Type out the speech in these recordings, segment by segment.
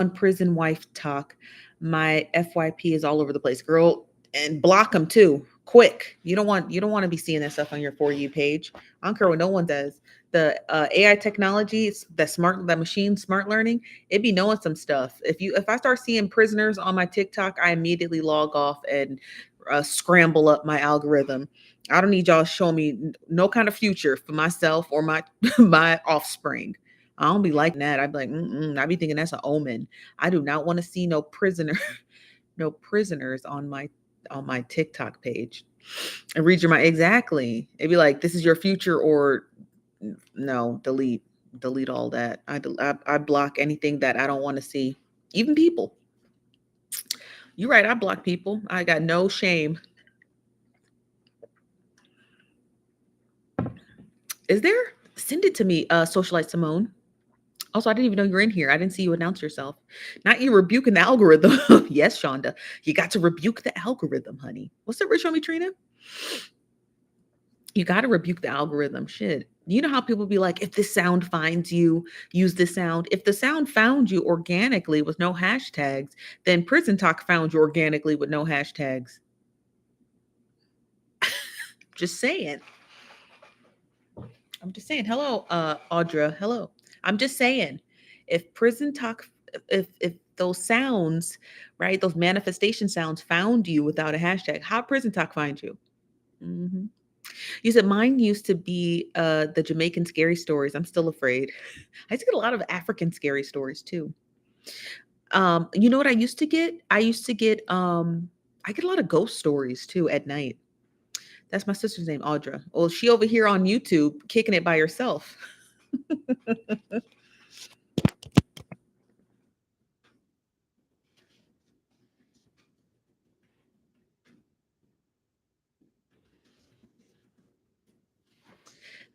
on prison wife talk. My FYP is all over the place, girl, and block them too. Quick. You don't want to be seeing that stuff on your For You page. I don't care what no one does. The AI technology, that machine smart learning, it be knowing some stuff. If I start seeing prisoners on my TikTok, I immediately log off and scramble up my algorithm. I don't need y'all showing me no kind of future for myself or my my offspring. I don't be like that. I'd be like, mm-mm. I be thinking that's an omen. I do not want to see no prisoner, no prisoners on my TikTok page. And read your mind exactly. It'd be like, this is your future, or no, delete all that. I block anything that I don't want to see, even people. You're right. I block people. I got no shame. Is there? Send it to me, Socialite Simone. Also, I didn't even know you were in here. I didn't see you announce yourself. Not you rebuking the algorithm. Yes, Shonda. You got to rebuke the algorithm, honey. What's up, Rich on me, Trina? You got to rebuke the algorithm. Shit. You know how people be like, if this sound finds you, use this sound. If the sound found you organically with no hashtags, then Prison Talk found you organically with no hashtags. Just saying. I'm just saying. Hello, Audra. Hello. I'm just saying. If Prison Talk, if those sounds, right, those manifestation sounds found you without a hashtag, how Prison Talk find you? Hmm. You said mine used to be the Jamaican scary stories. I'm still afraid. I used to get a lot of African scary stories too. You know what I used to get? I get a lot of ghost stories too at night. That's my sister's name, Audra. Well, she over here on YouTube kicking it by herself.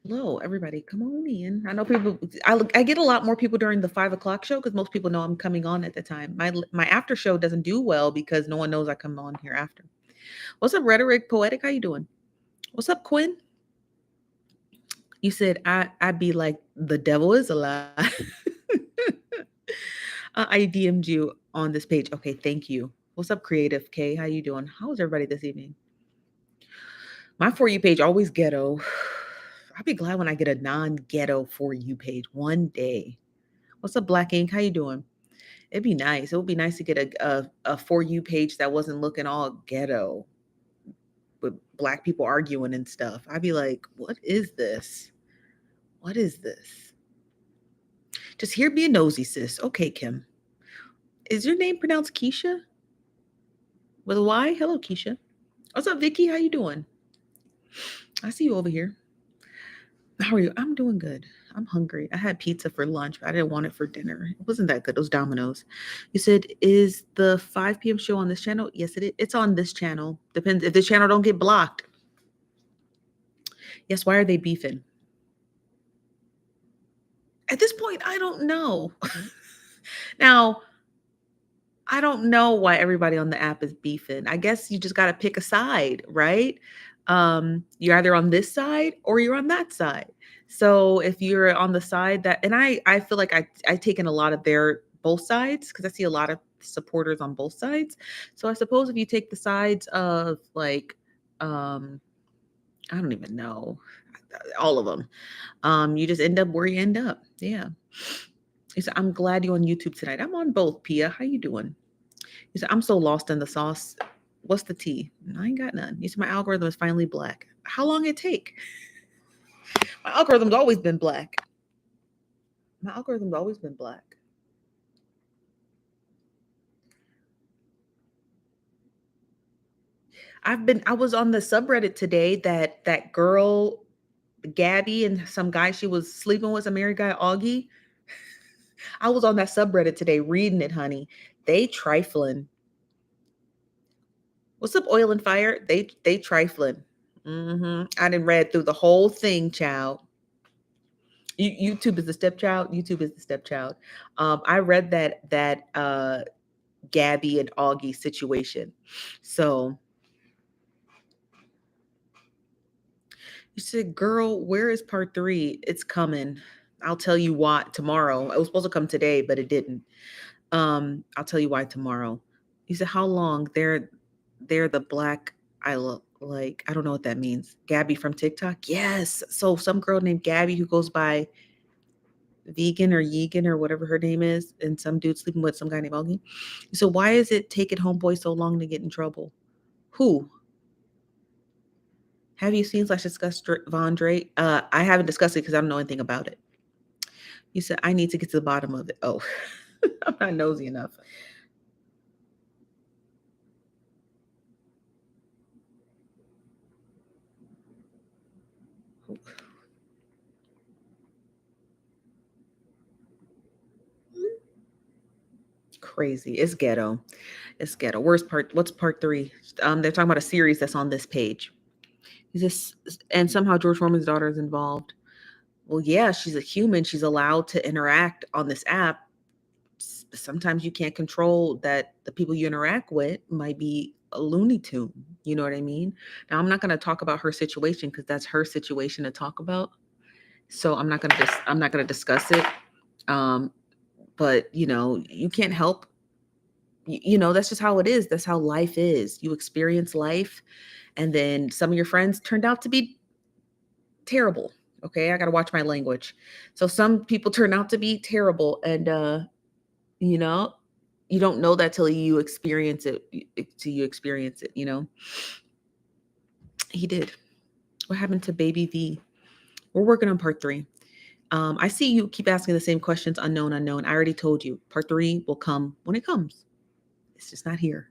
Hello, everybody. Come on in. I know people. I get a lot more people during the 5 o'clock show because most people know I'm coming on at the time. My after show doesn't do well because no one knows I come on here after. What's up, Rhetoric Poetic? How you doing? What's up, Quinn? You said I'd be like the devil is a lie. I DM'd you on this page. Okay, thank you. What's up, Creative K? How you doing? How is everybody this evening? My For You page always ghetto. I'll be glad when I get a non-ghetto For You page one day. What's up, Black Ink? How you doing? It'd be nice. It would be nice to get a For You page that wasn't looking all ghetto with black people arguing and stuff. I'd be like, what is this? What is this? Just here being nosy, sis. Okay, Kim. Is your name pronounced Keisha? With a Y? Hello, Keisha. What's up, Vicky? How you doing? I see you over here. How are you? I'm doing good. I'm hungry. I had pizza for lunch, but I didn't want it for dinner. It wasn't that good. Those Dominoes. You said, is the 5 p.m. show on this channel? Yes, it is. It's on this channel. Depends if this channel don't get blocked. Yes, why are they beefing? At this point, I don't know. Now, I don't know why everybody on the app is beefing. I guess you just got to pick a side, right? You're either on this side or you're on that side. So if you're on the side that, and I feel like I taken a lot of their both sides because I see a lot of supporters on both sides. So I suppose if you take the sides of like, I don't even know, all of them, you just end up where you end up. Yeah. He said, I'm glad you're on YouTube tonight. I'm on both, Pia. How you doing? He said, I'm so lost in the sauce. What's the tea? I ain't got none. He said, my algorithm is finally black. How long it take? My algorithm's always been black. My algorithm's always been black. I was on the subreddit today that girl, Gabby, and some guy she was sleeping with, a married guy, Auggie. I was on that subreddit today reading it, honey. They trifling. What's up, Oil and Fire? They trifling. I didn't read through the whole thing, child. YouTube is the stepchild. YouTube is the stepchild. I read that Gabby and Augie situation. So you said, "Girl, where is part 3? It's coming. I'll tell you what tomorrow. It was supposed to come today, but it didn't. I'll tell you why tomorrow. You said how long? They're the black I look like. I don't know what that means. Gabby from TikTok. Yes. So some girl named Gabby who goes by Vegan or Yegan or whatever her name is, and some dude sleeping with some guy named Auggie. So why is it taking homeboy so long to get in trouble? Who? Have you seen slash discussed Von Drake? I haven't discussed it because I don't know anything about it. You said I need to get to the bottom of it. Oh, I'm not nosy enough. Crazy. It's ghetto. It's ghetto. What's part three? They're talking about a series that's on this page. Is this and somehow George Foreman's daughter is involved? Well, yeah, she's a human. She's allowed to interact on this app. Sometimes you can't control that the people you interact with might be a Looney Tune. You know what I mean? Now, I'm not going to talk about her situation because that's her situation to talk about. So I'm not going to discuss it. Um, but you can't help. That's just how it is. That's how life is. You experience life, and then some of your friends turned out to be terrible. Okay, I got to watch my language. So some people turn out to be terrible, and you know you don't know that till you experience it. He did. What happened to baby V? We're working on part three. I see you keep asking the same questions. Unknown. I already told you part three will come when it comes. It's just not here.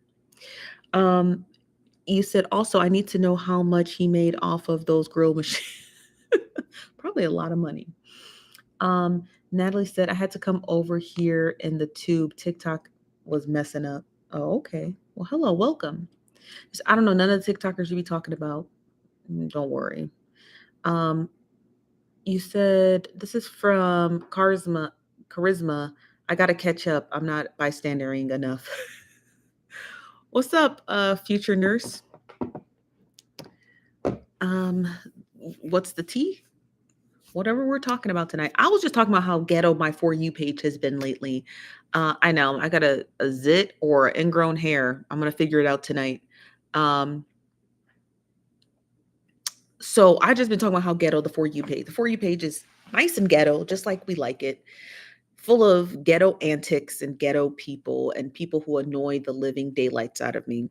You said also I need to know how much he made off of those grill machines. Probably a lot of money. Natalie said I had to come over here in the tube. TikTok was messing up. Oh, okay. Well, hello, welcome. I don't know none of the TikTokers you be talking about. Don't worry. You said this is from Charisma. I gotta catch up. I'm not bystandering enough. What's up, future nurse? What's the tea? Whatever we're talking about tonight. I was just talking about how ghetto my For You page has been lately. I know I got a zit or ingrown hair. I'm gonna figure it out tonight. So I just been talking about how ghetto the For You page. The For You page is nice and ghetto, just like we like it. Full of ghetto antics and ghetto people and people who annoy the living daylights out of me.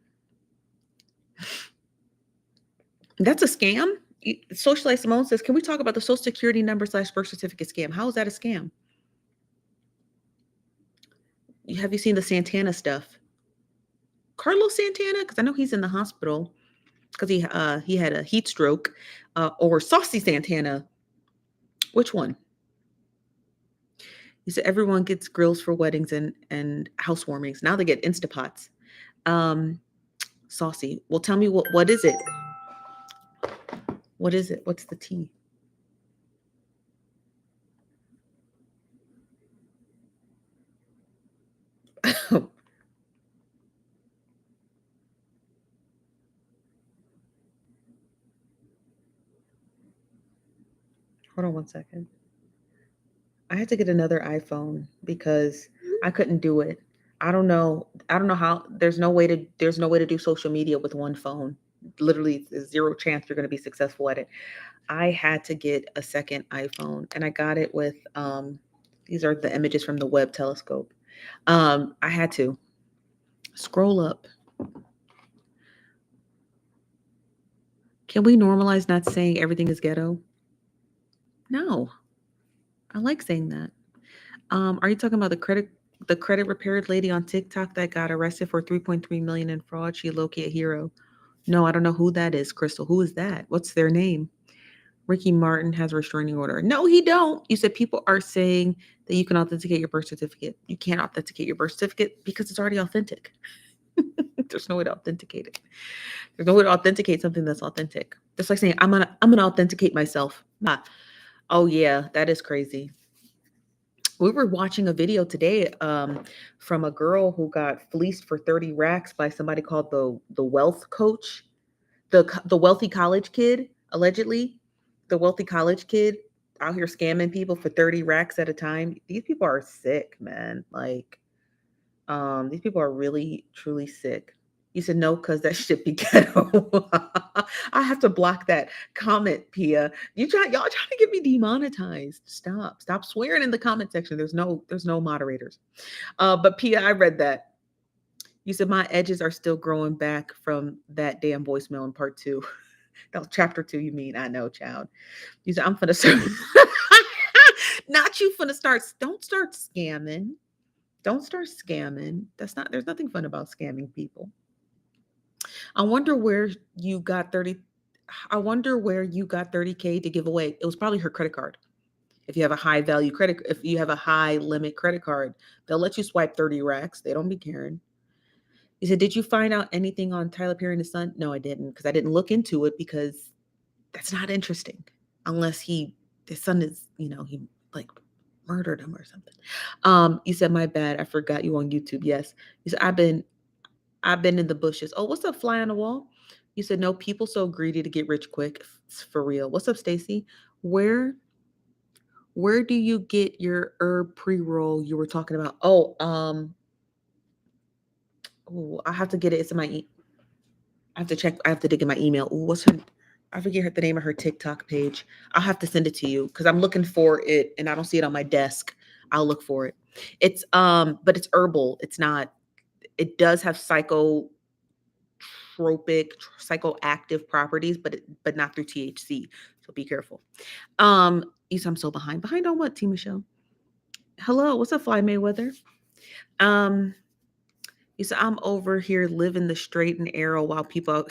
That's a scam. Socialite Simone says, can we talk about the social security number / birth certificate scam? How is that a scam? Have you seen the Santana stuff? Carlos Santana? Because I know he's in the hospital because he had a heat stroke. Or Saucy Santana. Which one? He said everyone gets grills for weddings and housewarmings. Now they get Instapots. Saucy. Well, tell me what is it? What is it? What's the tea? Hold on one second. I had to get another iPhone because I couldn't do it. I don't know how there's no way to do social media with one phone. Literally there's zero chance you're going to be successful at it. I had to get a second iPhone and I got it with these are the images from the Webb telescope. I had to scroll up. Can we normalize not saying everything is ghetto? No. I like saying that. Are you talking about the credit repaired lady on TikTok that got arrested for 3.3 million in fraud? She low-key a hero. No, I don't know who that is, Crystal. Who is that? What's their name? Ricky Martin has a restraining order. No, he don't. You said people are saying that you can authenticate your birth certificate. You can't authenticate your birth certificate because it's already authentic. There's no way to authenticate it. There's no way to authenticate something that's authentic. Just like saying, I'm gonna authenticate myself. Oh yeah, that is crazy. We were watching a video today from a girl who got fleeced for 30 racks by somebody called the wealth coach, the wealthy college kid, allegedly. The wealthy college kid out here scamming people for 30 racks at a time. These people are sick, man. Like, These people are really, truly sick. You said no, because that shit be ghetto. I have to block that comment, Pia. Y'all trying to get me demonetized. Stop swearing in the comment section. There's no moderators. But Pia, I read that. You said my edges are still growing back from that damn voicemail in part two. That was chapter two, you mean? I know, child. You said I'm finna start. Not you finna start. Don't start scamming. Don't start scamming. There's nothing fun about scamming people. I wonder where you got 30 I wonder where you got 30K to give away. It was probably her credit card. If you have a high limit credit card, they'll let you swipe 30 racks. They don't be caring. He said, "Did you find out anything on Tyler Perry and his son?" No, I didn't, because I didn't look into it, because that's not interesting unless his son is, he like murdered him or something. You said, "My bad, I forgot you on YouTube." Yes. You said, I've been in the bushes. Oh, what's up, fly on the wall? You said, "No, people so greedy to get rich quick." For real. What's up, Stacy? Where where do you get your herb pre-roll you were talking about? I have to get it. It's in I have to check. I have to dig in my email. Ooh, what's her? I forget the name of her TikTok page. I'll have to send it to you because I'm looking for it and I don't see it on my desk. I'll look for it. But it's herbal. It's not. It does have psychoactive properties, but not through THC. So be careful. You said I'm so behind. Behind on what, T Michelle? Hello, what's up, Fly Mayweather? Um, you said I'm over here living the straight and arrow while people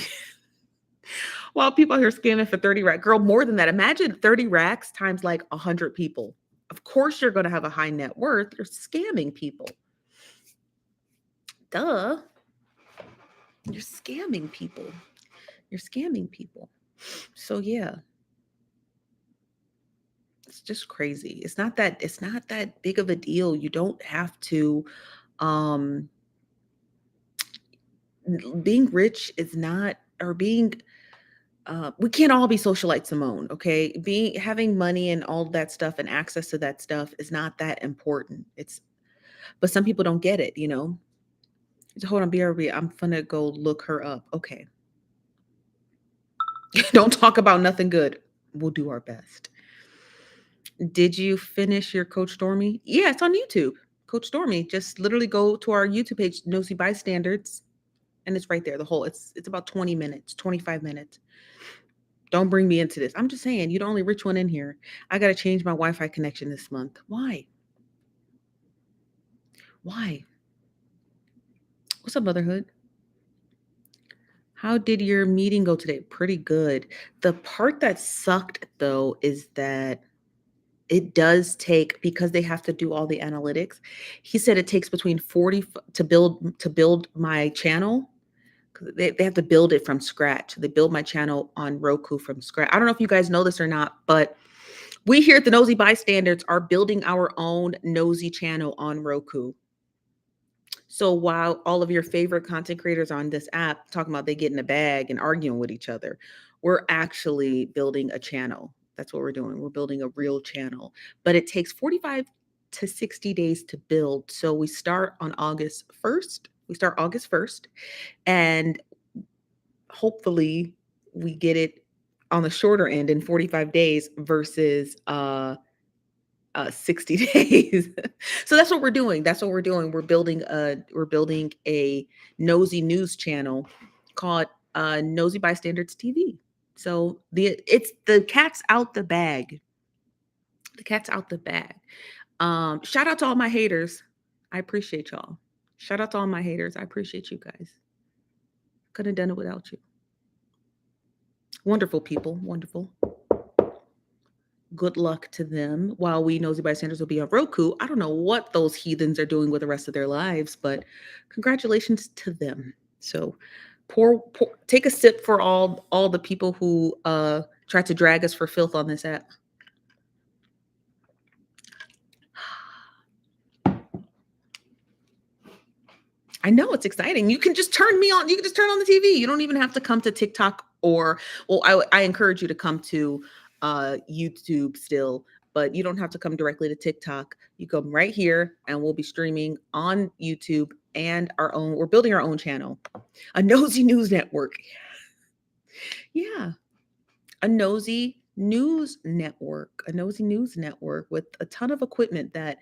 while people here scamming for 30 racks. Girl, more than that. Imagine 30 racks times like 100 people. Of course you're gonna have a high net worth. You're scamming people. Duh. You're scamming people. You're scamming people. So yeah. It's just crazy. It's not that big of a deal. You don't have to um being rich is not or being we can't all be socialite Simone, okay? Being having money and all that stuff and access to that stuff is not that important. But some people don't get it, you know. So hold on, BRB. I'm gonna go look her up. Okay. Don't talk about nothing good. We'll do our best. Did you finish your Coach Stormy? Yeah, it's on YouTube. Coach Stormy. Just literally go to our YouTube page, Nosy Bystanders, and it's right there. It's about 20 minutes, 25 minutes. Don't bring me into this. I'm just saying, you're the only rich one in here. I gotta change my Wi-Fi connection this month. Why? Why? What's up, motherhood? How did your meeting go today? Pretty good. The part that sucked though is that it does take, because they have to do all the analytics. He said it takes between 40 to build my channel. They have to build it from scratch. They build my channel on Roku from scratch. I don't know if you guys know this or not, but we here at the Nosy Bystanders are building our own Nosy channel on Roku. So while all of your favorite content creators on this app talking about they get in a bag and arguing with each other, we're actually building a channel. That's what we're doing. We're building a real channel, but it takes 45 to 60 days to build. So we start on August 1st. We start August 1st, and hopefully we get it on the shorter end in 45 days versus 60 days. So that's what we're doing. We're building a nosy news channel called Nosy Bystanders TV. So the cat's out the bag. The cat's out the bag. Shout out to all my haters. I appreciate y'all. Shout out to all my haters. I appreciate you guys. Couldn't have done it without you. Wonderful people. Wonderful. Good luck to them. While we Nosy Bystanders will be on Roku, I don't know what those heathens are doing with the rest of their lives, but congratulations to them. So take a sip for all the people who tried to drag us for filth on this app. I know it's exciting. You can just turn me on. You can just turn on the TV. You don't even have to come to TikTok I encourage you to come to YouTube still, but you don't have to come directly to TikTok. You come right here and we'll be streaming on YouTube and we're building our own channel, a Nosy News Network. Yeah, a Nosy News Network with a ton of equipment that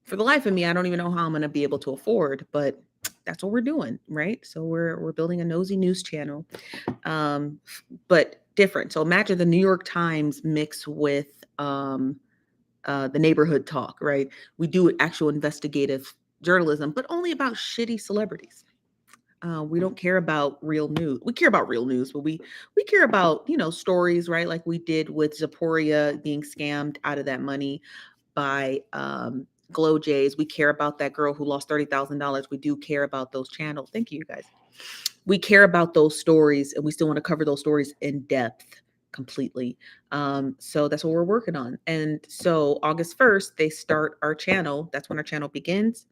for the life of me, I don't even know how I'm going to be able to afford, but that's what we're doing, right? So we're building a Nosy News channel, but different. So imagine the New York Times mixed with the neighborhood talk, right? We do actual investigative journalism, but only about shitty celebrities. We don't care about real news. We care about real news, but we care about stories, right? Like we did with Zaporia being scammed out of that money by Glow Jays. We care about that girl who lost $30,000. We do care about those channels. Thank you, guys. We care about those stories, and we still want to cover those stories in depth completely. So that's what we're working on. And so August 1st, they start our channel. That's when our channel begins.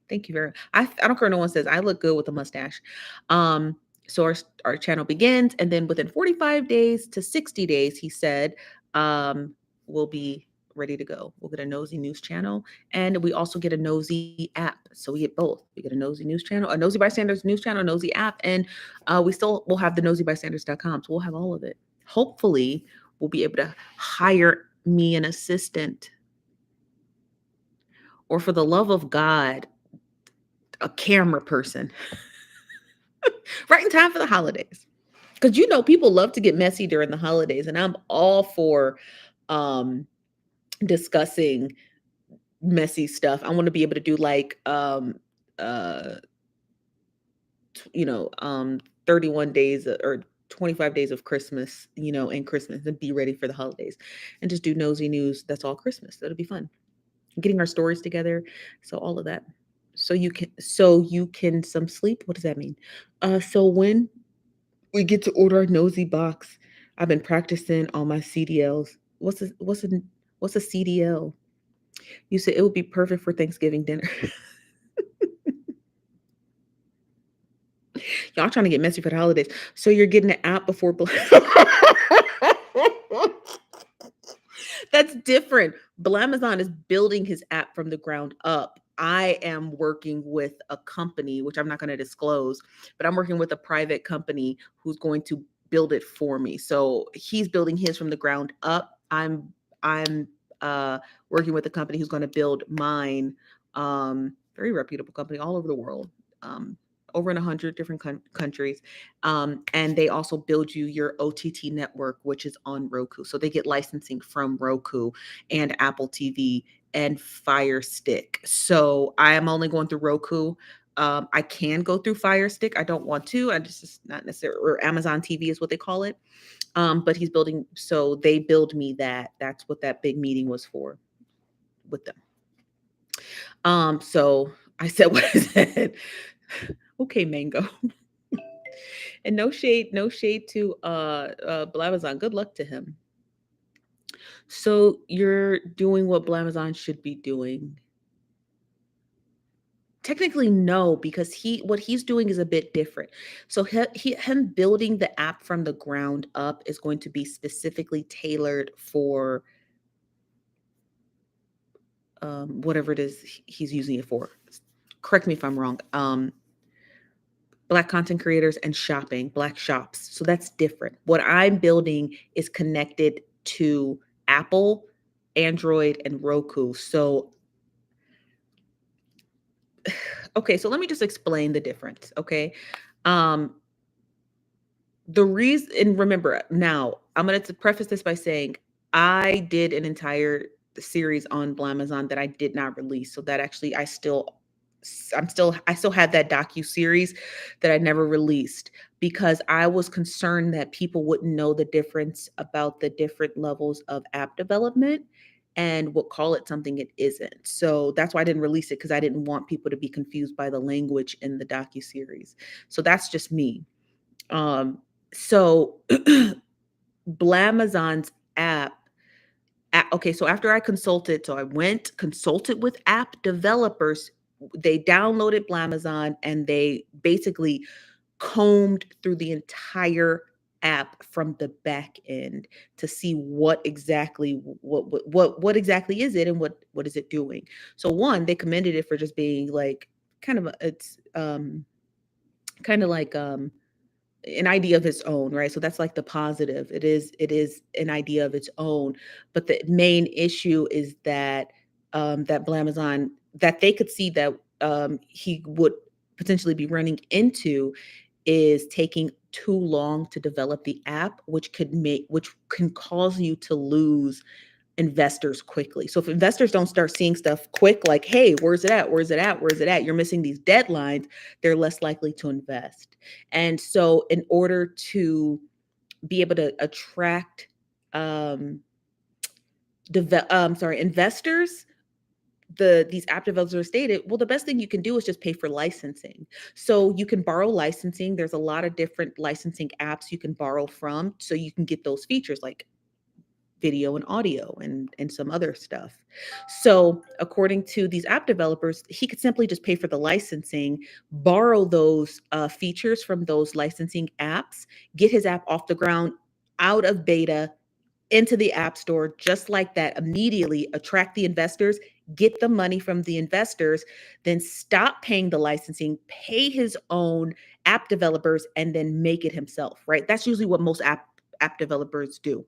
Thank you very much. I don't care what no one says. I look good with a mustache. So our channel begins, and then within 45 days to 60 days, he said, we'll be ready to go. We'll get a Nosy News channel, and we also get a Nosy app. So we get both. We get a Nosy News channel, a Nosy Bystanders news channel, a Nosy app, and we'll have the nosybystanders.com. So we'll have all of it. Hopefully, we'll be able to hire me an assistant, or for the love of God, a camera person right in time for the holidays. Because people love to get messy during the holidays, and I'm all for discussing messy stuff. I want to be able to do like uh 31 days or 25 days of Christmas, and Christmas, and be ready for the holidays, and just do Nosy News. That's all Christmas. That'll be fun. Getting our stories together, so all of that. So you can some sleep. What does that mean? So when we get to order our Nosy box, I've been practicing on my CDLs. What's a CDL? You said it would be perfect for Thanksgiving dinner. Y'all trying to get messy for the holidays. So you're getting an app before That's different. Blamazon is building his app from the ground up. I am working with a company, which I'm not going to disclose, but I'm working with a private company who's going to build it for me. So he's building his from the ground up. I'm working with a company who's going to build mine. Very reputable company all over the world. Over in 100 different countries. And they also build you your OTT network, which is on Roku. So they get licensing from Roku and Apple TV and Fire Stick. So I am only going through Roku. I can go through Fire Stick. I don't want to. I just not necessarily, or Amazon TV is what they call it. But he's building, so they build me that. That's what that big meeting was for with them. So I said what I said. Okay, Mango. And no shade to Blamazon. Good luck to him. So you're doing what Blamazon should be doing. Technically, no, because what he's doing is a bit different. So him building the app from the ground up is going to be specifically tailored for whatever it is he's using it for. Correct me if I'm wrong. Black content creators and shopping, Black shops. So that's different. What I'm building is connected to Apple, Android, and Roku. So, okay, so let me just explain the difference, okay? The reason, and remember now, I'm going to preface this by saying I did an entire series on Blamazon that I did not release. So that actually I still had that docu-series that I never released because I was concerned that people wouldn't know the difference about the different levels of app development and would call it something it isn't. So that's why I didn't release it, because I didn't want people to be confused by the language in the docu-series. So that's just me. So Blamazon's app, okay, so after I consulted, so I consulted with app developers. They downloaded Blamazon and they basically combed through the entire app from the back end to see what exactly exactly is it and what is it doing. So one, they commended it for just being like kind of it's kind of like an idea of its own, right? So that's like the positive. It is an idea of its own. But the main issue is that that Blamazon, that they could see that he would potentially be running into, is taking too long to develop the app, which can cause you to lose investors quickly. So if investors don't start seeing stuff quick, like, hey, where's it at? Where's it at? Where's it at? You're missing these deadlines, they're less likely to invest. And so in order to be able to attract investors, these app developers stated, well, the best thing you can do is just pay for licensing. So you can borrow licensing. There's a lot of different licensing apps you can borrow from, so you can get those features like video and audio and some other stuff. So according to these app developers, he could simply just pay for the licensing, borrow those features from those licensing apps, get his app off the ground, out of beta, into the app store, just like that, immediately attract the investors, get the money from the investors, then stop paying the licensing, pay his own app developers, and then make it himself, right? That's usually what most app developers do.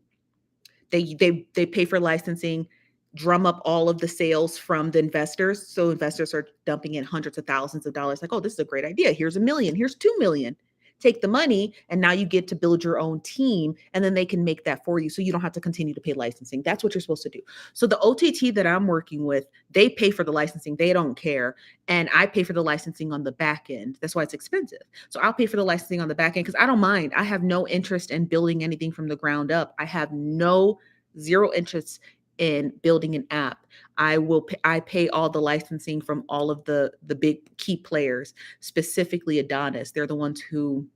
They pay for licensing, drum up all of the sales from the investors. So investors are dumping in hundreds of thousands of dollars, like, oh, this is a great idea. Here's $1 million, here's 2 million. Take the money, and now you get to build your own team, and then they can make that for you. So you don't have to continue to pay licensing. That's what you're supposed to do. So the OTT that I'm working with, they pay for the licensing. They don't care. And I pay for the licensing on the back end. That's why it's expensive. So I'll pay for the licensing on the back end because I don't mind. I have no interest in building anything from the ground up. I have zero interest in building an app. I pay all the licensing from all of the big key players, specifically Adonis. They're the ones who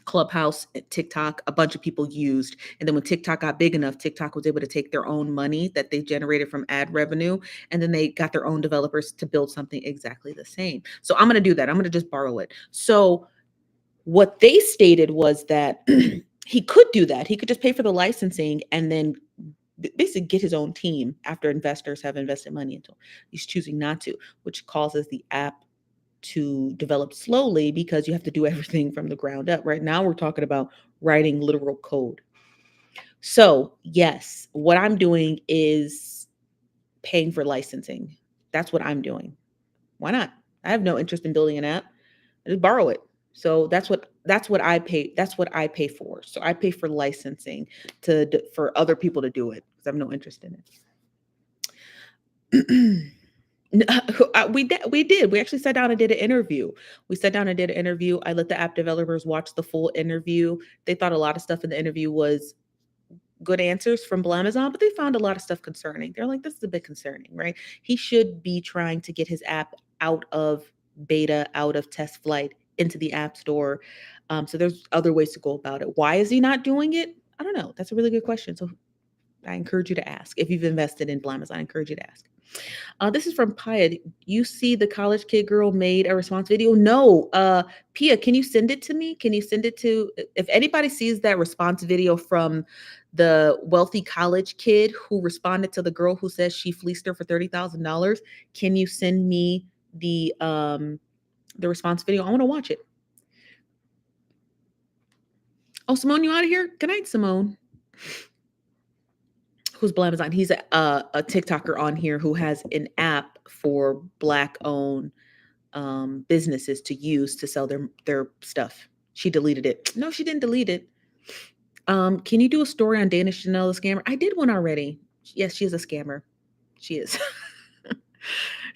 Clubhouse, TikTok, a bunch of people used. And then when TikTok got big enough, TikTok was able to take their own money that they generated from ad revenue, and then they got their own developers to build something exactly the same. So I'm going to do that. I'm going to just borrow it. So what they stated was that he could do that. He could just pay for the licensing and then basically get his own team after investors have invested money into him. He's choosing not to, which causes the app to develop slowly because you have to do everything from the ground up. Right now, we're talking about writing literal code. So, yes, what I'm doing is paying for licensing. That's what I'm doing. Why not? I have no interest in building an app. I just borrow it. So that's what I pay. That's what I pay for. So I pay for licensing for other people to do it because I have no interest in it. We did. We actually sat down and did an interview. We sat down and did an interview. I let the app developers watch the full interview. They thought a lot of stuff in the interview was good answers from Blamazon, but they found a lot of stuff concerning. They're like, this is a bit concerning, right? He should be trying to get his app out of beta, out of test flight, into the app store. So there's other ways to go about it. Why is he not doing it? I don't know. That's a really good question. So I encourage you to ask. If you've invested in Blamazon, I encourage you to ask. This is from Pia. You see the college kid girl made a response video? No. Pia, can you send it to me? Can you send it to, if anybody sees that response video from the wealthy college kid who responded to the girl who says she fleeced her for $30,000, can you send me the response video? I want to watch it. Oh, Simone, you out of here? Good night, Simone. Who's Blamazon? He's a TikToker on here who has an app for Black-owned businesses to use to sell their stuff. She deleted it. No, she didn't delete it. Can you do a story on Dana Chanel, the scammer? I did one already. Yes, she is a scammer. She is.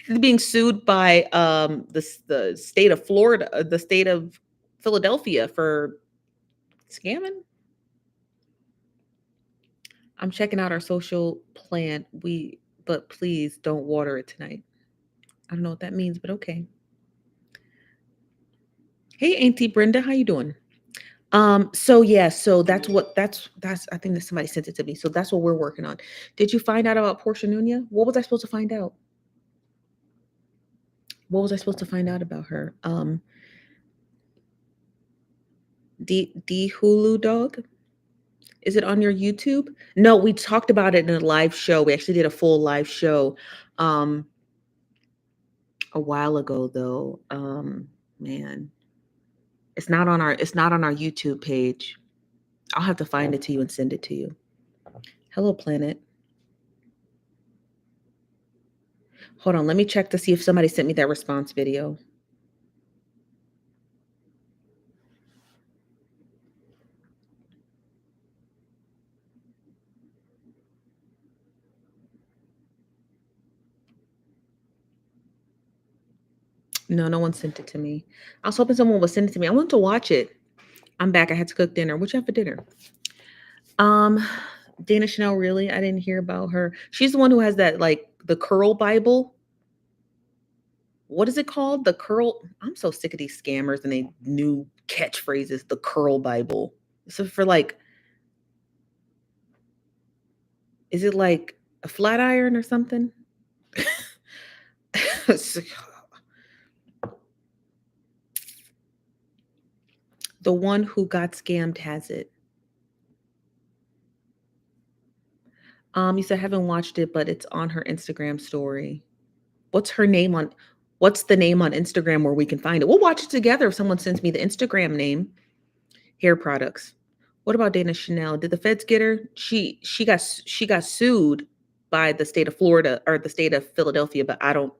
She's being sued by the state of Florida, the state of Philadelphia for scamming. I'm checking out our social plan. But please don't water it tonight. I don't know what that means, but okay. Hey, Auntie Brenda, how you doing? So that's I think that somebody sent it to me. So that's what we're working on. Did you find out about Portia Nunya? What was I supposed to find out? What was I supposed to find out about her? D Hulu dog? Is it on your YouTube? No, we talked about it in a live show. We actually did a full live show. a while ago though. Man, it's not on our YouTube page. I'll have to find it to you and send it to you. Hello Planet. Hold on, let me check to see if somebody sent me that response video. No, no one sent it to me. I was hoping someone would send it to me. I wanted to watch it. I'm back. I had to cook dinner. What you have for dinner? Um, Dana Chanel, really? I didn't hear about her. She's the one who has that, like, the curl Bible. What is it called? The curl. I'm so sick of these scammers and they new catchphrases. The curl Bible. So for like, is it like a flat iron or something? The one who got scammed has it. You said I haven't watched it, but it's on her Instagram story. What's her name on what's the name on Instagram where we can find it? We'll watch it together if someone sends me the Instagram name. Hair products. What about Dana Chanel? Did the feds get her? She got sued by the state of Florida or the state of Philadelphia, but I don't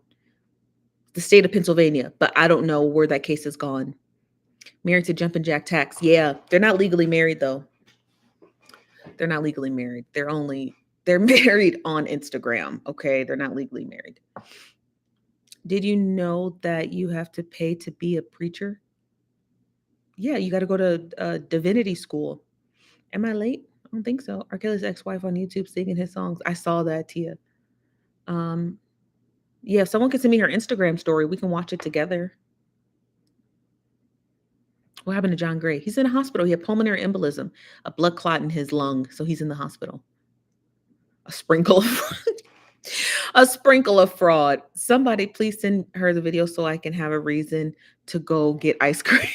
the state of Pennsylvania, but I don't know where that case has gone. Married to Jumpin' Jack Tax. Yeah, they're not legally married though. They're not legally married. They're married on Instagram. Okay, they're not legally married. Did you know that you have to pay to be a preacher? Yeah, you got to go to divinity school. Am I late? I don't think so. R. Kelly's ex-wife on YouTube singing his songs. I saw that, Tia. Yeah, if someone can send me her Instagram story, we can watch it together. What happened to John Gray? He's in a hospital. He had pulmonary embolism, a blood clot in his lung, so he's in the hospital. A sprinkle of a sprinkle of fraud. Somebody please send her the video so I can have a reason to go get ice cream.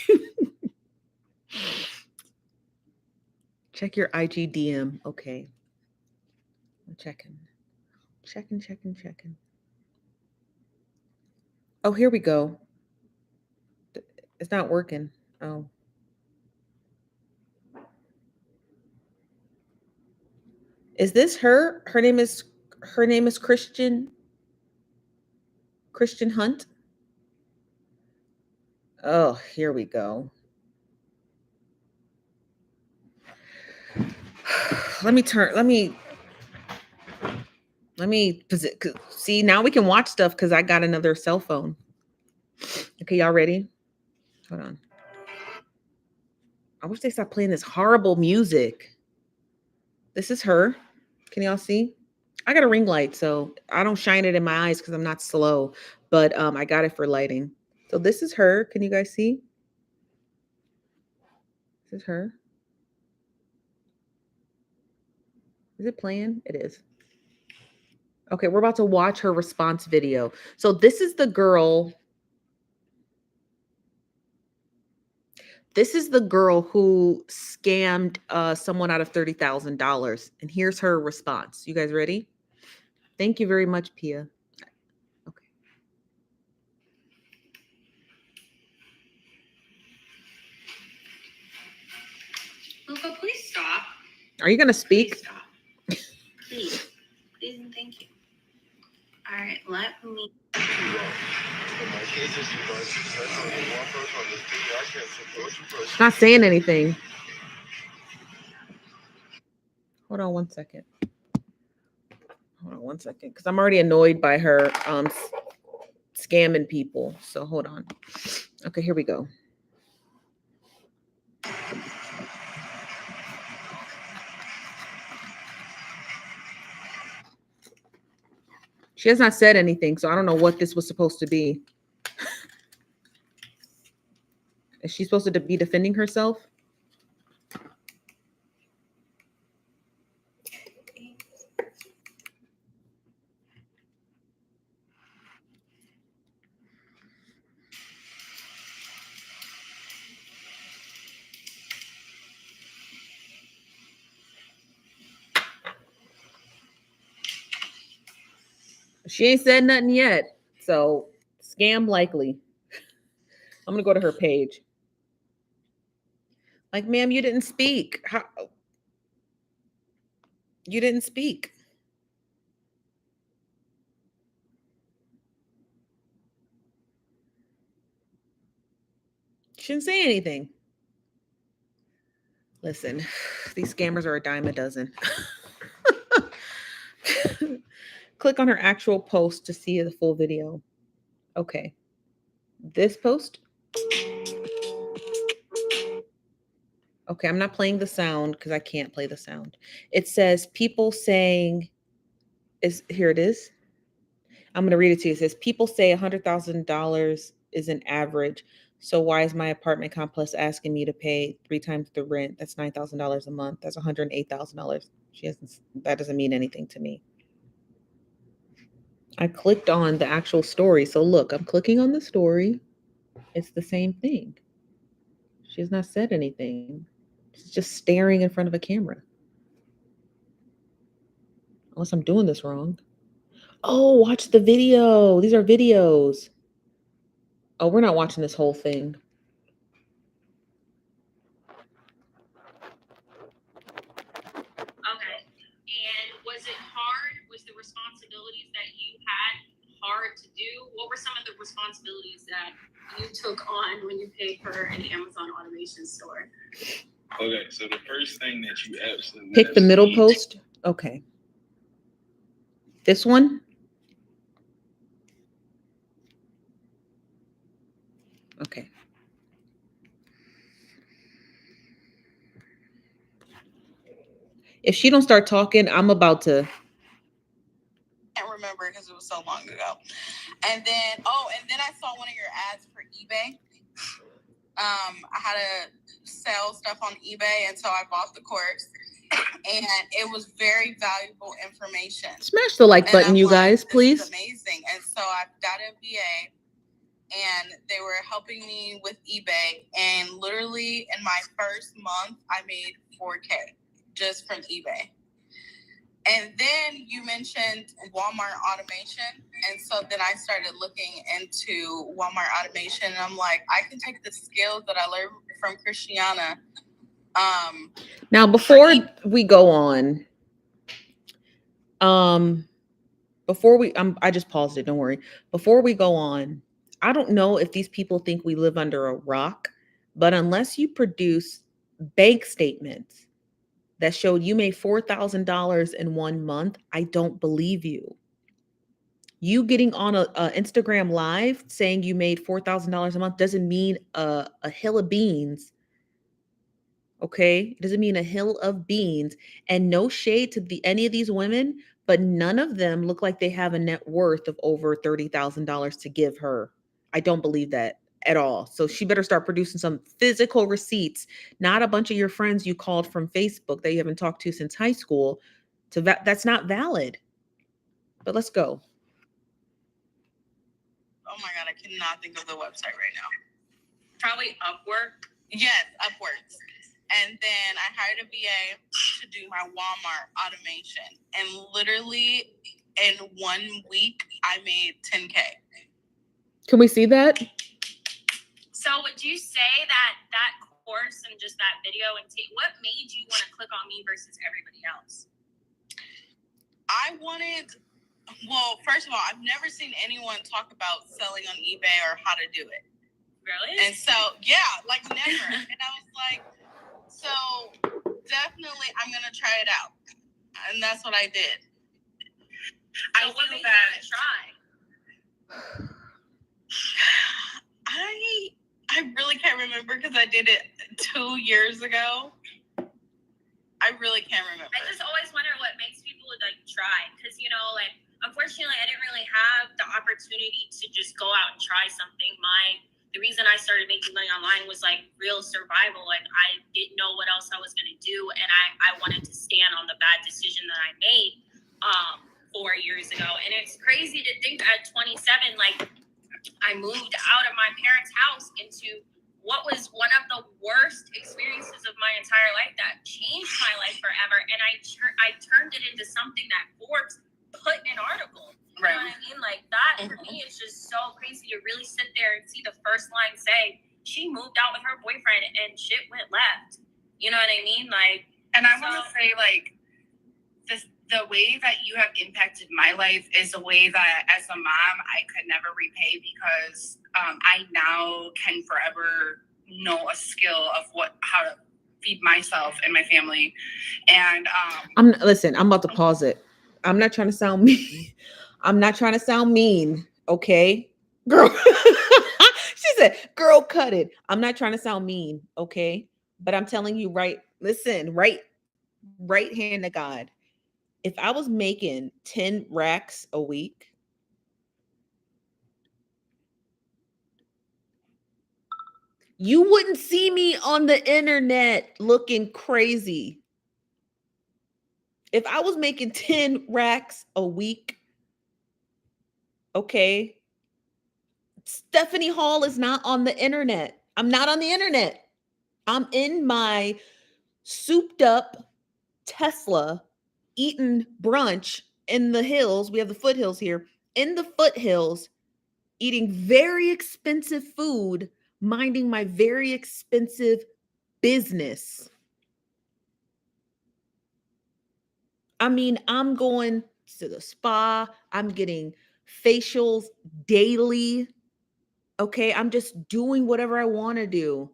Check your IG DM. Okay. I'm checking. Checking. Oh, here we go. It's not working. Oh. Is this her? Her name is Christian Hunt. Oh, here we go. Let me see, now we can watch stuff because I got another cell phone. Okay, y'all ready? Hold on. I wish they stopped playing this horrible music. This is her. Can y'all see? I got a ring light, so I don't shine it in my eyes because I'm not slow, but I got it for lighting. So this is her. Can you guys see? This is her. Is it playing? It is. Okay, we're about to watch her response video. So this is the girl. This is the girl who scammed someone out of $30,000. And here's her response. You guys ready? Thank you very much, Pia. Okay. Luca, please stop. Are you going to speak? Please stop. Please. Please and thank you. All right, let me. She's not saying anything. Hold on one second. Because I'm already annoyed by her scamming people. So hold on. Okay, here we go. She has not said anything, so I don't know what this was supposed to be. Is she supposed to be defending herself? She ain't said nothing yet. So Scam likely. I'm gonna go to her page. Like, ma'am, you didn't speak. How? You didn't speak. She didn't say anything. Listen, these scammers are a dime a dozen. Click on her actual post to see the full video. Okay. This post. Okay, I'm not playing the sound because I can't play the sound. It says people saying is here it is. I'm going to read it to you. It says people say $100,000 is an average. So why is my apartment complex asking me to pay 3 times the rent? That's $9,000 a month. That's $108,000. She hasn't. That doesn't mean anything to me. I clicked on the actual story. So look, I'm clicking on the story. It's the same thing. She has not said anything. She's just staring in front of a camera. Unless I'm doing this wrong. Oh, watch the video. These are videos. Oh, we're not watching this whole thing. Okay. And was it hard? Was the responsibilities that you had hard to do? What were some of the responsibilities that you took on when you paid for an Amazon automation store? Okay, so the first thing that you absolutely Pick the middle post. Okay. This one. Okay. If she don't start talking, I'm about to. I can't remember because it was so long ago. And then I saw one of your ads for eBay. I had to sell stuff on eBay, and so I bought the course. And it was very valuable information. Smash the like button, you like, guys, please. This is amazing. And so I got a VA, and they were helping me with eBay. And literally in my first month, I made $4K just from eBay. And then you mentioned Walmart automation. And so then I started looking into Walmart automation. And I'm like, I can take the skills that I learned from Christiana. Now, before we go on, I just paused it. Don't worry. Before we go on, I don't know if these people think we live under a rock, but unless you produce bank statements that showed you made $4,000 in 1 month, I don't believe you. You getting on a Instagram live saying you made $4,000 a month doesn't mean a hill of beans. Okay, it doesn't mean a hill of beans. And no shade to any of these women, but none of them look like they have a net worth of over $30,000 to give her. I don't believe that at all. So she better start producing some physical receipts, not a bunch of your friends you called from Facebook that you haven't talked to since high school. That's not valid. But let's go. Oh my God, I cannot think of the website right now. Probably Upwork. Yes, Upwork. And then I hired a VA to do my Walmart automation. And literally in 1 week, I made $10K. Can we see that? So would you say that course and just that video what made you want to click on me versus everybody else? Well, first of all, I've never seen anyone talk about selling on eBay or how to do it. Really? And so, yeah, like never. And I was like, so definitely I'm going to try it out. And that's what I did. So what made you want to try? I really can't remember because I did it 2 years ago. I really can't remember. I just always wonder what makes people like try. Because, unfortunately, I didn't really have the opportunity to just go out and try something. The reason I started making money online was like real survival, and I didn't know what else I was going to do, and I wanted to stand on the bad decision that I made 4 years ago. And it's crazy to think at 27, like I moved out of my parents' house into what was one of the worst experiences of my entire life that changed my life forever. And I turned it into something that Forbes put in an article. You know what I mean? Like, that for me is just so crazy to really sit there and see the first line say, she moved out with her boyfriend and shit went left. You know what I mean? Like, and I want to say, like, the way that you have impacted my life is a way that, as a mom, I could never repay, because I now can forever know a skill of how to feed myself and my family. And listen, I'm about to pause it. I'm not trying to sound mean. I'm not trying to sound mean, okay? Girl. She said, girl, cut it. I'm not trying to sound mean, okay? But I'm telling you, listen, right hand to God. If I was making 10 racks a week, you wouldn't see me on the internet looking crazy. If I was making 10 racks a week, okay, Stephanie Hall is not on the internet. I'm not on the internet. I'm in my souped up Tesla eating brunch in the hills. We have the foothills here. In the foothills, eating very expensive food, minding my very expensive business. I mean, I'm going to the spa. I'm getting facials daily. Okay, I'm just doing whatever I want to do.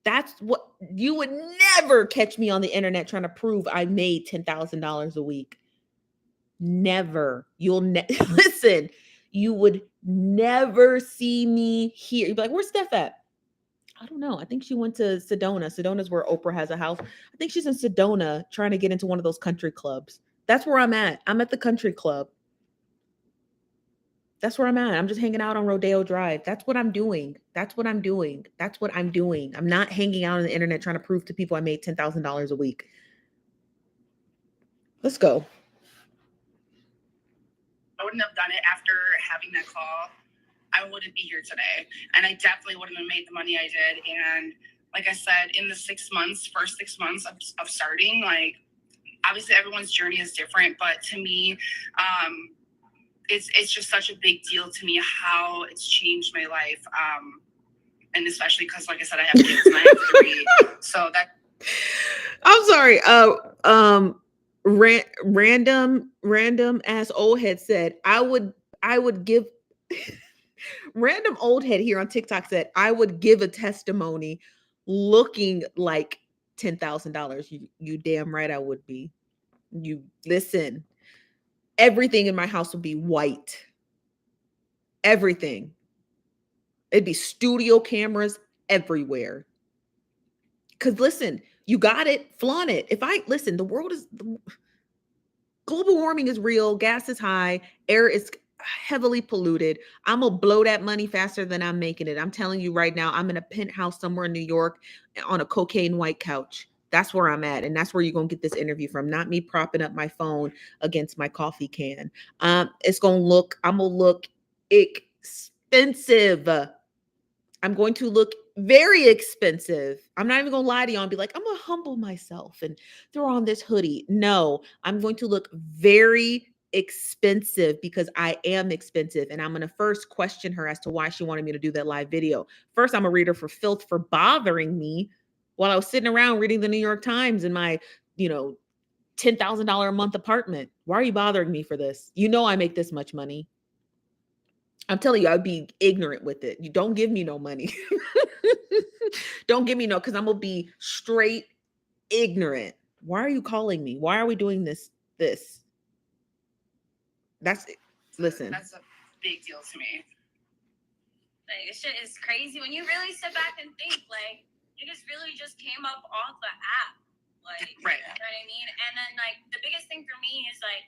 That's what you would never catch me on the internet trying to prove I made $10,000 a week. Never. Listen, you would never see me here. You'd be like, where's Steph at? I don't know. I think she went to Sedona. Sedona's where Oprah has a house. I think she's in Sedona trying to get into one of those country clubs. That's where I'm at. I'm at the country club. That's where I'm at. I'm just hanging out on Rodeo Drive. That's what I'm doing. That's what I'm doing. That's what I'm doing. I'm not hanging out on the internet trying to prove to people I made $10,000 a week. Let's go. I wouldn't have done it after having that call. I wouldn't be here today. And I definitely wouldn't have made the money I did. And like I said, in the first 6 months of starting, like, obviously everyone's journey is different, but to me, it's just such a big deal to me how it's changed my life. And especially because, like I said, I have kids and I have 3. So that. I'm sorry. Random ass old head said, I would give random old head here on TikTok said, I would give a testimony looking like $10,000. You damn right I would be. You listen. Everything in my house would be white. Everything. It'd be studio cameras everywhere. Because listen, you got it, flaunt it. Global warming is real, gas is high, air is heavily polluted. I'm gonna blow that money faster than I'm making it. I'm telling you right now, I'm in a penthouse somewhere in New York on a cocaine white couch. That's where I'm at. And that's where you're going to get this interview from. Not me propping up my phone against my coffee can. I'm going to look expensive. I'm going to look very expensive. I'm not even going to lie to you and be like, I'm going to humble myself and throw on this hoodie. No, I'm going to look very expensive because I am expensive. And I'm going to first question her as to why she wanted me to do that live video. First, I'm a reader for filth for bothering me while I was sitting around reading the New York Times in my, $10,000 a month apartment. Why are you bothering me for this? You know I make this much money. I'm telling you, I'd be ignorant with it. You don't give me no money. Don't give me no, because I'm going to be straight ignorant. Why are you calling me? Why are we doing this? Listen. That's a big deal to me. Like, this shit is crazy. When you really sit back and think, like, it just really just came up off the app. Like, right. You know what I mean? And then, like, the biggest thing for me is, like,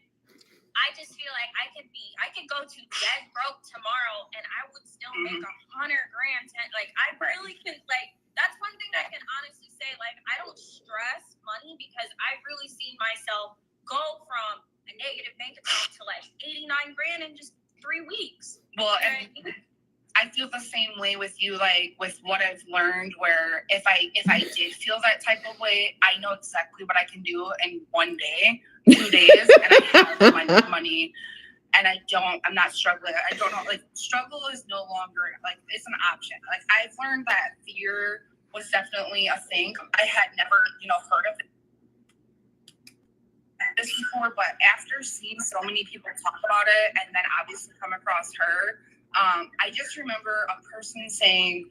I just feel like I could go to dead broke tomorrow and I would still make $100,000. Like, I really could, like, that's one thing I can honestly say. Like, I don't stress money because I've really seen myself go from a negative bank account to like 89 grand in just 3 weeks. Well, I feel the same way with you, like with what I've learned, where if I did feel that type of way, I know exactly what I can do in 1 day, 2 days, and I have my money I'm not struggling. I don't know, like, struggle is no longer, like, it's an option. Like, I've learned that fear was definitely a thing. I had never, heard of this before, but after seeing so many people talk about it and then obviously come across her, I just remember a person saying,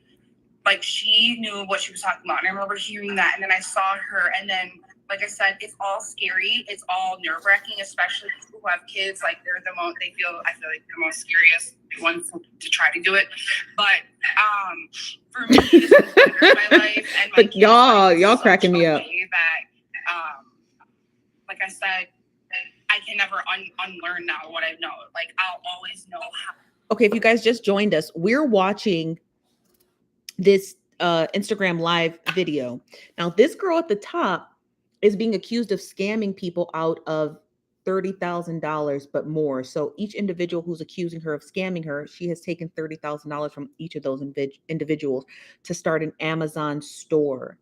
like, she knew what she was talking about. And I remember hearing that, and then I saw her, and then, like I said, it's all scary. It's all nerve-wracking, especially people who have kids. Like, I feel like the most scariest ones to try to do it. But for me, this has bettered my life, and my But y'all cracking me up. That, like I said, I can never unlearn now what I know. Like, I'll always know how. Okay, if you guys just joined us, we're watching this Instagram live video. Now, this girl at the top is being accused of scamming people out of $30,000, but more. So each individual who's accusing her of scamming her, she has taken $30,000 from each of those individuals to start an Amazon store.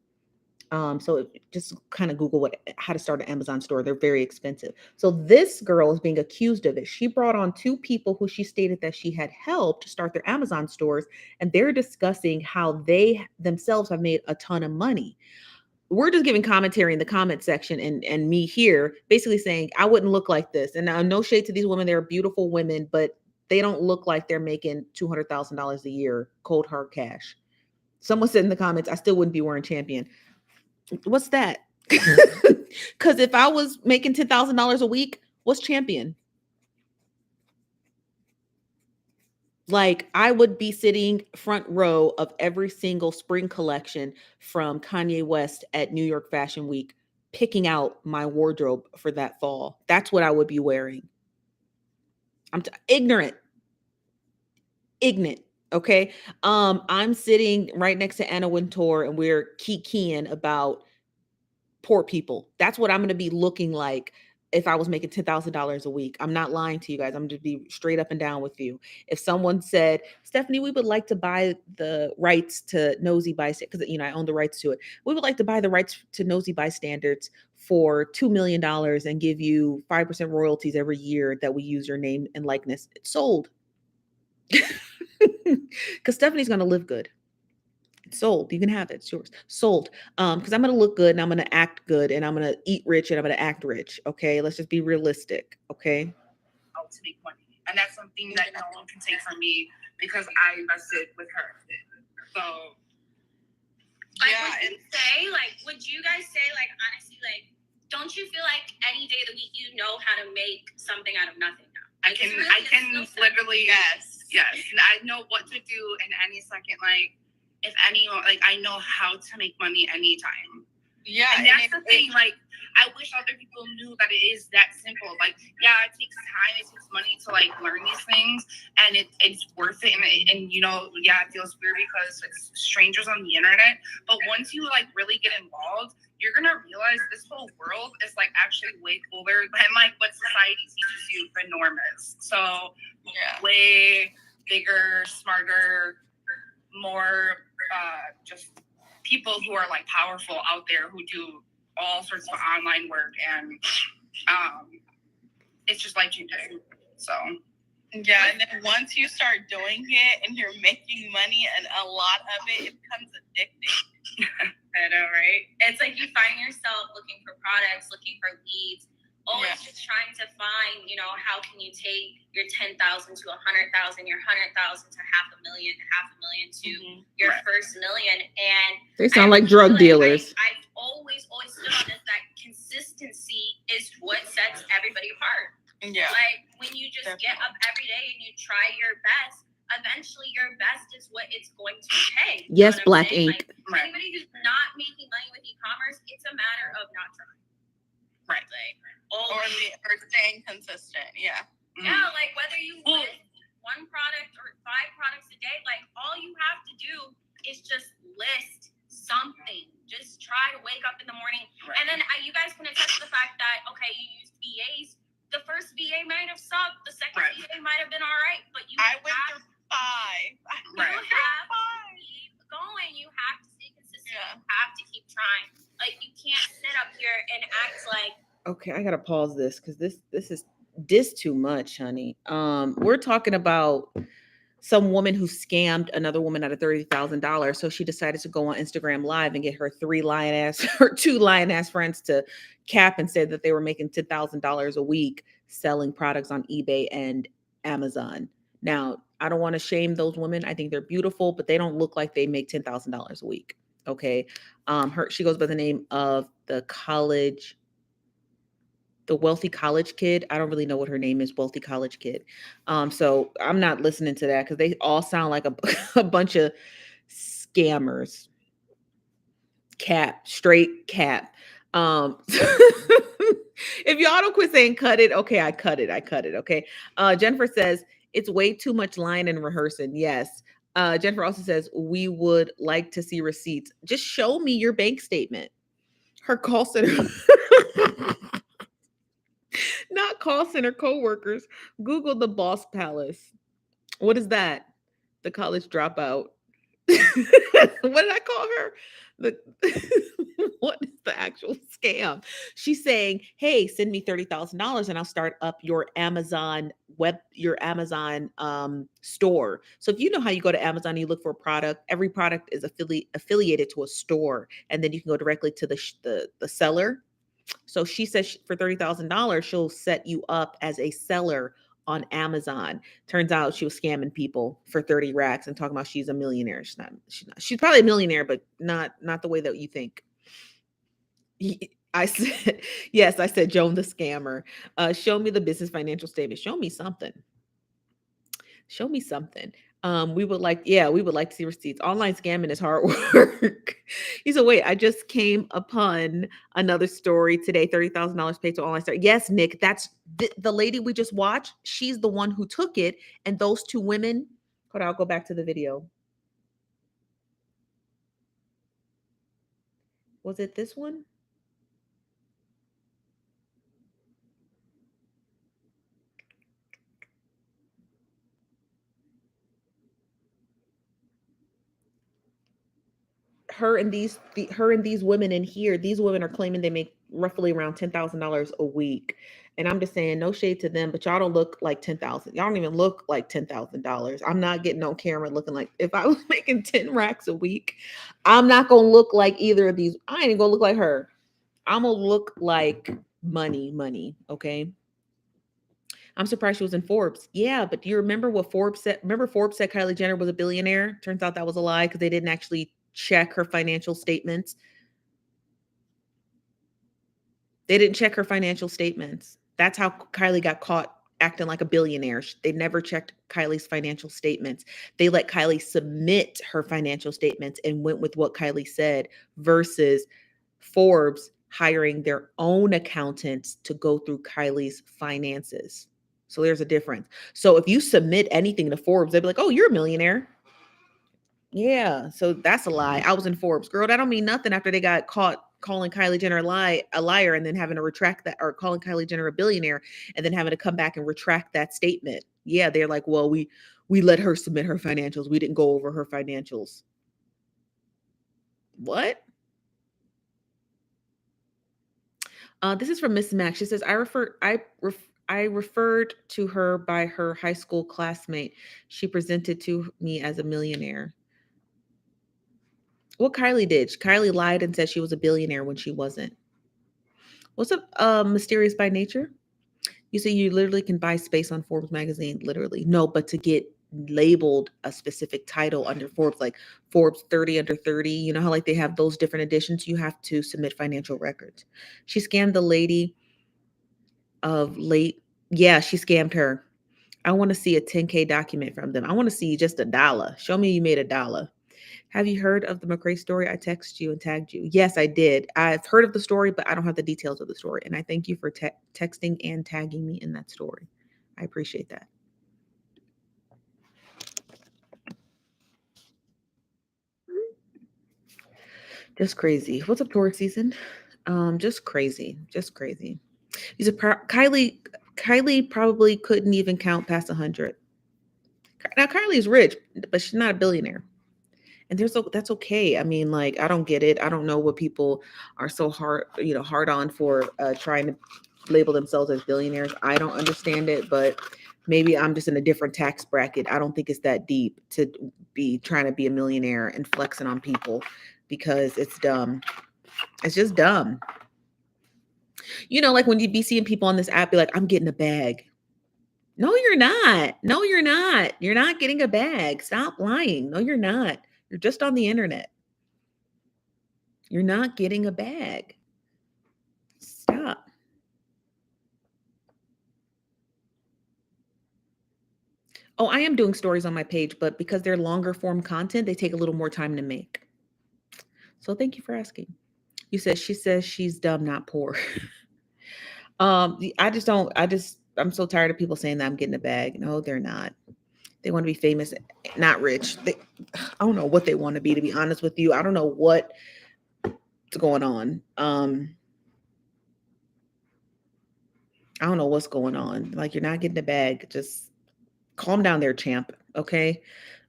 So just kind of Google how to start an Amazon store. They're very expensive. So this girl is being accused of it. She brought on two people who she stated that she had helped start their Amazon stores, and they're discussing how they themselves have made a ton of money. We're just giving commentary in the comment section, and me here basically saying I wouldn't look like this. And no shade to these women. They're beautiful women, but they don't look like they're making $200,000 a year, cold hard cash. Someone said in the comments, I still wouldn't be wearing Champion. What's that? Because if I was making $10,000 a week, what's Champion? Like, I would be sitting front row of every single spring collection from Kanye West at New York Fashion Week, picking out my wardrobe for that fall. That's what I would be wearing. I'm ignorant. Okay. I'm sitting right next to Anna Wintour, and we're kikiing about poor people. That's what I'm going to be looking like if I was making $10,000 a week. I'm not lying to you guys. I'm just be straight up and down with you. If someone said, Stephanie, we would like to buy the rights to Nosy Bystanders, because I own the rights to it. We would like to buy the rights to Nosy Bystanders for $2 million and give you 5% royalties every year that we use your name and likeness. It's sold. Because Stephanie's going to live good. Sold. You can have it. It's yours. Sold. Because I'm gonna look good and I'm gonna act good and I'm gonna eat rich and I'm gonna act rich. Okay, let's just be realistic. Okay. To make money, and that's something that no one can take from me because I invested with her. So, yeah. Would you guys say, like, honestly, like, don't you feel like any day of the week you know how to make something out of nothing now? I can literally yes. And I know what to do in any second. Like, if anyone, like, I know how to make money anytime. Yeah, and that's the thing. Like, I wish other people knew that it is that simple. Like, yeah, it takes time, it takes money to, like, learn these things, and it's worth it. And yeah, it feels weird because it's strangers on the internet. But once you, like, really get involved, you're gonna realize this whole world is, like, actually way cooler than, like, what society teaches you the norm is. So yeah, way bigger, smarter, more just people who are, like, powerful out there who do all sorts of online work, and it's just life-changing. So yeah, and then once you start doing it and you're making money, and a lot of it becomes addicting. I know, right? It's like you find yourself looking for products, looking for leads, always just trying to find, how can you take your 10,000 to 100,000, your 100,000 to $500,000 to your first million. And they sound like drug dealers. I've always stood on this, that consistency is what sets everybody apart. Yeah. Like, when you just get up every day and you try your best, eventually your best is what it's going to pay. Yes, Black Ink. Like, anybody who's not making money with e-commerce, it's a matter of not trying. Right. Like, or staying consistent. Yeah. Yeah, like, whether you list one product or 5 products a day, like, all you have to do is just list something. Just try to wake up in the morning. Right. And then you guys can attest to the fact that, okay, you used VAs. The first VA might have sucked. The second VA might have been all right. But I went through 5. You have to keep going. You have to stay consistent. Yeah. You have to keep trying. Like, you can't sit up here and act like. Okay, I gotta pause this because this is this too much, honey. We're talking about some woman who scammed another woman out of $30,000. So she decided to go on Instagram Live and get her her two lion ass friends to cap and said that they were making $10,000 a week selling products on eBay and Amazon. Now, I don't want to shame those women. I think they're beautiful, but they don't look like they make $10,000 a week. Okay. She goes by the name of the wealthy college kid. I don't really know what her name is, wealthy college kid. So I'm not listening to that because they all sound like a bunch of scammers. Straight cap. If y'all don't quit saying cut it, okay, I cut it. Okay. Jennifer says it's way too much lying and rehearsing. Yes. Jennifer also says we would like to see receipts. Just show me your bank statement. Her call center. Not call center coworkers. Google the Boss Palace. What is that? The college dropout. What did I call her? What is the actual scam? She's saying, "Hey, send me $30,000 and I'll start up your Amazon store." So if you know how you go to Amazon, you look for a product. Every product is affiliated to a store, and then you can go directly to the seller. So she says for $30,000, she'll set you up as a seller on Amazon. Turns out she was scamming people for 30 racks and talking about she's a millionaire. She's not. She's probably a millionaire, but not the way that you think. I said, yes, I said Joan the scammer. Show me the business financial statement. Show me something. Show me something. We would like to see receipts. Online scamming is hard work. He said, wait, I just came upon another story today. $30,000 paid to online star. Yes, Nick, that's the lady we just watched. She's the one who took it. And those two women, hold on, I'll go back to the video. Was it this one? Her and these women in here, these women are claiming they make roughly around $10,000 a week. And I'm just saying, no shade to them, but y'all don't look like 10,000. Y'all don't even look like $10,000. I'm not getting on camera looking like, if I was making 10 racks a week, I'm not going to look like either of these. I ain't even going to look like her. I'm going to look like money. Okay. I'm surprised she was in Forbes. Yeah, but do you remember what Forbes said? Remember Forbes said Kylie Jenner was a billionaire? Turns out that was a lie because they didn't actually check her financial statements. They didn't check her financial statements. That's how Kylie got caught acting like a billionaire. They never checked Kylie's financial statements. They let Kylie submit her financial statements and went with what Kylie said versus Forbes hiring their own accountants to go through Kylie's finances. So there's a difference. So if you submit anything to Forbes, they'd be like, "Oh, you're a millionaire." Yeah, so that's a lie. I was in Forbes. Girl, that don't mean nothing after they got caught calling Kylie Jenner a liar and then having to retract that, or calling Kylie Jenner a billionaire and then having to come back and retract that statement. Yeah, they're like, "Well, we let her submit her financials. We didn't go over her financials." What? This is from Miss Max. She says, I referred to her by her high school classmate. She presented to me as a millionaire. What Kylie did? Kylie lied and said she was a billionaire when she wasn't. What's up, Mysterious by Nature? You say you literally can buy space on Forbes magazine, literally. No, but to get labeled a specific title under Forbes, like Forbes 30 under 30, you know how like they have those different editions, you have to submit financial records. She scammed the lady of late. Yeah, she scammed her. I want to see a 10K document from them. I want to see just $1. Show me you made $1. Have you heard of the McRae story? I texted you and tagged you. Yes, I did. I've heard of the story, but I don't have the details of the story. And I thank you for texting and tagging me in that story. I appreciate that. Just crazy. What's up, tourist season? Just crazy. He's Kylie probably couldn't even count past 100. Now Kylie's rich, but she's not a billionaire. And that's okay. I mean, like, I don't get it. I don't know what people are so hard on for trying to label themselves as billionaires. I don't understand it, but maybe I'm just in a different tax bracket. I don't think it's that deep to be trying to be a millionaire and flexing on people because it's dumb. It's just dumb. You know, like when you be seeing people on this app be like, I'm getting a bag. No, you're not. No, you're not. You're not getting a bag. Stop lying. No, you're not. You're just on the internet. You're not getting a bag. Stop. Oh, I am doing stories on my page, but because they're longer form content, they take a little more time to make. So thank you for asking. She says she's dumb, not poor. I'm so tired of people saying that I'm getting a bag. No, they're not. They want to be famous, not rich. I don't know what they want to be honest with you. I don't know what's going on. I don't know what's going on. Like, you're not getting a bag. Just calm down there, champ. Okay.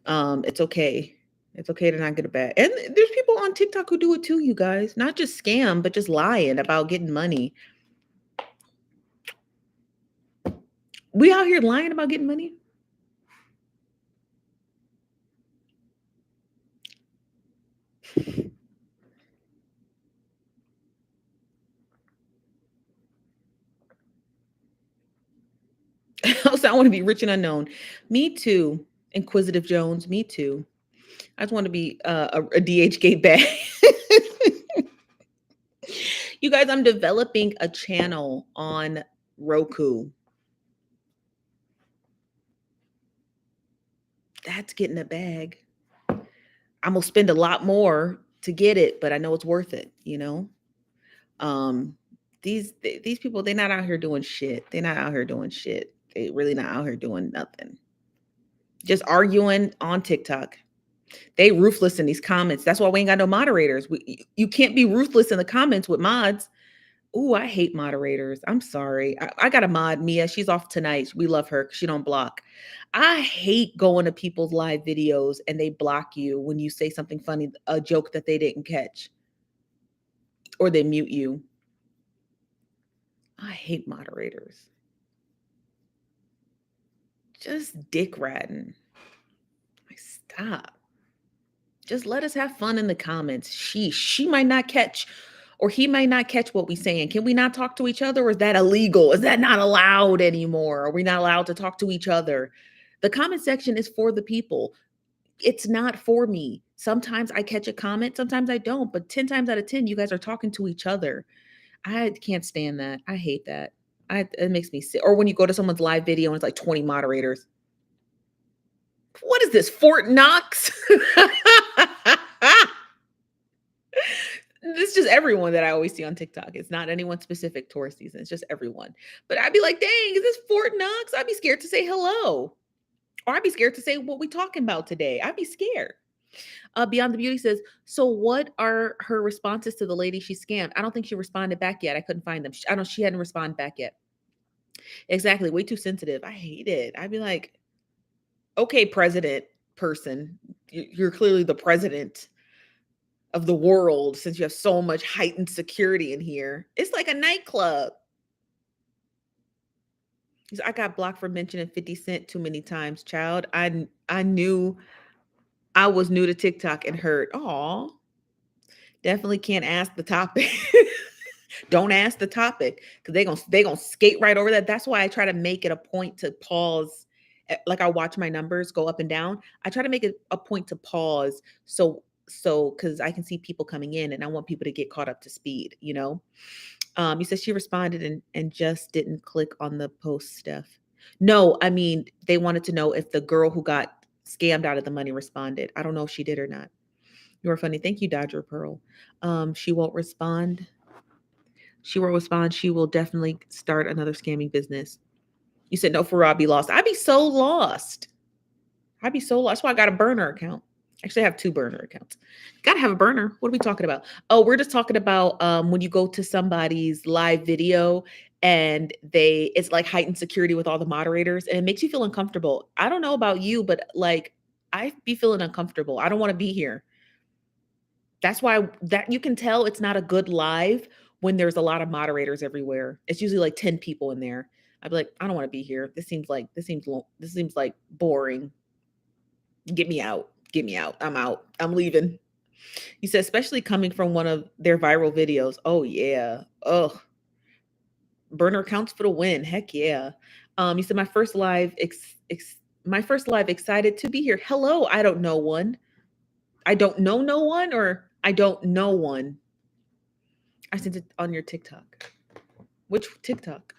It's okay. It's okay to not get a bag. And there's people on TikTok who do it too, you guys. Not just scam, but just lying about getting money. We out here lying about getting money? So I want to be rich and unknown. Me too. Inquisitive Jones. Me too. I just want to be a DHgate bag. You guys, I'm developing a channel on Roku. That's getting a bag. I'm gonna spend a lot more to get it, but I know it's worth it, you know? These people, they're not out here doing shit. They're not out here doing shit. They really not out here doing nothing. Just arguing on TikTok. They ruthless in these comments. That's why we ain't got no moderators. You can't be ruthless in the comments with mods. Ooh, I hate moderators. I'm sorry. I got a mod, Mia. She's off tonight. We love her. She don't block. I hate going to people's live videos and they block you when you say something funny, a joke that they didn't catch, or they mute you. I hate moderators. Just dick ratting. Like, stop. Just let us have fun in the comments. She might not catch, or he might not catch what we're saying. Can we not talk to each other? Or is that illegal? Is that not allowed anymore? Are we not allowed to talk to each other? The comment section is for the people. It's not for me. Sometimes I catch a comment, sometimes I don't, but 10 times out of 10, you guys are talking to each other. I can't stand that. I hate that. It makes me sick. Or when you go to someone's live video and it's like 20 moderators. What is this, Fort Knox? This is just everyone that I always see on TikTok. It's not anyone specific tourist season. It's just everyone. But I'd be like, dang, is this Fort Knox? I'd be scared to say hello. Or I'd be scared to say what we talking about today. I'd be scared. Beyond the Beauty says, so what are her responses to the lady she scammed? I don't think she responded back yet. I couldn't find them. She hadn't responded back yet. Exactly. Way too sensitive. I hate it. I'd be like, okay, president person, you're clearly the president of the world since you have so much heightened security in here. It's like a nightclub. I got blocked for mentioning 50 Cent too many times, child. I knew I was new to TikTok and heard, oh, definitely can't ask the topic. Don't ask the topic because they gonna skate right over that. That's why I try to make it a point to pause. Like, I watch my numbers go up and down. I try to make it a point to pause so because I can see people coming in and I want people to get caught up to speed, you know. You said she responded and just didn't click on the post, Steph. No, I mean, they wanted to know if the girl who got scammed out of the money responded. I don't know if she did or not. You are funny. Thank you, Dodger Pearl. She won't respond. She will respond. She will definitely start another scamming business. You said no, for I'd be lost. I'd be so lost. That's why I got a burner account. Actually, I have 2 burner accounts. Gotta have a burner. What are we talking about? Oh, we're just talking about when you go to somebody's live video and it's like heightened security with all the moderators and it makes you feel uncomfortable. I don't know about you, but like, I'd be feeling uncomfortable. I don't want to be here. That's why that you can tell it's not a good live when there's a lot of moderators everywhere. It's usually like 10 people in there. I'd be like, I don't want to be here. This seems like boring. Get me out. Get me out. I'm out. I'm leaving. You said, especially coming from one of their viral videos. Oh yeah. Oh, burner counts for the win. Heck yeah. You said my first live excited to be here. Hello, I don't know one. I don't know no one, or I don't know one. I sent it on your TikTok. Which TikTok?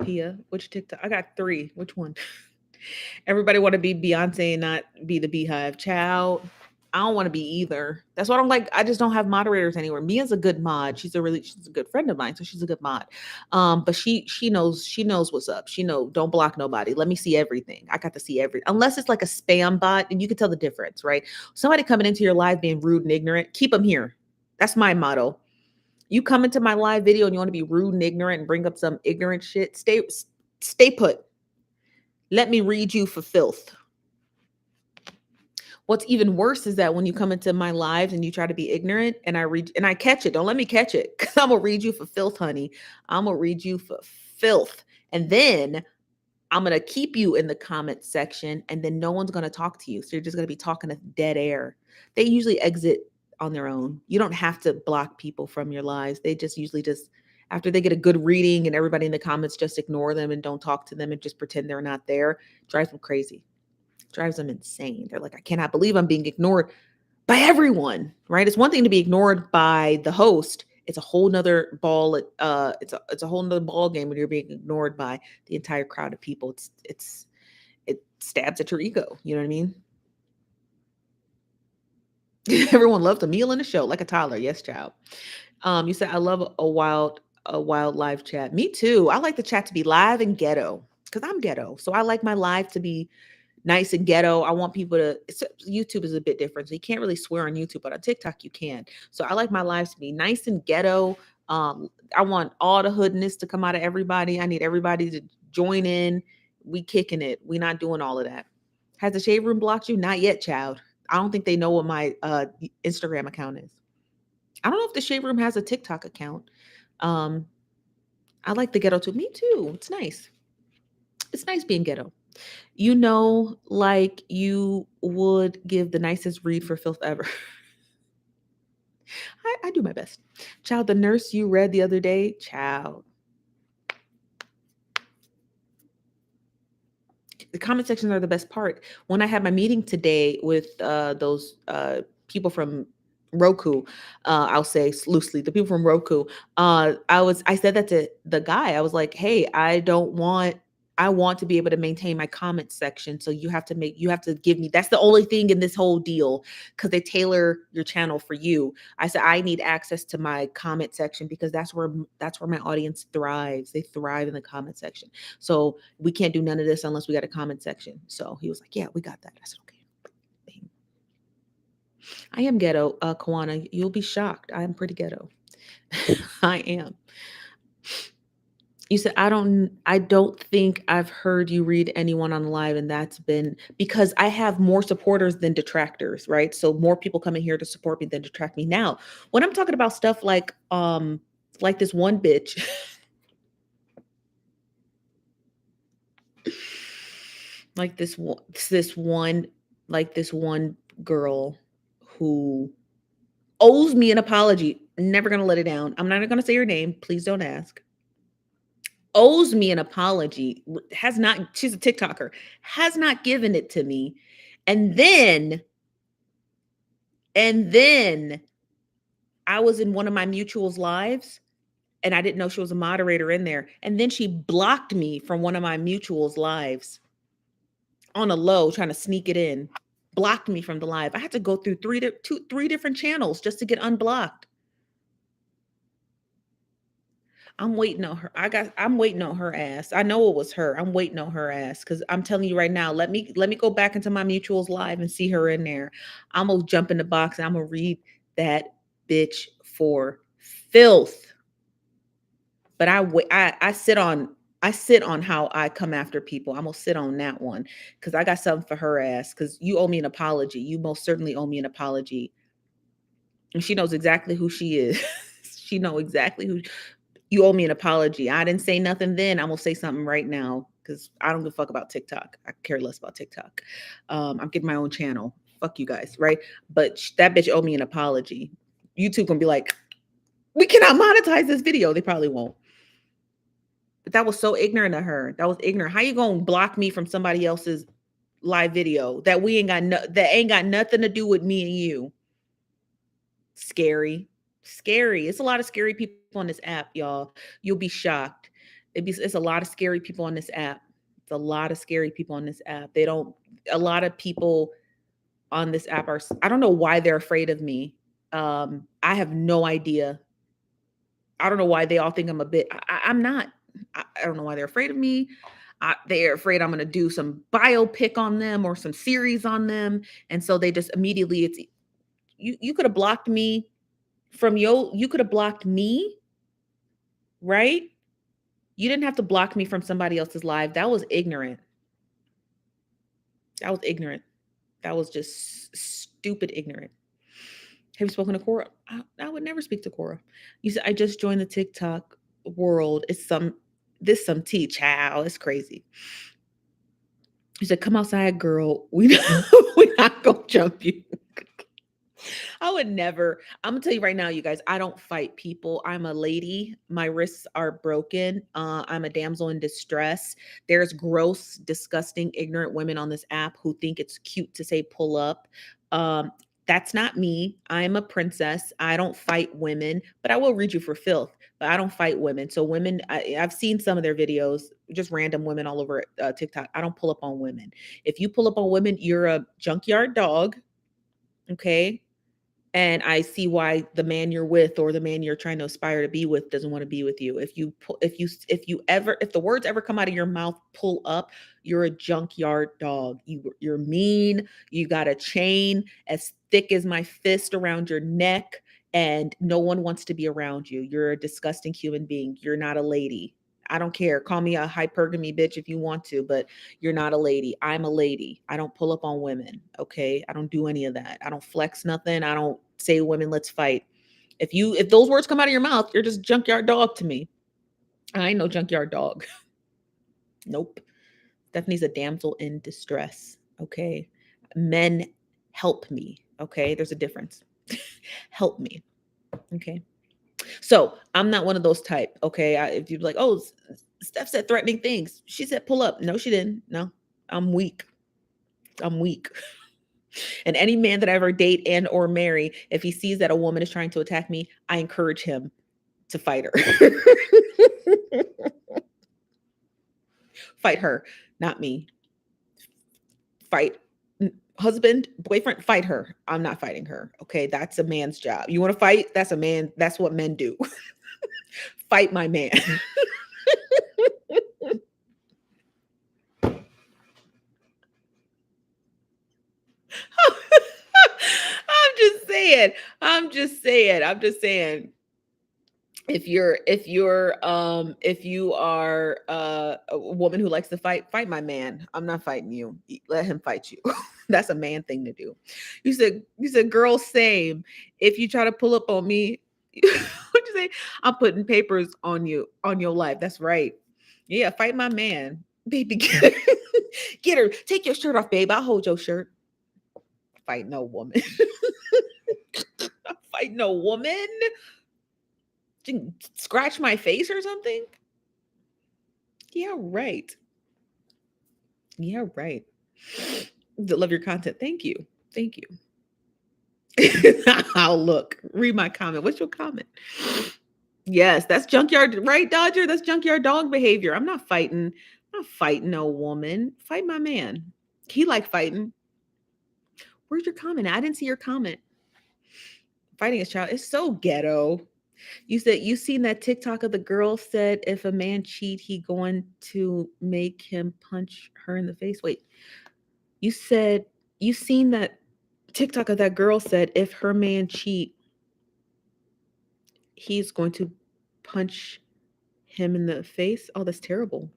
Pia, which TikTok? I got 3. Which one? Everybody want to be Beyonce and not be the Beehive. Child, I don't want to be either. That's why I don't like. I just don't have moderators anywhere. Mia's a good mod. She's a good friend of mine, so she's a good mod. But she knows what's up. She know don't block nobody. Let me see everything. I got to see unless it's like a spam bot, and you can tell the difference, right? Somebody coming into your live being rude and ignorant, keep them here. That's my motto. You come into my live video and you want to be rude and ignorant and bring up some ignorant shit, stay put. Let me read you for filth. What's even worse is that when you come into my lives and you try to be ignorant and I catch it, don't let me catch it, because I'm going to read you for filth, honey. I'm going to read you for filth. And then I'm going to keep you in the comment section, and then no one's going to talk to you. So you're just going to be talking to dead air. They usually exit on their own. You don't have to block people from your lives. They just usually after they get a good reading and everybody in the comments just ignore them and don't talk to them and just pretend they're not there, drives them crazy. Drives them insane. They're like, I cannot believe I'm being ignored by everyone, right? It's one thing to be ignored by the host. It's a whole nother ball. It's a whole nother ball game when you're being ignored by the entire crowd of people. It stabs at your ego. You know what I mean? Everyone loves a meal in a show, like a toddler. Yes, child. You said, I love a wild live chat. Me too. I like the chat to be live and ghetto, because I'm ghetto. So I like my live to be nice and ghetto. I want people to, YouTube is a bit different. So you can't really swear on YouTube, but on TikTok you can. So I like my lives to be nice and ghetto. I want all the hoodness to come out of everybody. I need everybody to join in. We kicking it. We not doing all of that. Has the Shade Room blocked you? Not yet, child. I don't think they know what my Instagram account is. I don't know if the Shade Room has a TikTok account. I like the ghetto too. Me too. It's nice. It's nice being ghetto. You know, like you would give the nicest read for filth ever. I do my best. Child, the nurse you read the other day, child. The comment sections are the best part. When I had my meeting today with those people from Roku, I'll say loosely, the people from Roku, I said that to the guy. I was like, hey, I want to be able to maintain my comment section. So you have to give me, that's the only thing in this whole deal, because they tailor your channel for you. I said, I need access to my comment section, because that's where my audience thrives. They thrive in the comment section. So we can't do none of this unless we got a comment section. So he was like, yeah, we got that. I said, okay. I am ghetto, Kawana. You'll be shocked. I am pretty ghetto. I am. You said, I don't think I've heard you read anyone on live, and that's been because I have more supporters than detractors, right? So more people coming here to support me than detract me. Now, when I'm talking about stuff like this one bitch, like this one girl who owes me an apology. Never gonna let it down. I'm not gonna say her name. Please don't ask. Owes me an apology, she's a TikToker, has not given it to me. And then I was in one of my mutuals lives and I didn't know she was a moderator in there. And then she blocked me from one of my mutuals lives on a low, trying to sneak it in, blocked me from the live. I had to go through three different channels just to get unblocked. I'm waiting on her. I'm waiting on her ass. I know it was her. I'm waiting on her ass, because I'm telling you right now, let me go back into my mutuals live and see her in there. I'm gonna jump in the box and I'm gonna read that bitch for filth. But I sit on how I come after people. I'm gonna sit on that one, because I got something for her ass, because you owe me an apology. You most certainly owe me an apology. And she knows exactly who she is. She know exactly who. You owe me an apology. I didn't say nothing then. I'm gonna say something right now because I don't give a fuck about TikTok. I care less about TikTok. I'm getting my own channel. Fuck you guys, right? But that bitch owe me an apology. YouTube gonna be like, we cannot monetize this video. They probably won't. But that was so ignorant of her. That was ignorant. How you gonna block me from somebody else's live video that we ain't got that ain't got nothing to do with me and you? Scary. Scary. It's a lot of scary people on this app, y'all. You'll be shocked. It's a lot of scary people on this app. It's a lot of scary people on this app. They don't, a lot of people on this app are, I don't know why they're afraid of me. I have no idea. I don't know why they all think I'm a bit, I'm not. I don't know why they're afraid of me. They're afraid I'm going to do some biopic on them or some series on them. And so they just immediately, it's, you could have blocked me from you could have blocked me, right? You didn't have to block me from somebody else's live. That was ignorant. That was ignorant. That was just stupid ignorant. Have you spoken to Cora? I would never speak to Cora. You said I just joined the TikTok world. It's some tea, child. It's crazy. You said, come outside, girl. We're not gonna jump you. I would never. I'm gonna tell you right now, you guys, I don't fight people. I'm a lady. My wrists are broken. I'm a damsel in distress. There's gross, disgusting, ignorant women on this app who think it's cute to say pull up. That's not me. I'm a princess. I don't fight women, but I will read you for filth. But I don't fight women. So women, I've seen some of their videos, just random women all over TikTok. I don't pull up on women. If you pull up on women, you're a junkyard dog. Okay. And I see why the man you're with or the man you're trying to aspire to be with doesn't want to be with you. If the words ever come out of your mouth, pull up, you're a junkyard dog. You're mean. You got a chain as thick as my fist around your neck, and no one wants to be around you. You're a disgusting human being. You're not a lady. I don't care. Call me a hypergamy bitch if you want to, but you're not a lady. I'm a lady. I don't pull up on women. Okay. I don't do any of that. I don't flex nothing. I don't say women, let's fight. If those words come out of your mouth, you're just junkyard dog to me. I ain't no junkyard dog. Nope. Stephanie's a damsel in distress. Okay. Men help me. Okay. There's a difference. Help me. Okay. So I'm not one of those type. Okay. If you're like, oh, Steph said threatening things. She said pull up. No, she didn't. No, I'm weak. I'm weak. And any man that I ever date and or marry, if he sees that a woman is trying to attack me, I encourage him to fight her. Fight her, not me. Fight. Husband, boyfriend, fight her. I'm not fighting her. Okay, that's a man's job. You want to fight? That's a man. That's what men do. Fight my man. I'm just saying. If you are a woman who likes to fight my man. I'm not fighting you. Let him fight you. That's a man thing to do. You said, girl, same. If you try to pull up on me, what'd you say? I'm putting papers on you, on your life. That's right. Yeah, fight my man. Baby, get her. Take your shirt off, babe. I'll hold your shirt. Fight no woman. Fight no woman. Scratch my face or something? Yeah, right. Yeah, right. Love your content. Thank you. Thank you. I'll look. Read my comment. What's your comment? Yes, that's junkyard, right, Dodger? That's junkyard dog behavior. I'm not fighting. I'm not fighting no woman. Fight my man. He like fighting. Where's your comment? I didn't see your comment. Fighting a child is so ghetto. You said you seen that TikTok of the girl said if a man cheat, he going to make him punch her in the face. Wait, you said you seen that TikTok of that girl said if her man cheat, he's going to punch him in the face. Oh, that's terrible.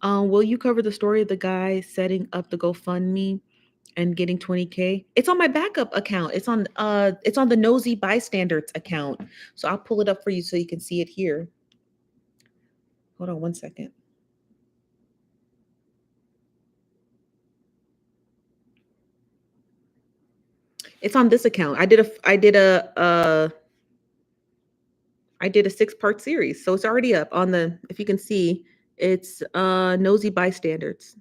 Will you cover the story of the guy setting up the GoFundMe and getting 20K. It's on my backup account. It's on the Nosy Bystanders account. So I'll pull it up for you so you can see it here. Hold on one second. It's on this account. I did a 6-part series. So it's already up on the, if you can see, it's Nosy Bystanders.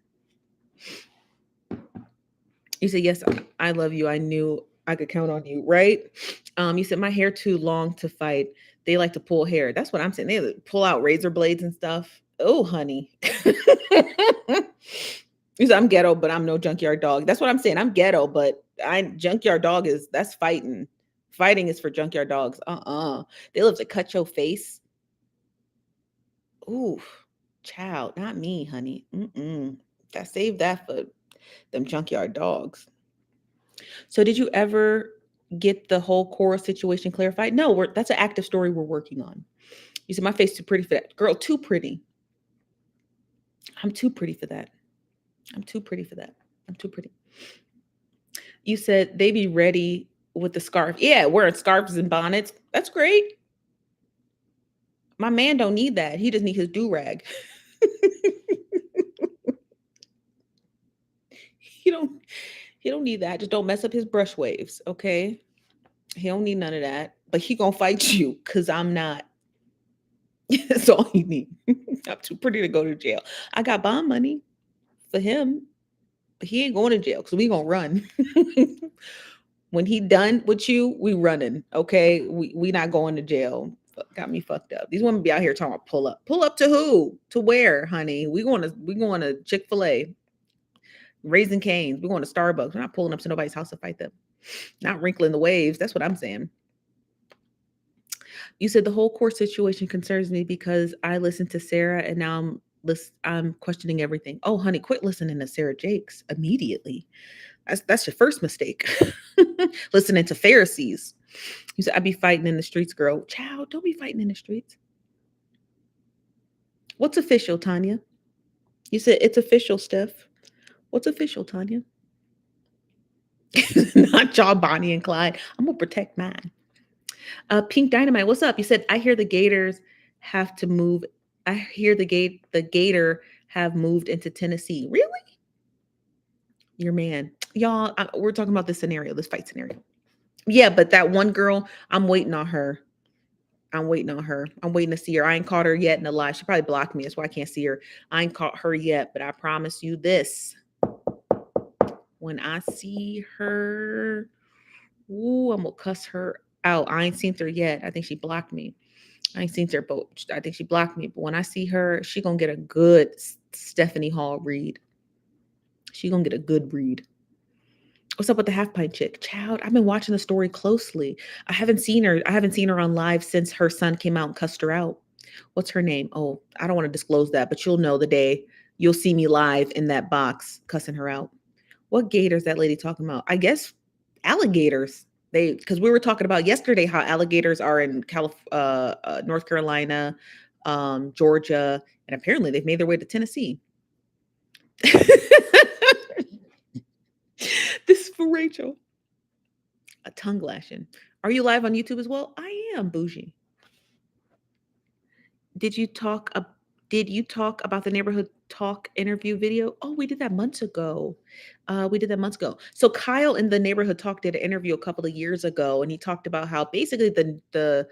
You said, yes, I love you. I knew I could count on you, right? You said, my hair too long to fight. They like to pull hair. That's what I'm saying. They like pull out razor blades and stuff. Oh, honey. You said, I'm ghetto, but I'm no junkyard dog. That's what I'm saying. I'm ghetto, but junkyard dog that's fighting. Fighting is for junkyard dogs. They love to cut your face. Ooh, child, not me, honey. Save that for them junkyard dogs. So did you ever get the whole Cora situation clarified? No, that's an active story we're working on. You said, my face too pretty for that. Girl, too pretty. I'm too pretty for that. I'm too pretty for that. I'm too pretty. You said they be ready with the scarf. Yeah, wearing scarves and bonnets. That's great. My man don't need that. He just need his do-rag. He don't need that. Just don't mess up his brush waves, okay? He don't need none of that. But he gonna fight you because I'm not. That's all he need. I'm too pretty to go to jail. I got bond money for him, but he ain't going to jail because we gonna run. When he done with you, we running. Okay, we not going to jail. Got me fucked up. These women be out here talking about pull up. Pull up to who? To where, honey? We going to Chick-fil-A, Raising Cane's. We going to Starbucks. We're not pulling up to nobody's house to fight them. Not wrinkling the waves. That's what I'm saying. You said the whole court situation concerns me because I listened to Sarah and now I'm questioning everything. Oh, honey, quit listening to Sarah Jakes immediately. That's your first mistake. Listening to Pharisees. You said, I'd be fighting in the streets, girl. Child, don't be fighting in the streets. What's official, Tanya? You said, it's official, Steph. What's official, Tanya? Not y'all, Bonnie and Clyde. I'm going to protect mine. Pink Dynamite, what's up? You said, I hear the Gators have to move. I hear the Gator have moved into Tennessee. Really? Your man. Y'all, we're talking about this fight scenario. Yeah, but that one girl, I'm waiting on her. I'm waiting to see her. I ain't caught her yet in the live. She probably blocked me. That's why I can't see her. I ain't caught her yet, but I promise you this. When I see her, ooh, I'm going to cuss her out. I ain't seen her yet. I think she blocked me. I ain't seen her, but I think she blocked me. But when I see her, she going to get a good Stephanie Hall read. She going to get a good read. What's up with the half pint chick? Child, I've been watching the story closely. I haven't seen her on live since her son came out and cussed her out. What's her name? Oh, I don't want to disclose that, but you'll know the day you'll see me live in that box cussing her out. What gators that lady talking about? I guess alligators. Because we were talking about yesterday how alligators are in North Carolina, Georgia, and apparently they've made their way to Tennessee. This is for Rachel. A tongue lashing. Are you live on YouTube as well? I am, bougie. Did you talk about the neighborhood talk interview video? Oh, we did that months ago. So Kyle in the neighborhood talk did an interview a couple of years ago, and he talked about how basically the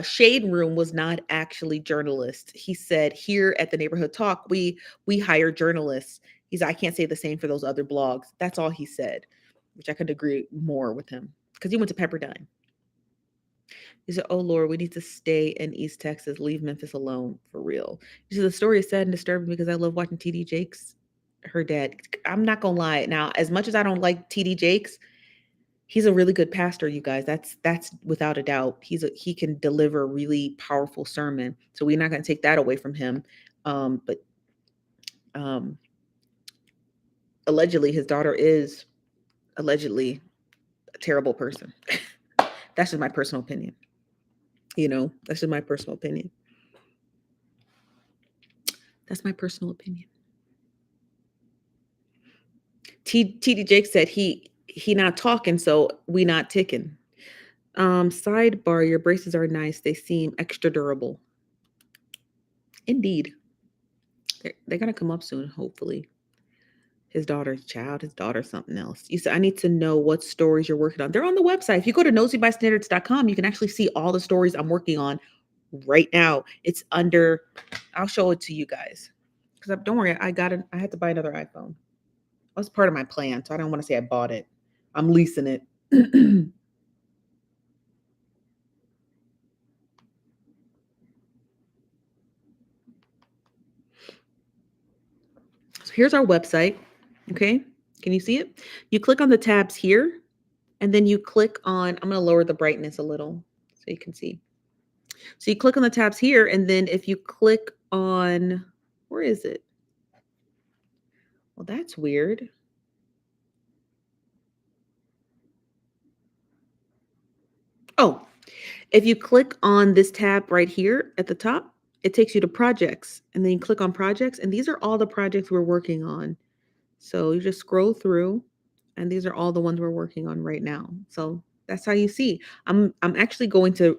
shade room was not actually journalists. He said, here at the neighborhood talk, we hire journalists. I can't say the same for those other blogs. That's all he said, which I could agree more with him because he went to Pepperdine. He said, oh, Lord, we need to stay in East Texas. Leave Memphis alone, for real. He said, the story is sad and disturbing because I love watching TD Jakes, her dad. I'm not going to lie. Now, as much as I don't like TD Jakes, he's a really good pastor, you guys. That's without a doubt. He can deliver a really powerful sermon. So we're not going to take that away from him. But allegedly, his daughter is allegedly a terrible person. That's just my personal opinion. That's just my personal opinion. That's my personal opinion. TD Jake said he not talking, so we not ticking. Sidebar, your braces are nice. They seem extra durable. Indeed. They're gonna come up soon, hopefully. His daughter's something else. You said, I need to know what stories you're working on. They're on the website. If you go to nosybystanders.com, you can actually see all the stories I'm working on right now. It's under, I'll show it to you guys. Because don't worry, I had to buy another iPhone. That was part of my plan. So I don't want to say I bought it. I'm leasing it. So here's our website. Okay. Can you see it? You click on the tabs here, and then you click on, I'm going to lower the brightness a little so you can see. So you click on the tabs here, and then if you click on, where is it? Well, that's weird. Oh, if you click on this tab right here at the top, it takes you to projects, and then you click on projects, and these are all the projects we're working on. So you just scroll through, and these are all the ones we're working on right now. So that's how you see. I'm actually going to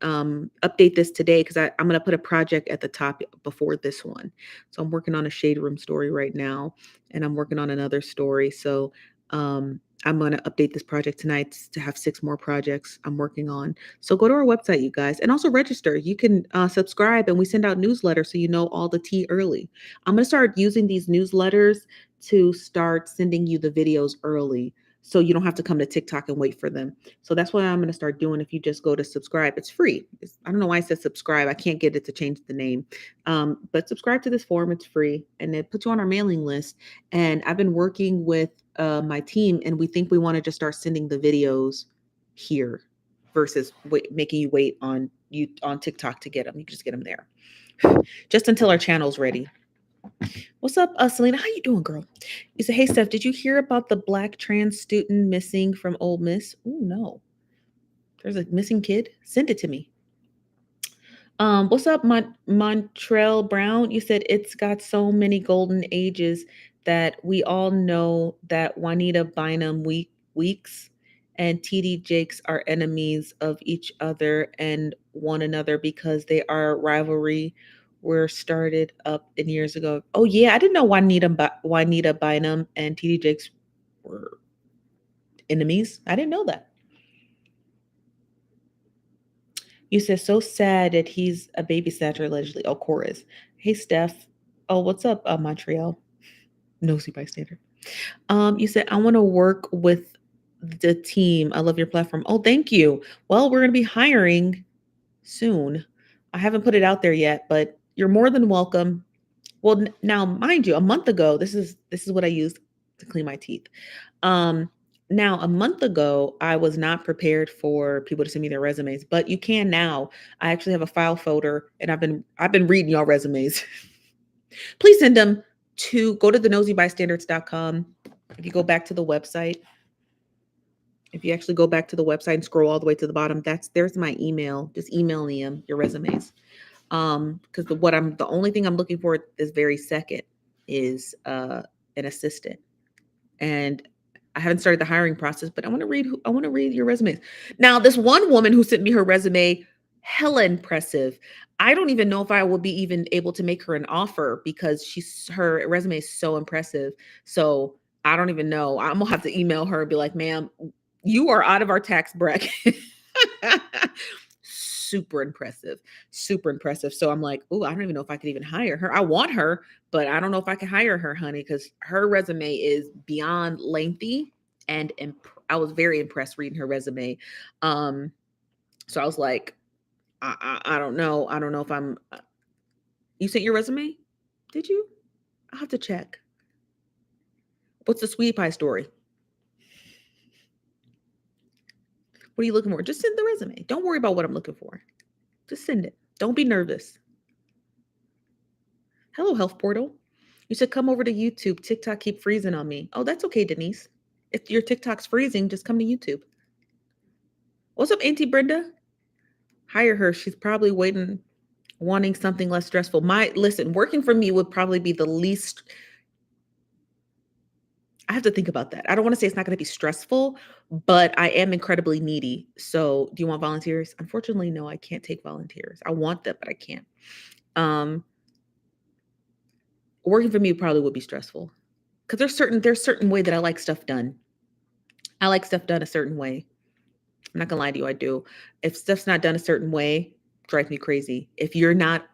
update this today because I'm going to put a project at the top before this one. So I'm working on a shade room story right now, and I'm working on another story. So I'm going to update this project tonight to have 6 more projects I'm working on. So go to our website, you guys, and also register. You can subscribe, and we send out newsletters so you know all the tea early. I'm going to start using these newsletters to start sending you the videos early so you don't have to come to TikTok and wait for them. So that's what I'm going to start doing. If you just go to subscribe, it's free. I don't know why I said subscribe. I can't get it to change the name. But subscribe to this forum. It's free. And it puts you on our mailing list. And I've been working with my team, and we think we want to just start sending the videos here versus making you wait on TikTok to get them. You can just get them there. Just until our channel's ready. What's up, Selena? How you doing, girl? You said, hey, Steph, did you hear about the Black trans student missing from Ole Miss? Oh, no. There's a missing kid? Send it to me. What's up, Montrell Brown? You said it's got so many golden ages that we all know that Juanita Bynum Weeks and TD Jakes are enemies of each other and one another because they are rivalry were started up in years ago. Oh yeah, I didn't know Juanita Bynum and TD Jakes were enemies. I didn't know that. You said so sad that he's a baby snatcher allegedly. Oh, chorus. Hey Steph. Oh, what's up, Montreal? Nosy bystander. You said I want to work with the team. I love your platform. Oh, thank you. Well, we're gonna be hiring soon. I haven't put it out there yet, but you're more than welcome. Well, now, mind you, a month ago, this is what I used to clean my teeth. Now, a month ago, I was not prepared for people to send me their resumes, but you can now. I actually have a file folder, and I've been reading y'all resumes. Please send them go to the nosybystanders.com. If you go back to the website, if you actually go back to the website and scroll all the way to the bottom, there's my email. Just email me your resumes. Because the only thing I'm looking for this very second is an assistant, and I haven't started the hiring process, but I want to read your resumes. Now, this one woman who sent me her resume, hella impressive. I don't even know if I will be even able to make her an offer because her resume is so impressive. So I don't even know. I'm gonna have to email her and be like, ma'am, you are out of our tax bracket. Super impressive. So I'm like, oh, I don't even know if I could even hire her. I want her, but I don't know if I can hire her, honey, because her resume is beyond lengthy. And I was very impressed reading her resume. So I was like, I don't know. I don't know if I'm. You sent your resume? Did you? I'll have to check. What's the sweetie pie story? What are you looking for? Just send the resume. Don't worry about what I'm looking for. Just send it. Don't be nervous. Hello, Health Portal. You should come over to YouTube. TikTok keep freezing on me. Oh, that's okay, Denise. If your TikTok's freezing, just come to YouTube. What's up, Auntie Brenda? Hire her. She's probably wanting something less stressful. Listen, working for me would probably be the least. I have to think about that. I don't want to say it's not going to be stressful, but I am incredibly needy. So do you want volunteers? Unfortunately, no, I can't take volunteers. I want them, but I can't. Working for me probably would be stressful because there's certain way that I like stuff done. I like stuff done a certain way. I'm not gonna lie to you, I do. If stuff's not done a certain way, drives me crazy. If you are not,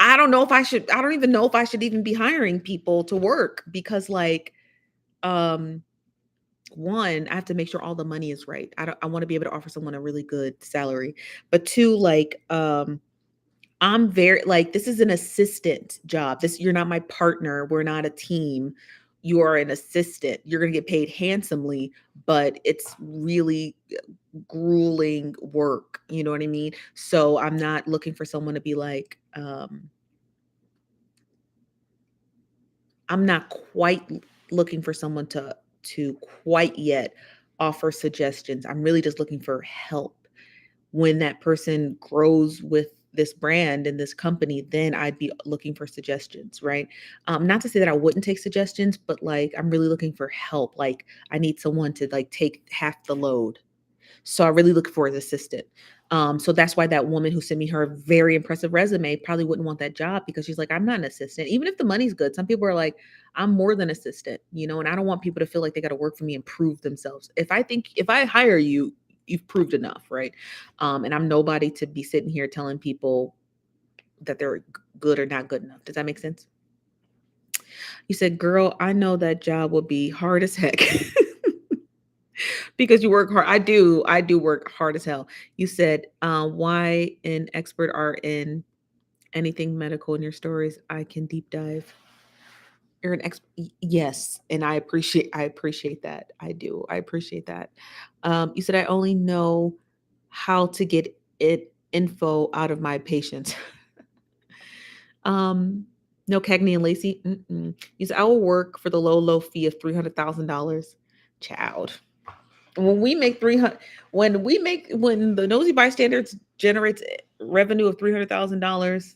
I don't know if I should, I don't even know if I should even be hiring people to work because like, one, I have to make sure all the money is right. I want to be able to offer someone a really good salary. But two, like, I'm very like this is an assistant job. You're not my partner. We're not a team. You are an assistant. You're going to get paid handsomely, but it's really grueling work. You know what I mean? So I'm not looking for someone to be like, I'm not quite looking for someone to quite yet offer suggestions. I'm really just looking for help. When that person grows with this brand and this company, then I'd be looking for suggestions, right? Not to say that I wouldn't take suggestions, but like I'm really looking for help. Like I need someone to like take half the load. So I really look for an assistant. So that's why that woman who sent me her very impressive resume probably wouldn't want that job because she's like, I'm not an assistant. Even if the money's good, some people are like, I'm more than assistant, you know, and I don't want people to feel like they got to work for me and prove themselves. If I hire you, you've proved enough, right? And I'm nobody to be sitting here telling people that they're good or not good enough. Does that make sense? You said, girl, I know that job will be hard as heck. Because you work hard. I do work hard as hell. You said, why an expert are in anything medical in your stories? I can deep dive. You're an expert. Yes. And I appreciate that. I do. I appreciate that. You said I only know how to get info out of my patients. No, Cagney and Lacey. Mm-mm. You said I will work for the low fee of $300,000. Child. When the Nosy Bystanders generates revenue of $300,000,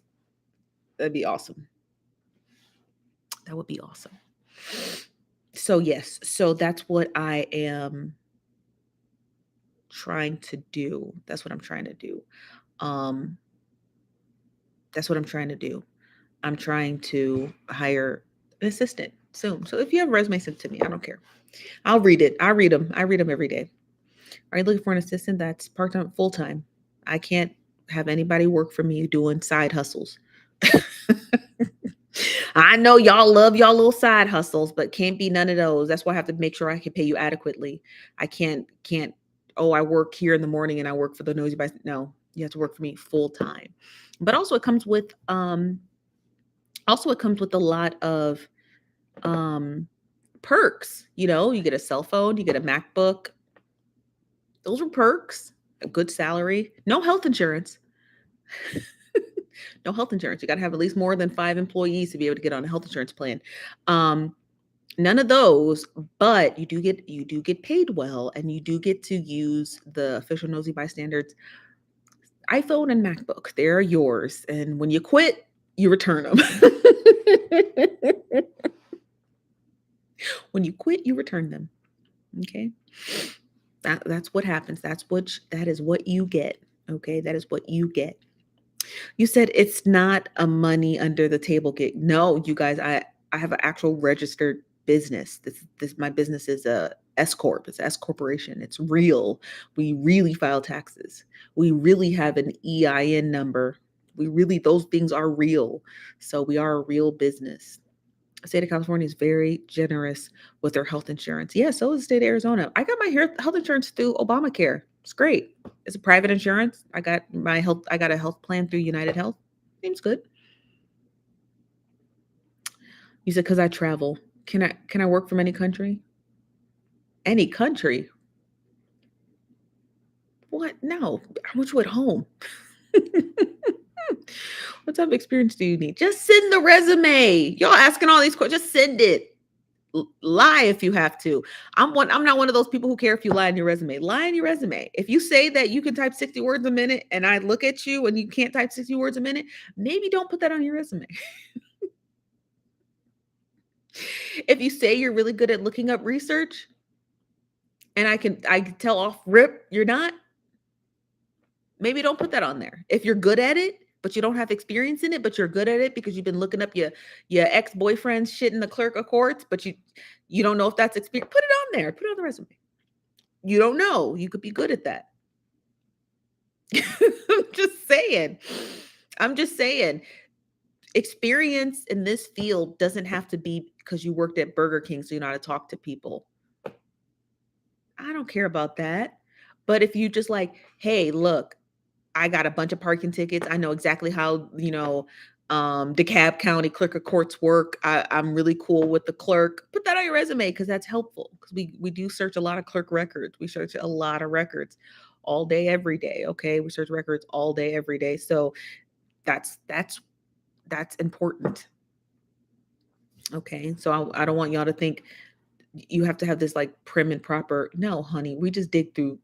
that'd be awesome. That would be awesome. So yes, so that's what I am trying to do. That's what I'm trying to do. That's what I'm trying to do. I'm trying to hire an assistant soon. So if you have a resume, sent to me. I don't care. I'll read it. I read them every day. Are you looking for an assistant that's part-time, full-time? I can't have anybody work for me doing side hustles. I know y'all love y'all little side hustles, but can't be none of those. That's why I have to make sure I can pay you adequately. I can't, I work here in the morning and I work for the Nosy Bystanders. No, you have to work for me full-time. But also it comes with a lot of perks. You know, you get a cell phone, you get a MacBook. Those are perks. A good salary, no health insurance. No health insurance. You got to have at least more than 5 employees to be able to get on a health insurance plan. None of those, but you do get paid well, and you do get to use the official Nosy Bystanders iPhone and MacBook. They're yours, and when you quit, you return them. When you quit, you return them. Okay. That's what happens. That is what you get. Okay. That is what you get. You said it's not a money under the table gig. No, you guys, I have an actual registered business. My business is a S Corp. It's an S corporation. It's real. We really file taxes. We really have an EIN number. Those things are real. So we are a real business. The state of California is very generous with their health insurance. Yeah, so is the state of Arizona. I got my health insurance through Obamacare. It's great. It's a private insurance. I got a health plan through United Health. Seems good. You said because I travel. Can I work from any country? Any country? What? No. I want you at home. What type of experience do you need? Just send the resume. Y'all asking all these questions. Just send it. Lie if you have to. I'm not one of those people who care if you lie in your resume. Lie in your resume. If you say that you can type 60 words a minute and I look at you and you can't type 60 words a minute, maybe don't put that on your resume. If you say you're really good at looking up research, and I can tell off rip you're not, maybe don't put that on there. If you're good at it, but you don't have experience in it, but you're good at it because you've been looking up your ex-boyfriend's shit in the clerk of courts, but you don't know if that's experience, put it on there. Put it on the resume. You don't know. You could be good at that. I'm just saying. I'm just saying. Experience in this field doesn't have to be because you worked at Burger King, so you know how to talk to people. I don't care about that. But if you just like, hey, look, I got a bunch of parking tickets. I know exactly how, DeKalb County clerk of courts work. I'm really cool with the clerk. Put that on your resume because that's helpful. Because we do search a lot of clerk records. We search a lot of records all day, every day. Okay. We search records all day, every day. So that's important. Okay. So I don't want y'all to think you have to have this like prim and proper. No, honey, we just dig through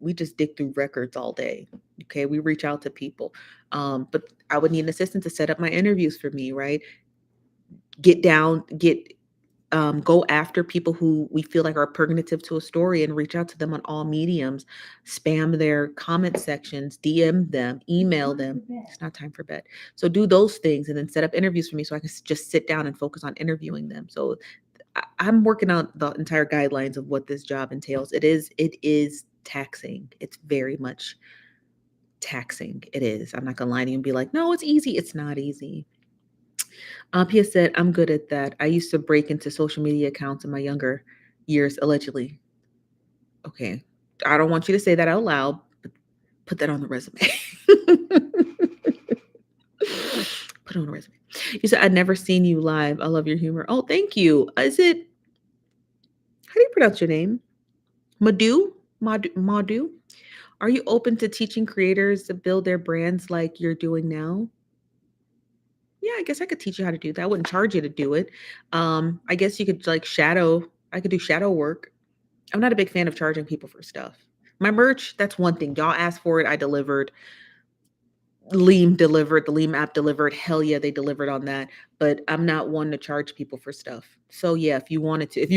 records all day. Okay, we reach out to people. But I would need an assistant to set up my interviews for me, right? Go after people who we feel like are pertinent to a story and reach out to them on all mediums, spam their comment sections, DM them, email them. It's not time for bed. So do those things and then set up interviews for me so I can just sit down and focus on interviewing them. So I'm working out the entire guidelines of what this job entails. It is taxing. It's very much taxing. It is. I'm not gonna lie to you and be like, no, it's easy. It's not easy. Pia said, I'm good at that. I used to break into social media accounts in my younger years, allegedly. Okay. I don't want you to say that out loud, but put that on the resume. Put it on the resume. You said, I'd never seen you live. I love your humor. Oh, thank you. How do you pronounce your name? Madhu? Are you open to teaching creators to build their brands like you're doing now? Yeah, I guess I could teach you how to do that. I wouldn't charge you to do it. I guess you could I could do shadow work. I'm not a big fan of charging people for stuff. My merch, that's one thing. Y'all asked for it, I delivered. Leam delivered, the Leam app delivered. Hell yeah, they delivered on that. But I'm not one to charge people for stuff. So yeah, if you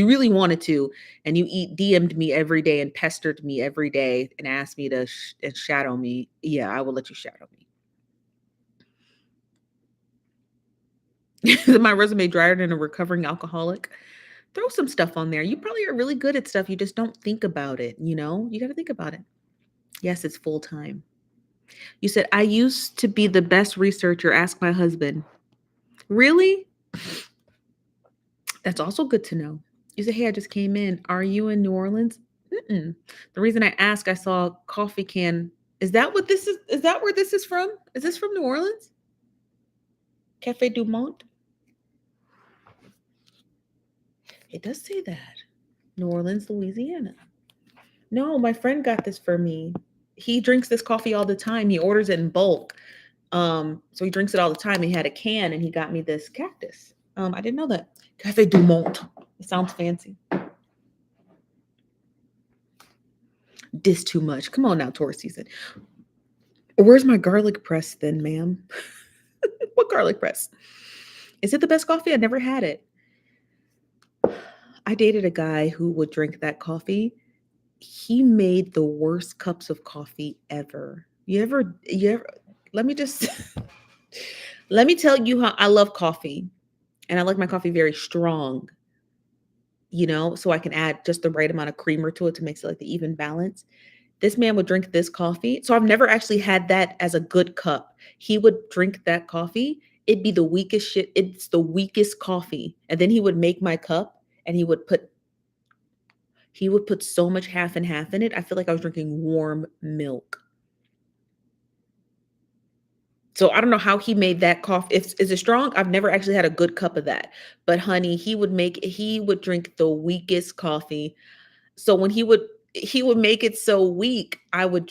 really wanted to, and you DM'd me every day and pestered me every day and asked me to shadow me, yeah, I will let you shadow me. My resume drier than a recovering alcoholic. Throw some stuff on there. You probably are really good at stuff. You just don't think about it. You got to think about it. Yes, it's full time. You said, I used to be the best researcher. Ask my husband. Really? That's also good to know. You said, hey, I just came in. Are you in New Orleans? Mm-mm. The reason I asked, I saw a coffee can. Is that what this is? Is that where this is from? Is this from New Orleans? Cafe Du Monde? It does say that. New Orleans, Louisiana. No, my friend got this for me. He drinks this coffee all the time. He orders it in bulk. So he drinks it all the time. He had a can and he got me this cactus. I didn't know that. Cafe Du Monde. It sounds fancy. This too much. Come on now, tourist season. Where's my garlic press then, ma'am? What garlic press? Is it the best coffee? I never had it. I dated a guy who would drink that coffee. He made the worst cups of coffee ever. You ever let me tell you how I love coffee. And I like my coffee very strong, so I can add just the right amount of creamer to it to make it like the even balance. This man would drink this coffee. So I've never actually had that as a good cup. He would drink that coffee. It'd be the weakest shit. It's the weakest coffee. And then he would make my cup and he would put so much half and half in it. I feel like I was drinking warm milk. So I don't know how he made that coffee. Is it strong? I've never actually had a good cup of that. But honey, he would drink the weakest coffee. So when he would make it so weak,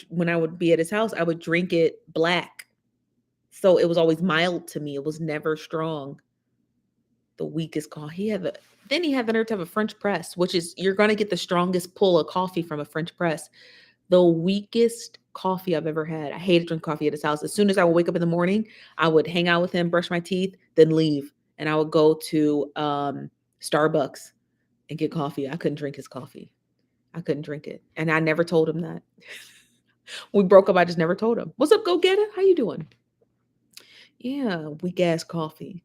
when I would be at his house, I would drink it black. So it was always mild to me. It was never strong. The weakest coffee. Then he had the nerve to have a French press, which is, you're going to get the strongest pull of coffee from a French press. The weakest coffee I've ever had. I hated drinking coffee at his house. As soon as I would wake up in the morning, I would hang out with him, brush my teeth, then leave. And I would go to Starbucks and get coffee. I couldn't drink his coffee. I couldn't drink it. And I never told him that. We broke up. I just never told him. What's up, go get it? How you doing? Yeah, weak ass coffee.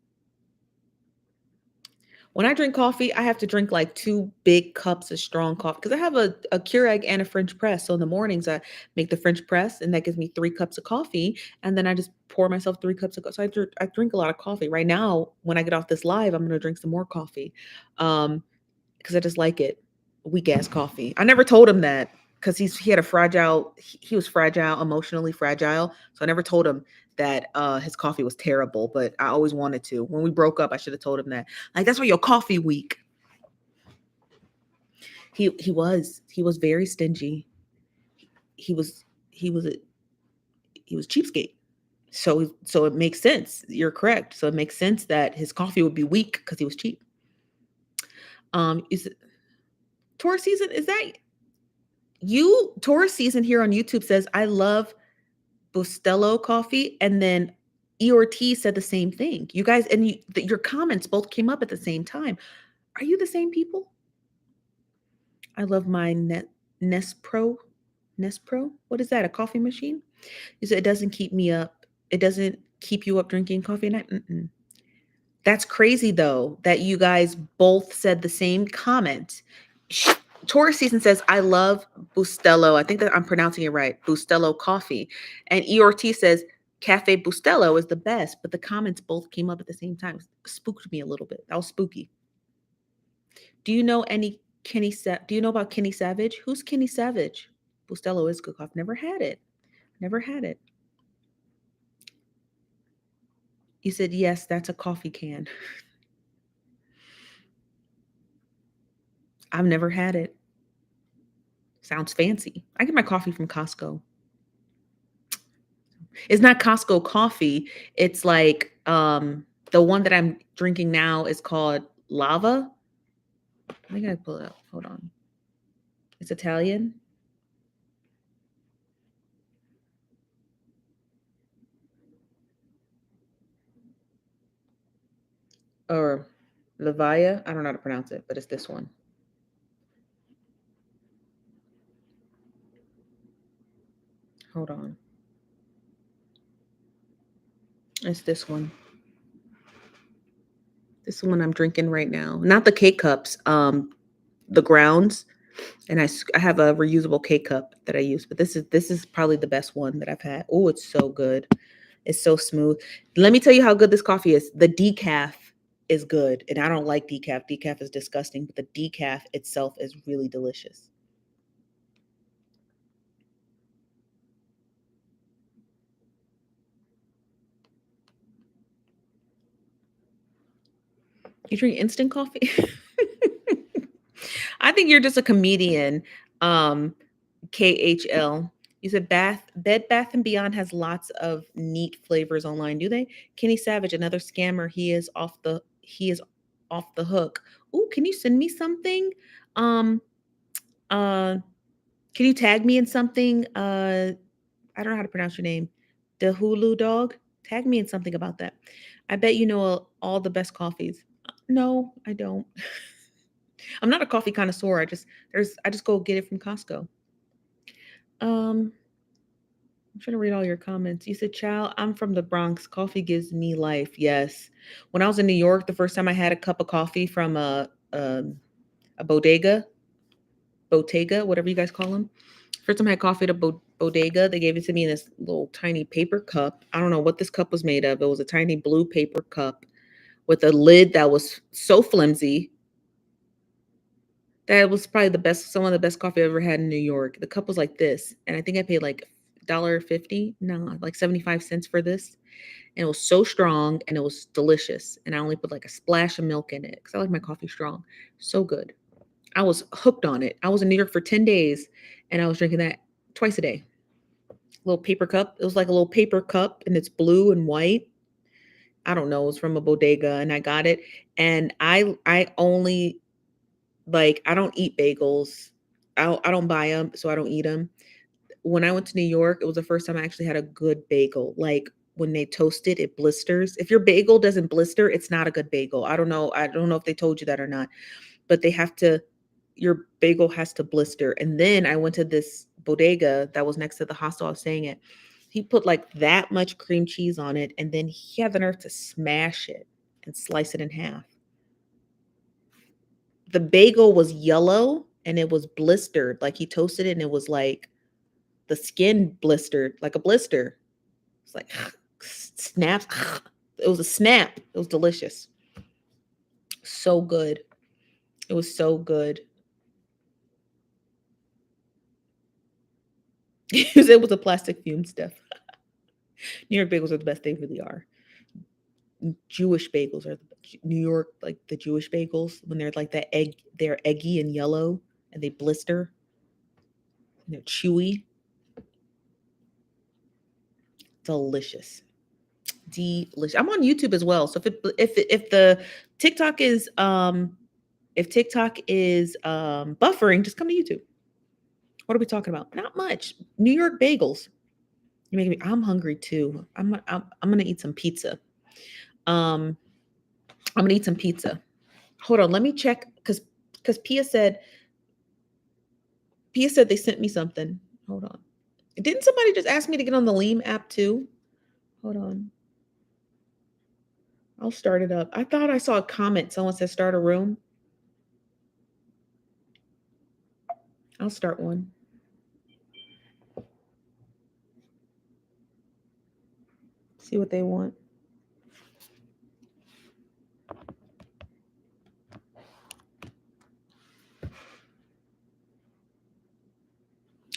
When I drink coffee, I have to drink like 2 big cups of strong coffee because I have a Keurig and a French press. So in the mornings, I make the French press, and that gives me 3 cups of coffee. And then I just pour myself 3 cups of coffee. So I drink a lot of coffee. Right now, when I get off this live, I'm going to drink some more coffee because I just like it. Weak ass coffee. I never told him that because he had a fragile, he was fragile, emotionally fragile. So I never told him that his coffee was terrible, but I always wanted to. When we broke up, I should have told him that. Like, that's why your coffee weak. He was very stingy. He was cheapskate. So it makes sense. You're correct. So it makes sense that his coffee would be weak because he was cheap. Is it Taurus season? Is that you? Taurus season here on YouTube says, I love Bustelo coffee, and then Ortiz said the same thing. You guys, and your comments both came up at the same time. Are you the same people? I love my Nespro. What is that? A coffee machine? You said it doesn't keep me up. It doesn't keep you up drinking coffee at night. Mm-mm. That's crazy though that you guys both said the same comment. Taurus season says, I love Bustelo. I think that I'm pronouncing it right. Bustelo coffee. And Ortiz says, Cafe Bustelo is the best. But the comments both came up at the same time. It spooked me a little bit. That was spooky. Do you know about Kenny Savage? Who's Kenny Savage? Bustelo is good coffee. Never had it. You said, yes, that's a coffee can. I've never had it. Sounds fancy. I get my coffee from Costco. It's not Costco coffee. It's like the one that I'm drinking now is called Lava. I think I pull it up. Hold on. It's Italian. Or Lavia. I don't know how to pronounce it, but it's this one. Hold on. It's this one. This one I'm drinking right now. Not the K-cups, the grounds. And I have a reusable K-cup that I use, but this is probably the best one that I've had. Oh, it's so good. It's so smooth. Let me tell you how good this coffee is. The decaf is good, and I don't like decaf. Decaf is disgusting, but the decaf itself is really delicious. You drink instant coffee? I think you're just a comedian. KHL. You said Bed Bath and Beyond has lots of neat flavors online, do they? Kenny Savage, another scammer. He is off the hook. Ooh, can you send me something? Can you tag me in something? I don't know how to pronounce your name. The Hulu dog. Tag me in something about that. I bet you know all the best coffees. No, I don't. I'm not a coffee connoisseur. I just go get it from Costco. I'm trying to read all your comments. You said, "Child, I'm from the Bronx. Coffee gives me life." Yes. When I was in New York, the first time I had a cup of coffee from a bodega, whatever you guys call them. First time I had coffee at a bodega, they gave it to me in this little tiny paper cup. I don't know what this cup was made of. It was a tiny blue paper cup with a lid that was so flimsy. That was probably some of the best coffee I've ever had in New York. The cup was like this, and I think I paid like $1.50, no, like 75 cents for this. And it was so strong and it was delicious. And I only put like a splash of milk in it because I like my coffee strong. So good. I was hooked on it. I was in New York for 10 days and I was drinking that twice a day. Little paper cup. It was like a little paper cup and it's blue and white. I don't know. It was from a bodega and I got it. And I only I don't eat bagels. I don't buy them, so I don't eat them. When I went to New York, it was the first time I actually had a good bagel. Like when they toast it, it blisters. If your bagel doesn't blister, it's not a good bagel. I don't know. I don't know if they told you that or not, but your bagel has to blister. And then I went to this bodega that was next to the hostel I was staying at. He put like that much cream cheese on it, and then he had the nerve to smash it and slice it in half. The bagel was yellow and it was blistered. Like he toasted it and it was like the skin blistered, like a blister. It's like snaps. It was a snap. It was delicious. So good. It was so good. It was a plastic fume stuff. New York bagels are the best. They really are. Jewish bagels are New York, like the Jewish bagels when they're like that egg. They're eggy and yellow, and they blister. And they're chewy. Delicious. Delicious. I'm on YouTube as well. So if the TikTok is buffering, just come to YouTube. What are we talking about? Not much. New York bagels. You're making me. I'm hungry too. I'm gonna eat some pizza. I'm gonna eat some pizza. Hold on. Let me check because Pia said they sent me something. Hold on. Didn't somebody just ask me to get on the Leam app too? Hold on. I'll start it up. I thought I saw a comment. Someone said start a room. I'll start one. See what they want.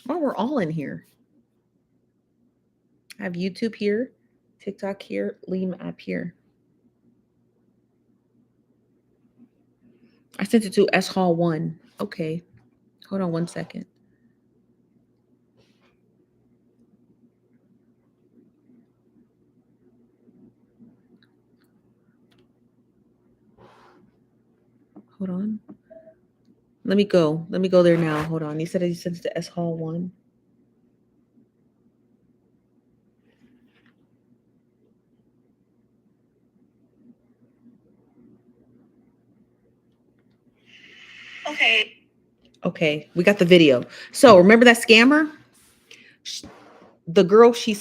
Oh, we're all in here. I have YouTube here, TikTok here, Leam app here. I sent it to S Hall 1. Okay. Hold on one second. Hold on. Let me go. Let me go there now. Hold on. He said he sent it to S Hall 1. Okay. We got the video. So remember that scammer? The girl she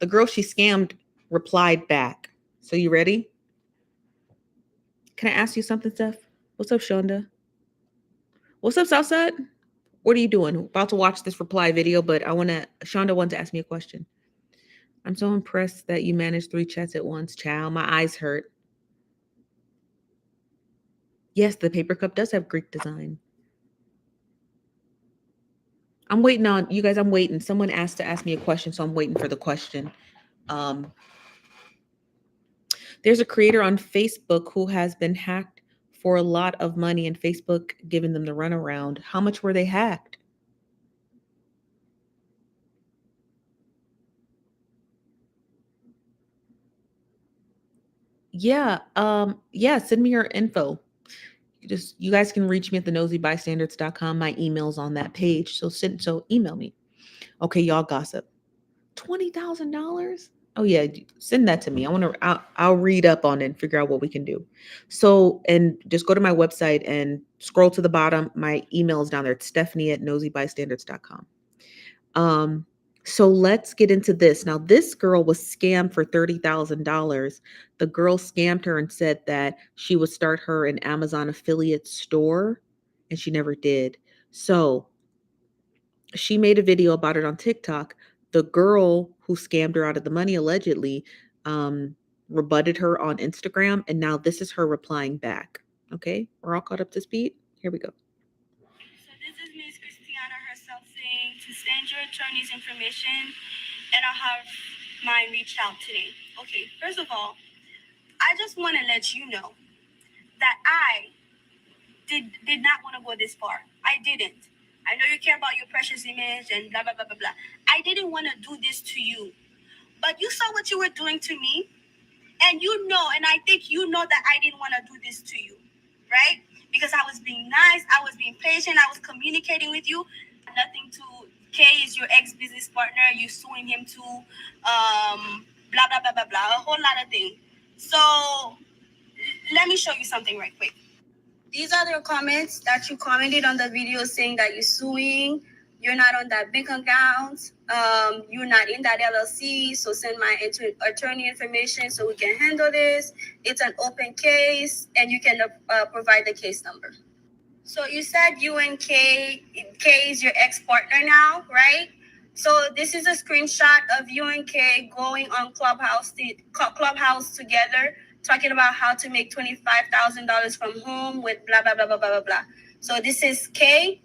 scammed replied back. So you ready? Can I ask you something, Steph? What's up, Shonda? What's up, Southside? What are you doing? About to watch this reply video, but Shonda wants to ask me a question. I'm so impressed that you managed 3 chats at once, child. My eyes hurt. Yes, the paper cup does have Greek design. I'm waiting on you guys. I'm waiting. Someone asked to ask me a question, so I'm waiting for the question. There's a creator on Facebook who has been hacked for a lot of money, and Facebook giving them the runaround. How much were they hacked? Yeah. Send me your info. You guys can reach me at the nosybystanders.com. My email's on that page. So email me. Okay, y'all gossip. $20,000? Oh yeah, send that to me. I'll read up on it and figure out what we can do. So, and just go to my website and scroll to the bottom. My email is down there. It's Stephanie@nosybystanders.com. So let's get into this. Now, this girl was scammed for $30,000. The girl scammed her and said that she would start her an Amazon affiliate store, and she never did. So she made a video about it on TikTok. The girl who scammed her out of the money allegedly rebutted her on Instagram, and now this is her replying back. Okay, we're all caught up to speed. Here we go. So this is Miss Christiana herself saying to send your attorney's information, and I'll have mine reached out today. Okay, first of all, I just want to let you know that I did not want to go this far. I didn't. I know you care about your precious image and blah, blah, blah, blah, blah. I didn't want to do this to you. But you saw what you were doing to me. And you know, and I think you know that I didn't want to do this to you. Right? Because I was being nice. I was being patient. I was communicating with you. Nothing to... Kay is your ex-business partner. You're suing him to blah, blah, blah, blah, blah, a whole lot of things. So let me show you something right quick. These are the comments that you commented on the video saying that you're suing, you're not on that bank account, you're not in that LLC, so send my attorney information so we can handle this. It's an open case, and you can provide the case number. So you said you and K is your ex-partner now, right? So this is a screenshot of you and K going on Clubhouse together, talking about how to make $25,000 from home with blah, blah, blah, blah, blah, blah, blah. So this is K,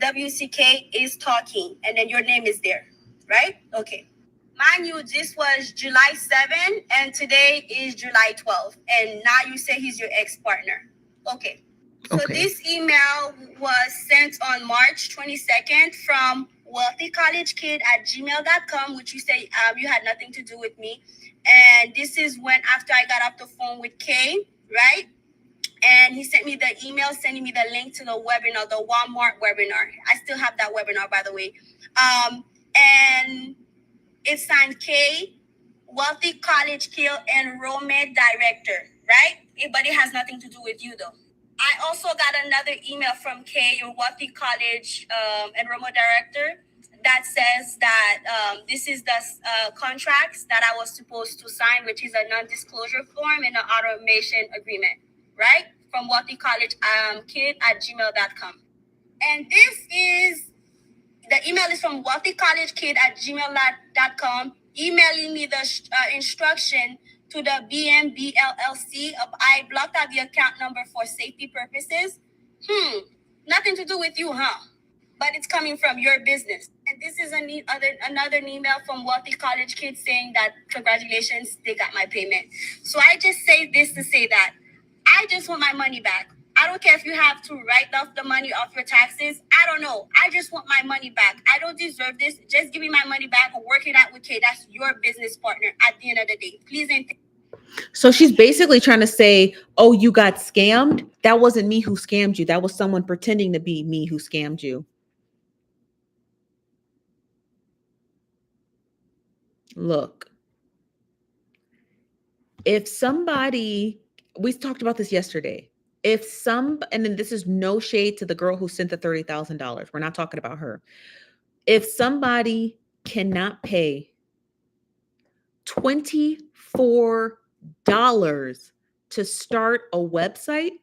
WCK is talking, and then your name is there, right? Okay. Mind you, this was July 7, and today is July 12, and now you say he's your ex-partner. Okay. So this email was sent on March 22nd from wealthycollegekid@gmail.com, which you say you had nothing to do with me. And this is when after I got off the phone with Kay, right? And he sent me the email sending me the link to the webinar, the Walmart webinar. I still have that webinar, by the way. And it's signed K, Wealthy College Kid Enrollment Director, right? But it has nothing to do with you, though. I also got another email from Kay, your Wealthy College Enrollment Director, that says that this is the contracts that I was supposed to sign, which is a non-disclosure form and an automation agreement, right? From Wealthy College Kid@gmail.com. And this is, the email is from wealthycollegekid@gmail.com, emailing me the instruction to the BNB LLC. I blocked out the account number for safety purposes. Nothing to do with you, huh? But it's coming from your business. And this is another email from Wealthy College Kids saying that congratulations, they got my payment. So I just say this to say that I just want my money back. I don't care if you have to write off the money off your taxes. I don't know. I just want my money back. I don't deserve this. Just give me my money back and work it out with Kay. That's your business partner at the end of the day. Please and So she's basically trying to say, oh, you got scammed. That wasn't me who scammed you. That was someone pretending to be me who scammed you. Look, if somebody, we talked about this yesterday. And then this is no shade to the girl who sent the $30,000. We're not talking about her. If somebody cannot pay $24 to start a website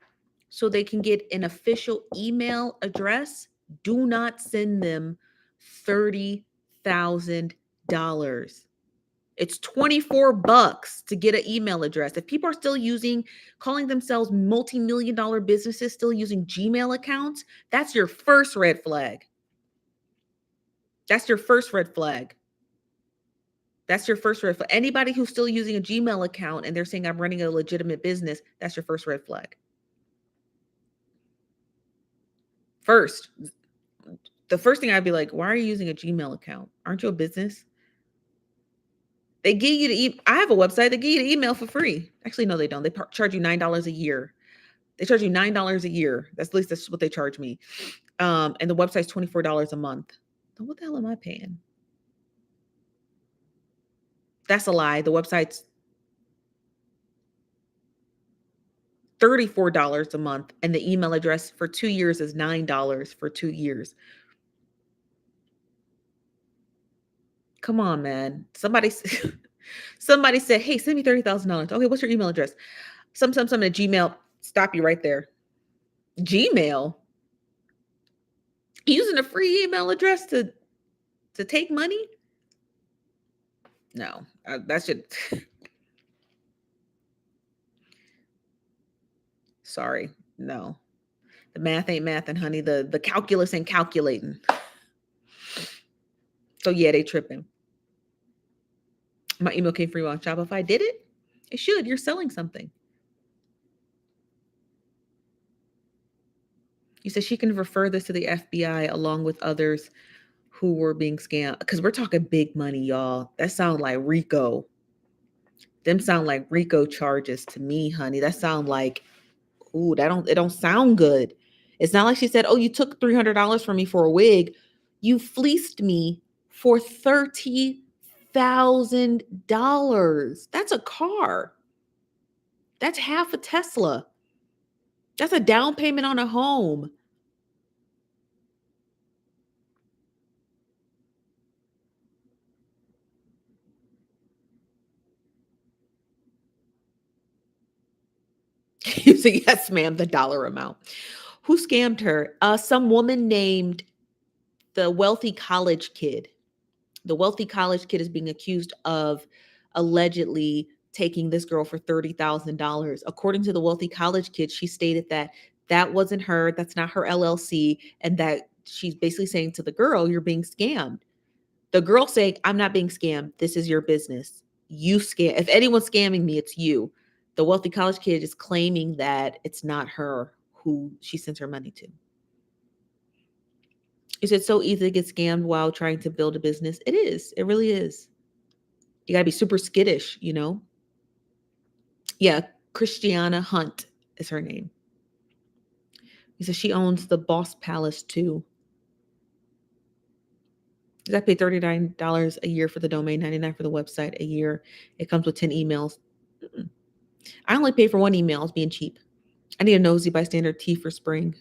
so they can get an official email address, do not send them $30,000. It's $24 to get an email address. If people are still calling themselves multi-million-dollar businesses, still using Gmail accounts, that's your first red flag. That's your first red flag. That's your first red flag. Anybody who's still using a Gmail account and they're saying I'm running a legitimate business, that's your first red flag. The first thing I'd be like, why are you using a Gmail account? Aren't you a business? They give you I have a website. They give you the email for free. Actually, no, they don't. They charge you $9 a year. They charge you $9 a year. At least that's what they charge me. And the website's $24 a month. So what the hell am I paying? That's a lie. The website's $34 a month, and the email address for 2 years is $9 for 2 years. Come on, man. Somebody said, hey, send me $30,000. Okay, what's your email address? Something at Gmail. Stop you right there. Gmail? Using a free email address to take money? No, that should. Sorry, no. The math ain't mathing, honey. The calculus ain't calculating. So yeah, they tripping. My email came free on Shopify. Did it? It should. You're selling something. You said she can refer this to the FBI along with others who were being scammed. Because we're talking big money, y'all. That sounds like RICO. Them sound like RICO charges to me, honey. That sound like, ooh, it don't sound good. It's not like she said, oh, you took $300 from me for a wig. You fleeced me for $30,000. $30,000. That's a car. That's half a Tesla. That's a down payment on a home. You say, yes, ma'am, the dollar amount. Who scammed her? Some woman named the wealthy college kid. The wealthy college kid is being accused of allegedly taking this girl for $30,000. According to the wealthy college kid, she stated that that wasn't her, that's not her LLC, and that she's basically saying to the girl, you're being scammed. The girl saying, I'm not being scammed. This is your business. You scam. If anyone's scamming me, it's you. The wealthy college kid is claiming that it's not her who she sends her money to. Is it so easy to get scammed while trying to build a business? It is. It really is. You got to be super skittish, you know? Yeah, Christiana Hunt is her name. He says she owns the Boss Palace too. I pay $39 a year for the domain, $99 for the website a year. It comes with 10 emails. Mm-mm. I only pay for one email. It's being cheap. I need a Nosy Bystander tea for spring.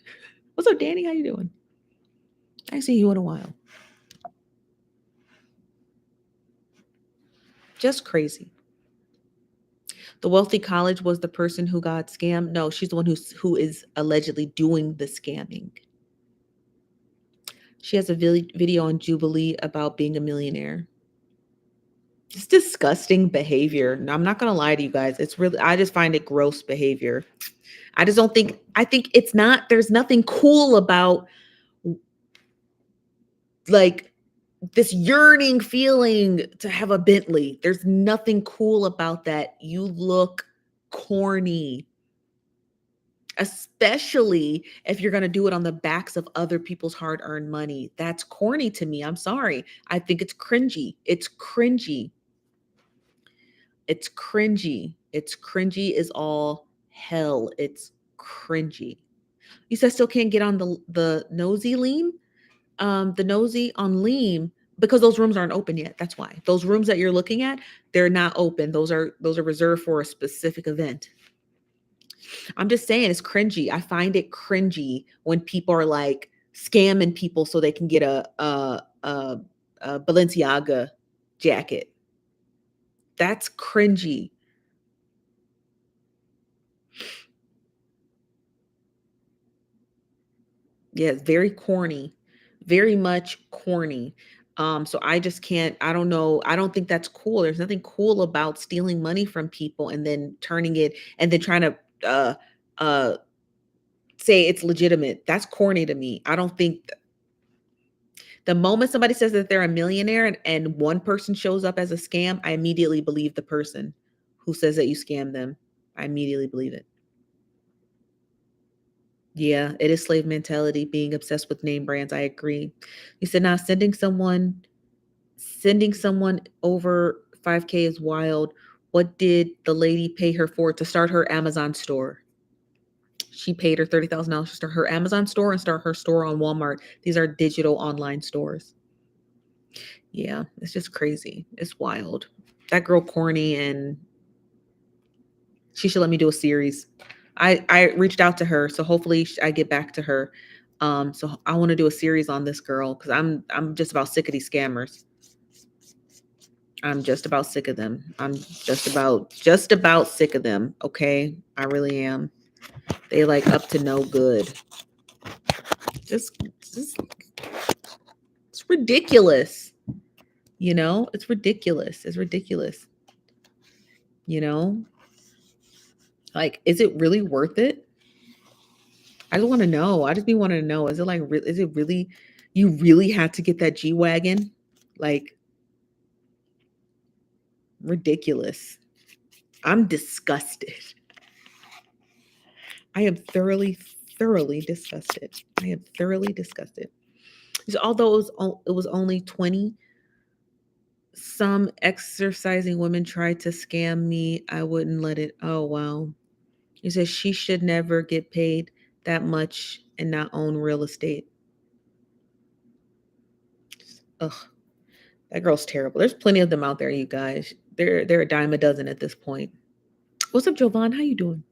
What's up, Danny? How you doing? I ain't seen you in a while. Just crazy. The wealthy college was the person who got scammed. No, she's the one who is allegedly doing the scamming. She has a video on Jubilee about being a millionaire. It's disgusting behavior. No, I'm not going to lie to you guys. It's really, I just find it gross behavior. I just don't think, I think it's not, there's nothing cool about like this yearning feeling to have a Bentley. There's nothing cool about that. You look corny, especially if you're going to do it on the backs of other people's hard-earned money. That's corny to me. I'm sorry. I think it's cringy. It's cringy. It's cringy. It's cringy is all hell. It's cringy. You said still can't get on the Nosy Lean? The Nosy on Lean, because those rooms aren't open yet. That's why. Those rooms that you're looking at, they're not open. Those are reserved for a specific event. I'm just saying it's cringy. I find it cringy when people are like scamming people so they can get a Balenciaga jacket. That's cringy. Yeah, it's very corny. Very much corny. So I just can't, I don't know. I don't think that's cool. There's nothing cool about stealing money from people and then turning it and then trying to uh say it's legitimate. That's corny to me. I don't think the moment somebody says that they're a millionaire and one person shows up as a scam, I immediately believe the person who says that you scam them. I immediately believe it. Yeah, it is slave mentality, being obsessed with name brands. I agree. You said now sending someone over 5K is wild. What did the lady pay her for to start her Amazon store? She paid her $30,000 to start her Amazon store and start her store on Walmart. These are digital online stores. Yeah, it's just crazy. It's wild. That girl corny, and she should let me do a series. I reached out to her, so hopefully I get back to her. So I want to do a series on this girl because I'm just about sick of these scammers. I'm just about sick of them. I'm just about sick of them. Okay, I really am. They like up to no good. Just it's ridiculous. You know, it's ridiculous. It's ridiculous. You know, like, is it really worth it? I just want to know. I just be wanting to know. Is it like, is it really, you really had to get that G-Wagon? Like, ridiculous. I'm disgusted. I am thoroughly disgusted. I am thoroughly disgusted. So although it was only 20, some exercising women tried to scam me. I wouldn't let it. Oh, wow. He says she should never get paid that much and not own real estate. Ugh. That girl's terrible. There's plenty of them out there, you guys. They're a dime a dozen at this point. What's up, Jovan? How you doing?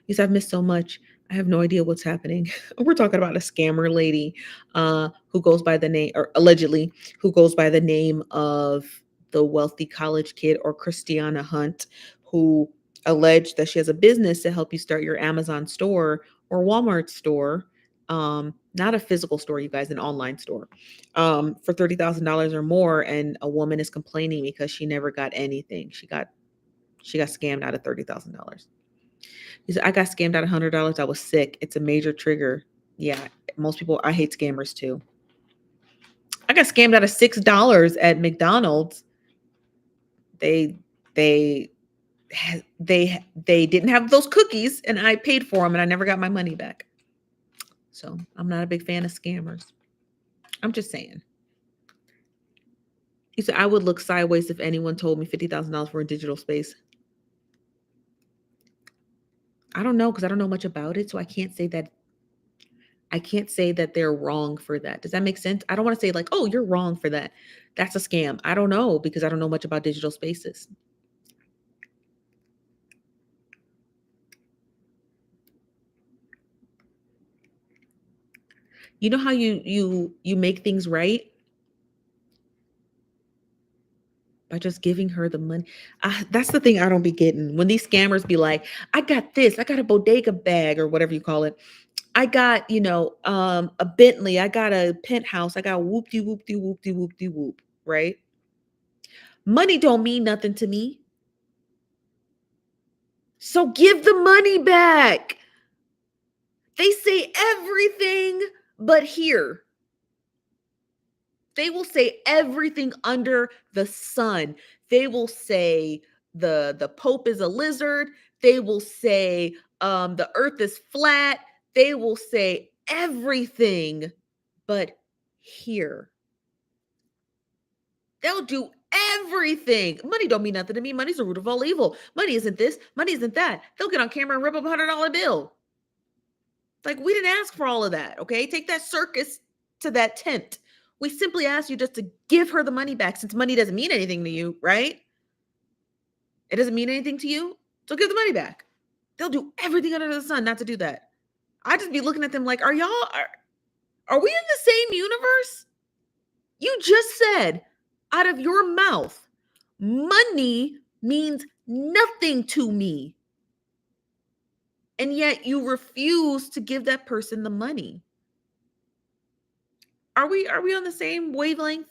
Yes, I've missed so much. I have no idea what's happening. We're talking about a scammer lady who goes by the name, or allegedly, who goes by the name of the wealthy college kid, or Christiana Hunt, who alleged that she has a business to help you start your Amazon store or Walmart store. Not a physical store, you guys, an online store, for $30,000 or more. And a woman is complaining because she never got anything. She got scammed out of $30,000. He said, I got scammed out of $100. I was sick. It's a major trigger. Yeah, most people, I hate scammers too. I got scammed out of $6 at McDonald's. They didn't have those cookies, and I paid for them, and I never got my money back. So I'm not a big fan of scammers. I'm just saying. He said, I would look sideways if anyone told me $50,000 for a digital space. I don't know, because I don't know much about it, so I can't say that they're wrong for that. Does that make sense? I don't want to say like, oh, you're wrong for that. That's a scam. I don't know, because I don't know much about digital spaces. You know how you make things right? By just giving her the money. That's the thing I don't be getting. When these scammers be like, I got this, I got a bodega bag or whatever you call it. I got, a Bentley, I got a penthouse, I got whoop-de whoop-de whoop-de whoop-de whoop, right? Money don't mean nothing to me. So give the money back. They say everything but here. They will say everything under the sun. They will say the Pope is a lizard. They will say the earth is flat. They will say everything but here. They'll do everything. Money don't mean nothing to me. Money's the root of all evil. Money isn't this. Money isn't that. They'll get on camera and rip up a $100 bill. Like, we didn't ask for all of that, okay? Take that circus to that tent. We simply asked you just to give her the money back, since money doesn't mean anything to you, right? It doesn't mean anything to you, so give the money back. They'll do everything under the sun not to do that. I just be looking at them like, are we in the same universe? You just said out of your mouth, money means nothing to me. And yet you refuse to give that person the money. Are we on the same wavelength?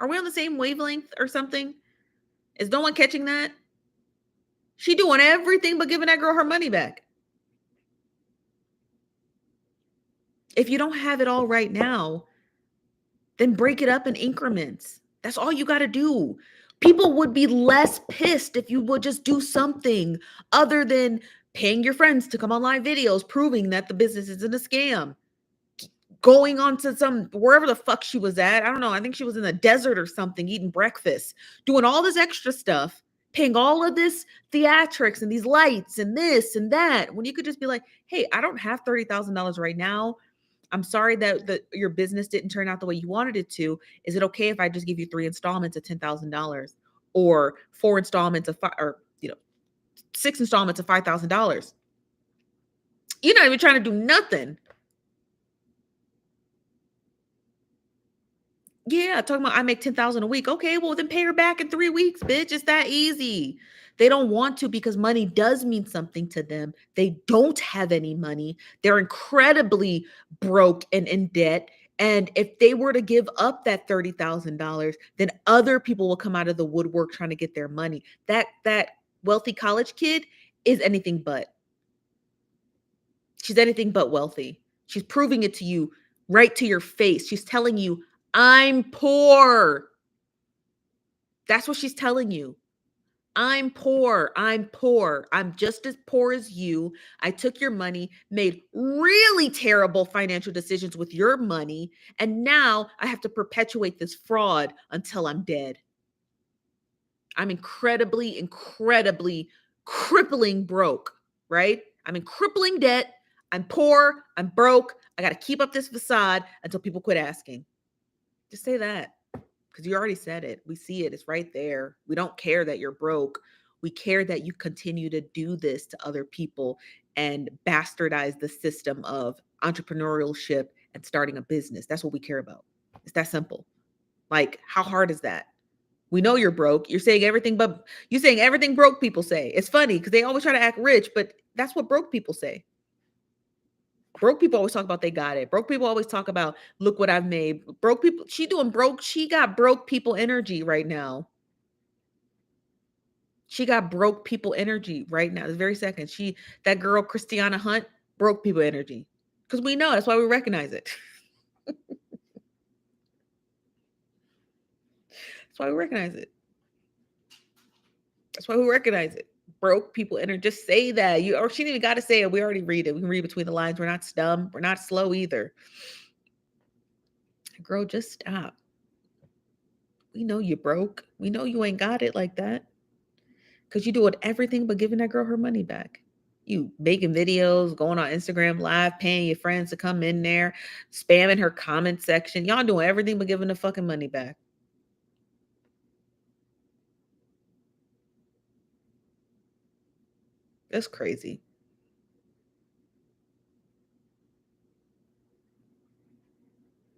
Are we on the same wavelength or something? Is no one catching that? She doing everything but giving that girl her money back. If you don't have it all right now, then break it up in increments. That's all you got to do. People would be less pissed if you would just do something other than paying your friends to come on live videos, proving that the business isn't a scam. Going on to wherever the fuck she was at. I don't know. I think she was in the desert or something, eating breakfast, doing all this extra stuff, paying all of this theatrics and these lights and this and that, when you could just be like, hey, I don't have $30,000 right now. I'm sorry that your business didn't turn out the way you wanted it to. Is it okay if I just give you 3 installments of $10,000 or 4 installments of 6 installments of $5,000? You're not even trying to do nothing. Yeah, talking about I make 10,000 a week. Okay, well then pay her back in 3 weeks, bitch. It's that easy. They don't want to, because money does mean something to them. They don't have any money. They're incredibly broke and in debt. And if they were to give up that $30,000, then other people will come out of the woodwork trying to get their money. That wealthy college kid is anything but. She's anything but wealthy. She's proving it to you right to your face. She's telling you, I'm poor. That's what she's telling you. I'm poor. I'm poor. I'm just as poor as you. I took your money, made really terrible financial decisions with your money, and now I have to perpetuate this fraud until I'm dead. I'm incredibly, incredibly crippling broke, right? I'm in crippling debt. I'm poor. I'm broke. I got to keep up this facade until people quit asking. Just say that. Because you already said it. We see it. It's right there. We don't care that you're broke. We care that you continue to do this to other people and bastardize the system of entrepreneurship and starting a business. That's what we care about. It's that simple. Like, how hard is that? We know you're broke. You're saying everything, but you're saying everything broke people say. It's funny because they always try to act rich, but that's what broke people say. Broke people always talk about they got it. Broke people always talk about, look what I've made. Broke people, she got broke people energy right now. She got broke people energy right now. This very second. That girl, Christiana Hunt, broke people energy. Because we know, that's why we recognize it. That's why we recognize it. That's why we recognize it. Broke people energy. Just say that. Or she didn't even got to say it. We already read it. We can read between the lines. We're not dumb. We're not slow either. Girl, just stop. We know you broke. We know you ain't got it like that. Because you doing everything but giving that girl her money back. You making videos, going on Instagram Live, paying your friends to come in there, spamming her comment section. Y'all doing everything but giving the fucking money back. That's crazy.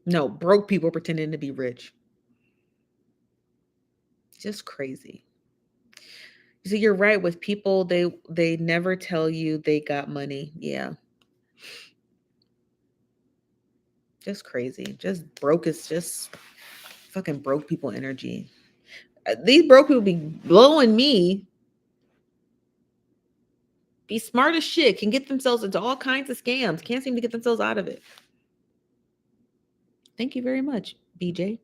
No, broke people pretending to be rich. Just crazy. So you're right with people, they never tell you they got money. Yeah. Just crazy. Just broke is just fucking broke people energy. These broke people be blowing me. Be smart as shit, can get themselves into all kinds of scams. Can't seem to get themselves out of it. Thank you very much, BJ.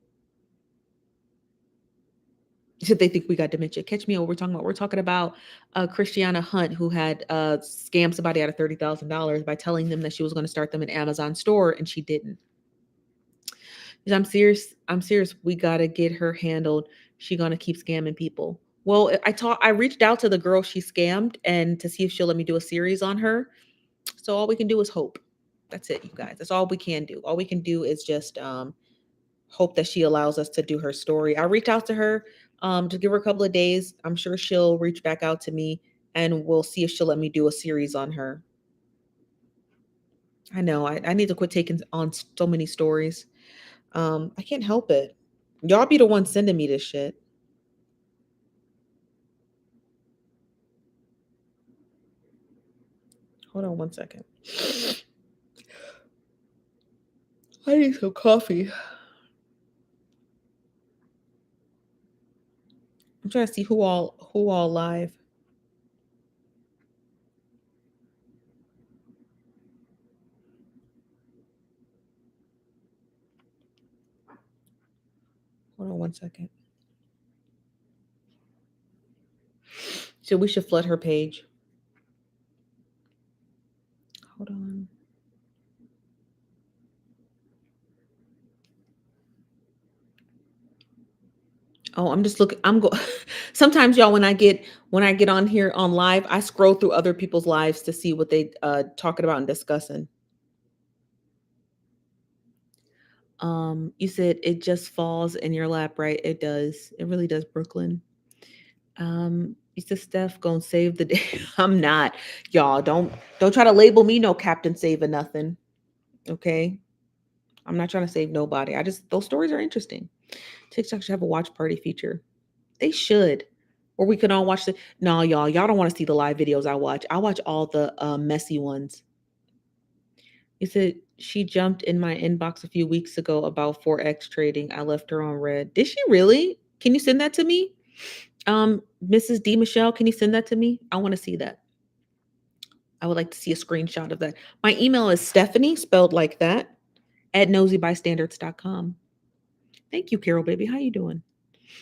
You said they think we got dementia. Catch me what we're talking about. We're talking about Christiana Hunt, who had scammed somebody out of $30,000 by telling them that she was going to start them an Amazon store, and she didn't. I'm serious. I'm serious. We got to get her handled. She going to keep scamming people. Well, I reached out to the girl she scammed and to see if she'll let me do a series on her. So all we can do is hope. That's it, you guys. That's all we can do. All we can do is just hope that she allows us to do her story. I reached out to her to give her a couple of days. I'm sure she'll reach back out to me and we'll see if she'll let me do a series on her. I know I need to quit taking on so many stories. I can't help it. Y'all be the one sending me this shit. Hold on one second. I need some coffee. I'm trying to see who all live. Hold on one second. So we should flood her page. Hold on. Oh, I'm just looking. Sometimes y'all, when I get on here on live, I scroll through other people's lives to see what they talking about and discussing. You said it just falls in your lap, right? It does. It really does, Brooklyn. You said Steph gonna save the day. I'm not. Y'all don't try to label me no Captain Saving nothing. Okay. I'm not trying to save nobody. Those stories are interesting. TikTok should have a watch party feature. They should. Or we could all watch no, y'all don't want to see the live videos I watch. I watch all the messy ones. You said she jumped in my inbox a few weeks ago about Forex trading. I left her on red. Did she really? Can you send that to me? Mrs. D. Michelle, can you send that to me? I want to see that. I would like to see a screenshot of that. My email is Stephanie, spelled like that, at nosybystanders.com. Thank you, Carol, baby. How you doing?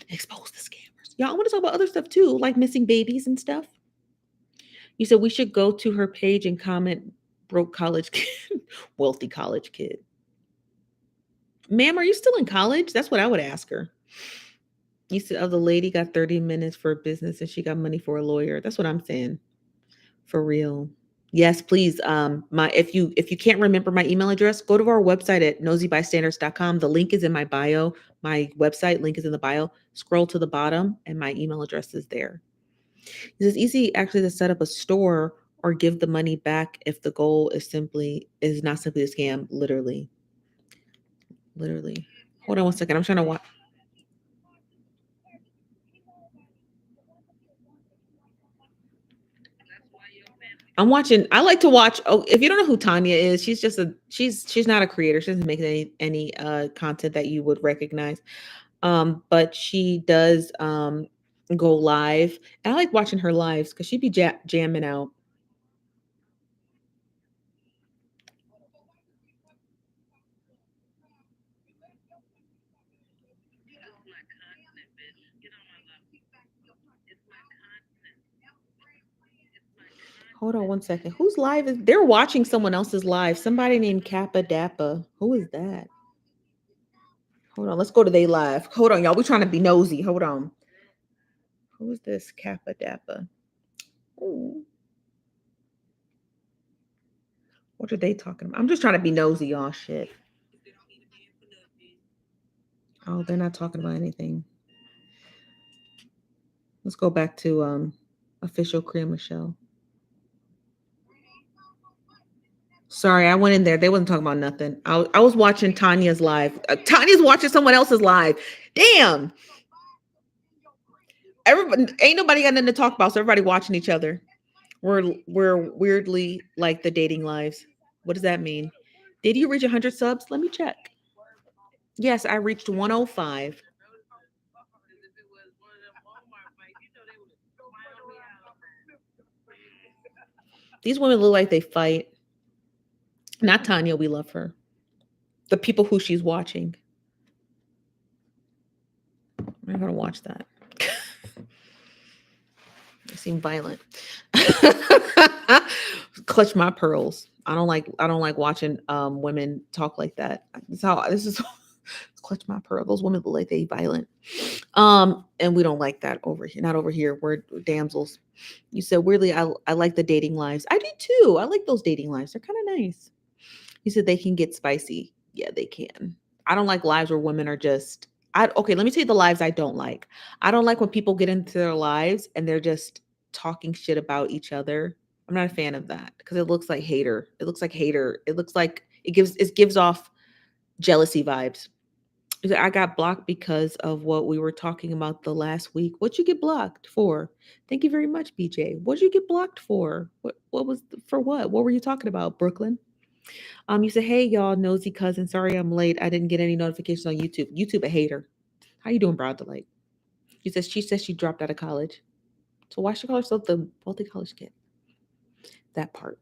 Expose the scammers. Y'all, I want to talk about other stuff too, like missing babies and stuff. You said we should go to her page and comment broke college kid, wealthy college kid. Ma'am, are you still in college? That's what I would ask her. You said, oh, the lady got 30 minutes for business and she got money for a lawyer. That's what I'm saying. For real. Yes, please. My if you can't remember my email address, go to our website at nosybystanders.com. The link is in my bio. My website link is in the bio. Scroll to the bottom, and my email address is there. It's easy actually to set up a store or give the money back if the goal is not simply a scam. Literally, literally. Hold on one second. I'm trying to watch. I'm watching. I like to watch. Oh, if you don't know who Tanya is, she's not a creator. She doesn't make any content that you would recognize. But she does go live, and I like watching her lives because she'd be jamming out. Hold on one second. Whose live is? They're watching someone else's live. Somebody named Kappa Dappa. Who is that? Hold on. Let's go to they live. Hold on, y'all. We're trying to be nosy. Hold on. Who is this Kappa Dappa? Ooh. What are they talking about? I'm just trying to be nosy, y'all. Shit. Oh, they're not talking about anything. Let's go back to official Cream Michelle. Sorry, I went in there. They wasn't talking about nothing. I was watching Tanya's live. Tanya's watching someone else's live. Damn. Everybody ain't nobody got nothing to talk about, so everybody watching each other. We're weirdly like the dating lives. What does that mean? Did you reach 100 subs? Let me check. Yes, I reached 105. These women look like they fight. Not Tanya, we love her. The people who she's watching. I'm gonna watch that. They seem violent. Clutch my pearls. I don't like watching women talk like that. This is clutch my pearl. Those women look like they violent. And we don't like that over here. Not over here. We're damsels. You said weirdly, I like the dating lives. I do too. I like those dating lives. They're kind of nice. You said they can get spicy. Yeah, they can. I don't like lives where women are just okay, let me tell you the lives I don't like. I don't like when people get into their lives and they're just talking shit about each other. I'm not a fan of that because it looks like hater. It looks like hater. It looks like it gives off jealousy vibes. I got blocked because of what we were talking about the last week. What'd you get blocked for? Thank you very much, BJ. What'd you get blocked for? What was for what? What were you talking about, Brooklyn? You said, hey y'all, nosy cousin. Sorry I'm late. I didn't get any notifications on YouTube. YouTube a hater. How you doing, Broad Delight? She says she dropped out of college. So why should she call herself the wealthy college kid? That part.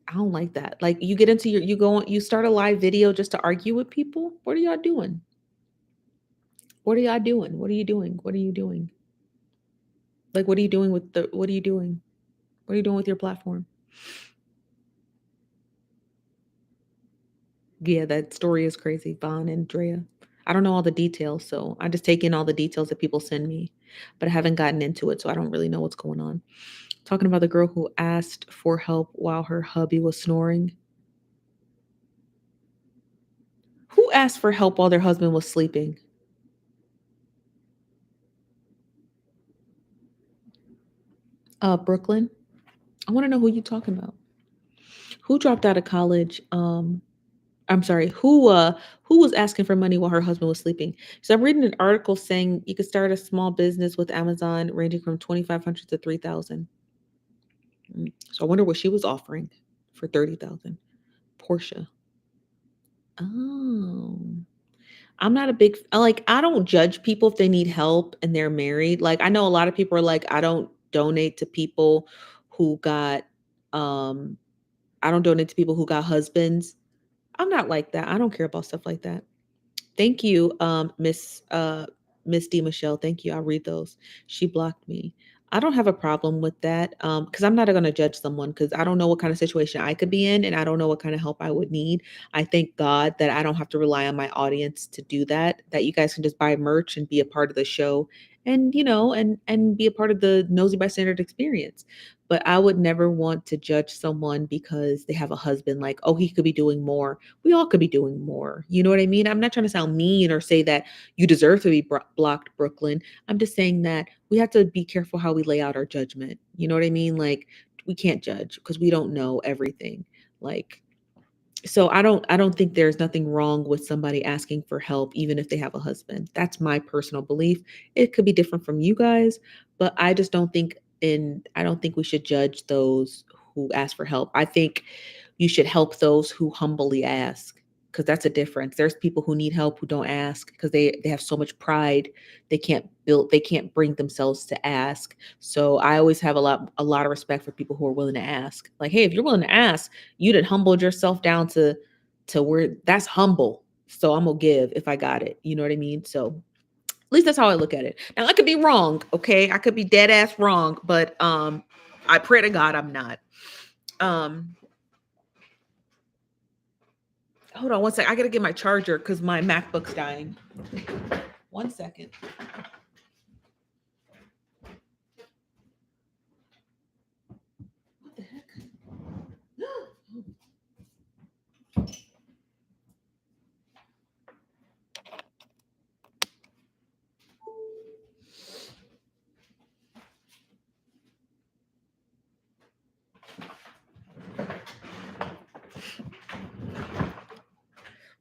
I don't like that. Like you get into you start a live video just to argue with people. What are y'all doing? What are y'all doing? What are you doing? What are you doing? Like what are you doing what are you doing? What are you doing with your platform? Yeah, that story is crazy, Vaughn and Drea. I don't know all the details, so I just take in all the details that people send me, but I haven't gotten into it, so I don't really know what's going on. Talking about the girl who asked for help while her hubby was snoring. Who asked for help while their husband was sleeping? Brooklyn. I want to know who you're talking about. Who dropped out of college? I'm sorry, who was asking for money while her husband was sleeping? So I'm reading an article saying you could start a small business with Amazon ranging from 2,500 to 3,000. So I wonder what she was offering for 30,000. Portia. Oh. I'm not a big like I don't judge people if they need help and they're married. Like I know a lot of people are like I don't donate to people who got um I don't donate to people who got husbands. I'm not like that. I don't care about stuff like that. Thank you, Miss D Michelle. Thank you. I'll read those. She blocked me. I don't have a problem with that. Because I'm not gonna judge someone because I don't know what kind of situation I could be in and I don't know what kind of help I would need. I thank God that I don't have to rely on my audience to do that. That you guys can just buy merch and be a part of the show and and be a part of the Nosy Bystander experience. But I would never want to judge someone because they have a husband, like, oh, he could be doing more. We all could be doing more. You know what I mean? I'm not trying to sound mean or say that you deserve to be blocked, Brooklyn. I'm just saying that we have to be careful how we lay out our judgment. You know what I mean? Like, we can't judge because we don't know everything. Like, so I don't think there's nothing wrong with somebody asking for help even if they have a husband. That's my personal belief. It could be different from you guys, but I don't think we should judge those who ask for help. I think you should help those who humbly ask, because that's a difference. There's people who need help who don't ask because they have so much pride they can't bring themselves to ask. So I always have a lot of respect for people who are willing to ask. Like, hey, if you're willing to ask, you done humbled yourself down to where that's humble. So I'm gonna give if I got it. You know what I mean? So at least that's how I look at it. Now I could be wrong, okay? I could be dead ass wrong, but I pray to God I'm not. Hold on one sec. I gotta get my charger because my MacBook's dying. 1 second. What the heck?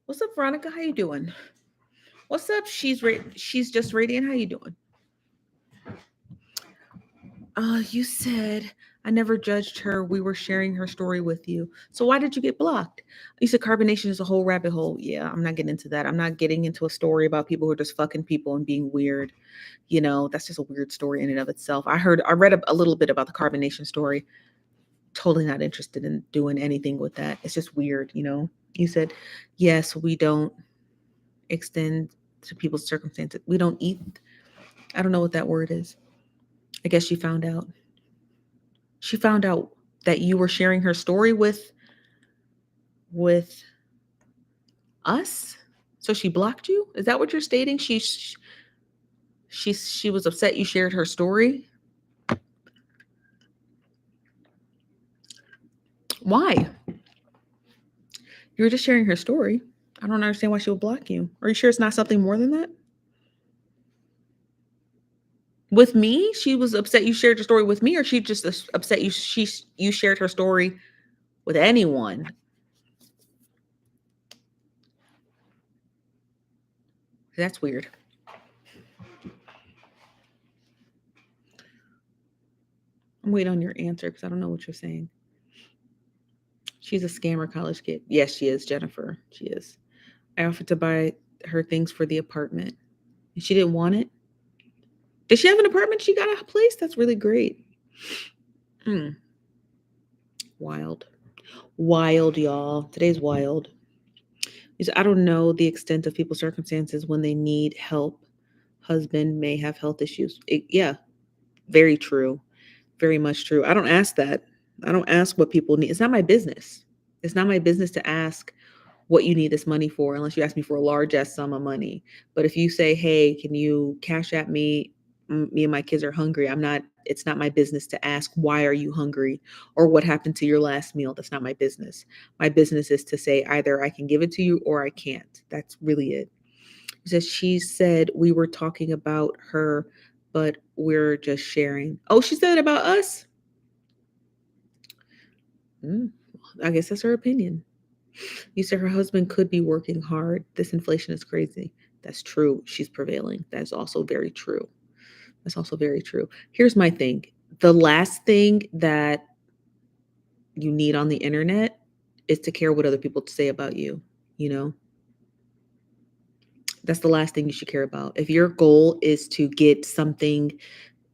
What's up, Veronica? How you doing? What's up? She's just radiant. How you doing? You said I never judged her. We were sharing her story with you. So why did you get blocked? You said carbonation is a whole rabbit hole. Yeah, I'm not getting into that. I'm not getting into a story about people who are just fucking people and being weird. That's just a weird story in and of itself. I read a little bit about the carbonation story. Totally not interested in doing anything with that. It's just weird. You said, yes, we don't extend to people's circumstances. We don't eat. I don't know what that word is. I guess she found out. She found out that you were sharing her story with us. So she blocked you? Is that what you're stating? She was upset you shared her story? Why? You were just sharing her story. I don't understand why she would block you. Are you sure it's not something more than that? With me, she was upset you shared your story with me, or she just upset you shared her story with anyone? That's weird. I'm waiting on your answer because I don't know what you're saying. She's a scammer college kid. Yes, she is, Jennifer. She is. I offered to buy her things for the apartment, and she didn't want it. Did she have an apartment? She got a place? That's really great. Wild. Wild, y'all. Today's wild. I don't know the extent of people's circumstances when they need help. Husband may have health issues. Yeah, very true. Very much true. I don't ask that. I don't ask what people need. It's not my business. It's not my business to ask what you need this money for, unless you ask me for a large ass sum of money. But if you say, hey, can you cash at me? Me and my kids are hungry. It's not my business to ask, why are you hungry? Or what happened to your last meal? That's not my business. My business is to say either I can give it to you or I can't. That's really it. She said we were talking about her, but we're just sharing. Oh, she said about us? I guess that's her opinion. You said her husband could be working hard. This inflation is crazy. That's true. She's prevailing. That's also very true. That's also very true. Here's my thing. The last thing that you need on the internet is to care what other people say about you. That's the last thing you should care about. If your goal is to get something,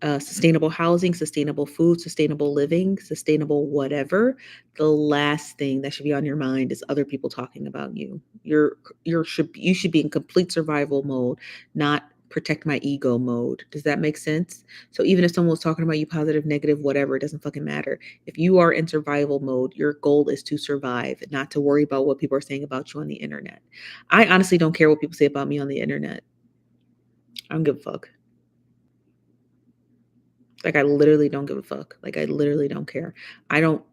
sustainable housing, sustainable food, sustainable living, sustainable whatever, the last thing that should be on your mind is other people talking about you. You should be in complete survival mode, not protect my ego mode. Does that make sense? So even if someone was talking about you, positive, negative, whatever, it doesn't fucking matter. If you are in survival mode, your goal is to survive, not to worry about what people are saying about you on the internet. I honestly don't care what people say about me on the internet. I don't give a fuck. Like, I literally don't give a fuck. Like, I literally don't care. I don't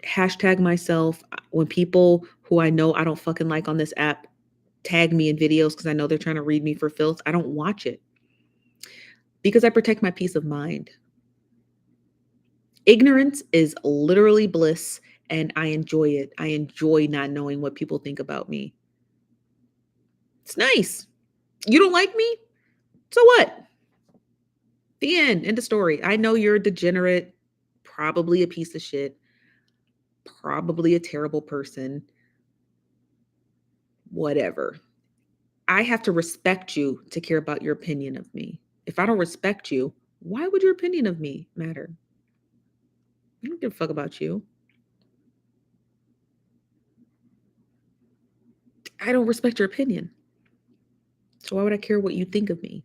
hashtag myself. When people who I know I don't fucking like on this app tag me in videos because I know they're trying to read me for filth, I don't watch it because I protect my peace of mind. Ignorance is literally bliss, and I enjoy it. I enjoy not knowing what people think about me. It's nice. You don't like me? So what? The end. End of story. I know you're a degenerate, probably a piece of shit, probably a terrible person, whatever. I have to respect you to care about your opinion of me. If I don't respect you, why would your opinion of me matter? I don't give a fuck about you. I don't respect your opinion. So why would I care what you think of me?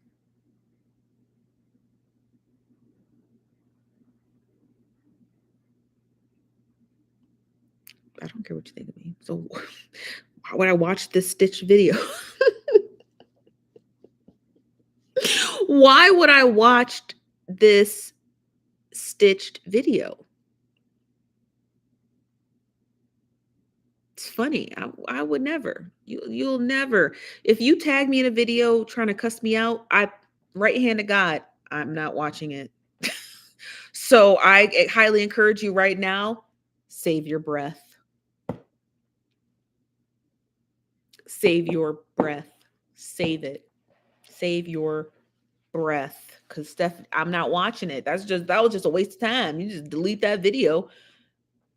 I don't care what you think of me. So why would I watch this stitched video? Why would I watch this stitched video? It's funny. I would never. You'll never. If you tag me in a video trying to cuss me out, I right hand to God, I'm not watching it. So I highly encourage you right now, save your breath. Save your breath. Save it. Save your breath. Because I'm not watching it. That was just a waste of time. You just delete that video.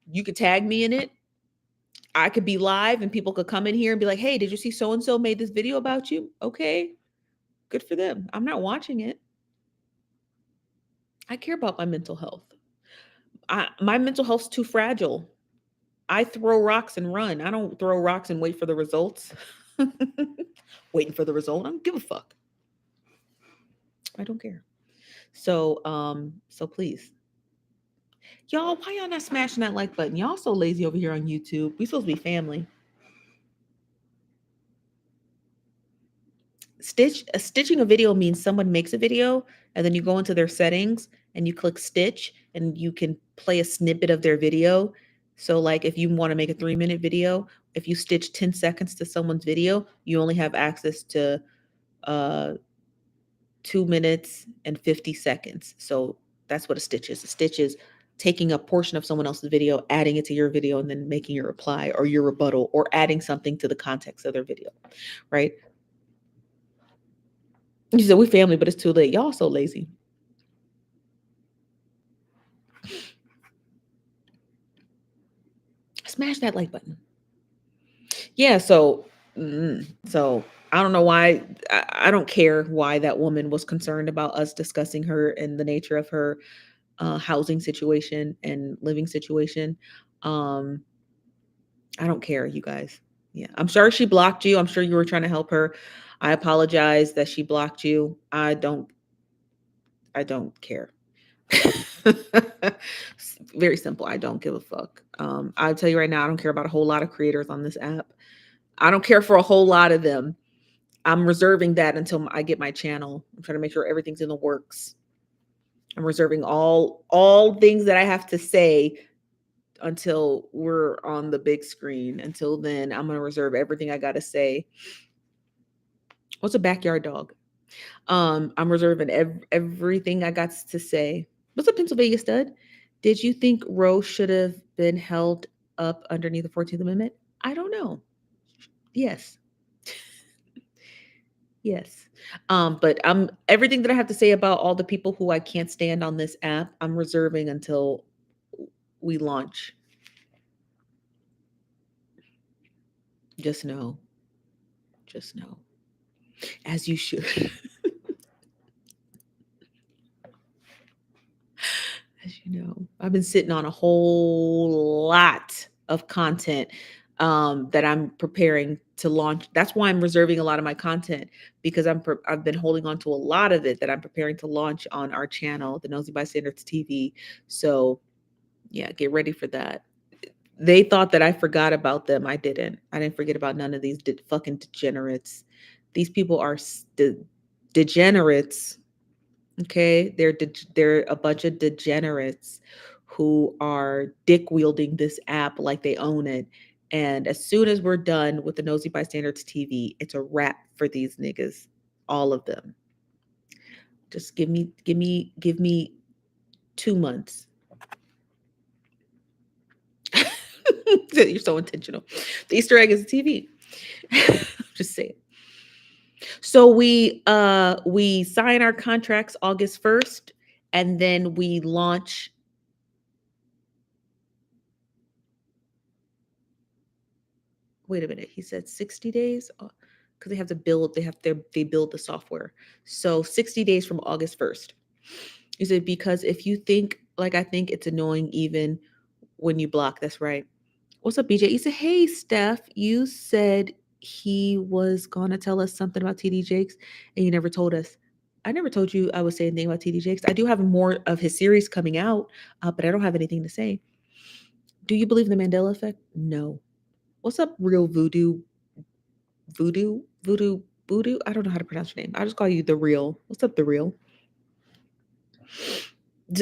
You could tag me in it. I could be live and people could come in here and be like, hey, did you see so-and-so made this video about you? Okay, good for them. I'm not watching it. I care about my mental health. My mental health's too fragile. I throw rocks and run. I don't throw rocks and wait for the results. Waiting for the result. I don't give a fuck. I don't care. So please. Y'all, why y'all not smashing that like button? Y'all so lazy over here on YouTube. We supposed to be family. Stitching a video means someone makes a video and then you go into their settings and you click stitch and you can play a snippet of their video. So like if you want to make a 3-minute video, if you stitch 10 seconds to someone's video, you only have access to 2 minutes and 50 seconds. So that's what a stitch is. A stitch is taking a portion of someone else's video, adding it to your video, and then making your reply or your rebuttal or adding something to the context of their video, right? You said we family, but it's too late. Y'all so lazy. Smash that like button. Yeah, so I don't know why. I don't care why that woman was concerned about us discussing her and the nature of her housing situation and living situation. I don't care, you guys. Yeah, I'm sorry she blocked you. I'm sure you were trying to help her. I apologize that she blocked you. I don't care. Very simple. I don't give a fuck. I'll tell you right now, I don't care about a whole lot of creators on this app. I don't care for a whole lot of them. I'm reserving that until I get my channel. I'm trying to make sure everything's in the works. I'm reserving all things that I have to say until we're on the big screen. Until then, I'm going to reserve everything I got to say. What's a backyard dog? I'm reserving everything I got to say. What's up, Pennsylvania stud? Did you think Roe should have been held up underneath the 14th Amendment? I don't know. Yes. Yes. But everything that I have to say about all the people who I can't stand on this app, I'm reserving until we launch. Just know. Just know. As you should. As you know, I've been sitting on a whole lot of content that I'm preparing to launch. That's why I'm reserving a lot of my content, because I've been holding on to a lot of it that I'm preparing to launch on our channel, the Nosy Bystanders TV. So yeah, get ready for that. They thought that I forgot about them. I didn't forget about none of these fucking degenerates. These people are degenerates. Okay, they're a bunch of degenerates who are dick wielding this app like they own it. And as soon as we're done with the Nosy Bystanders TV, it's a wrap for these niggas, all of them. Just give me 2 months. You're so intentional. The Easter egg is the TV. Just saying. So we sign our contracts August 1st, and then we launch. Wait a minute. He said 60 days because they have to build. They build the software. So 60 days from August 1st. He said because if you think like I think, it's annoying even when you block. That's right. What's up, BJ? He said, hey, Steph, you said he was going to tell us something about TD Jakes and you never told us. I never told you I was saying anything about TD Jakes. I do have more of his series coming out, but I don't have anything to say. Do you believe in the Mandela effect? No. What's up, real voodoo? Voodoo? I don't know how to pronounce your name. I'll just call you the real. What's up, the real?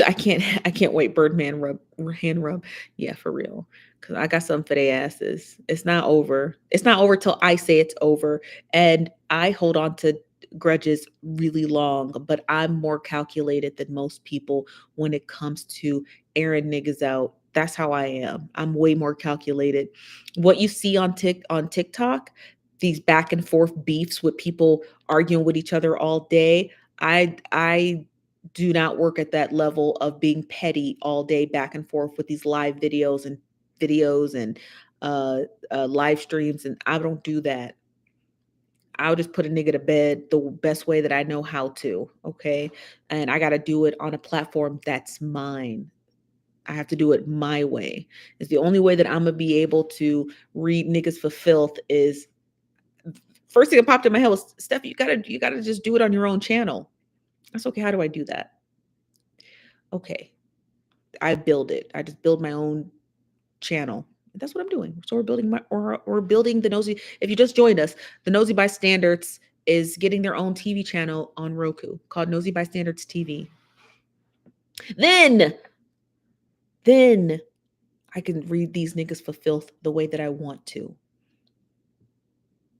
I can't wait. Birdman hand rub. Yeah, for real. Cause I got something for their asses. It's not over. It's not over till I say it's over. And I hold on to grudges really long, but I'm more calculated than most people when it comes to airing niggas out. That's how I am. I'm way more calculated. What you see on TikTok, these back and forth beefs with people arguing with each other all day. I do not work at that level of being petty all day back and forth with these live videos and live streams, and I don't do that. I'll just put a nigga to bed the best way that I know how to, okay? And I got to do it on a platform that's mine. I have to do it my way. It's the only way that I'm gonna be able to read niggas for filth. Is first thing that popped in my head was, Steph, you gotta just do it on your own channel. That's okay. How do I do that? Okay, I build it. I just build my own channel. That's what I'm doing. So we're building the Nosy. If you just joined us, the Nosy Bystanders is getting their own TV channel on Roku called Nosy Bystanders TV. Then I can read these niggas for filth the way that I want to.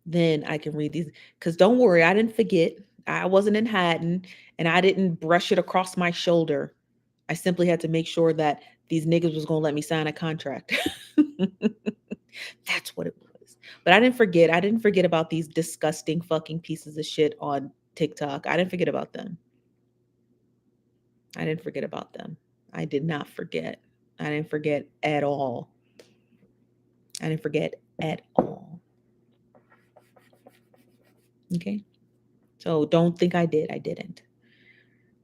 Then I can read these. Because don't worry, I didn't forget. I wasn't in hiding and I didn't brush it across my shoulder. I simply had to make sure that these niggas was going to let me sign a contract. That's what it was. But I didn't forget. I didn't forget about these disgusting fucking pieces of shit on TikTok. I didn't forget about them. I didn't forget about them. I did not forget. I didn't forget at all. I didn't forget at all. Okay? So don't think I did. I didn't.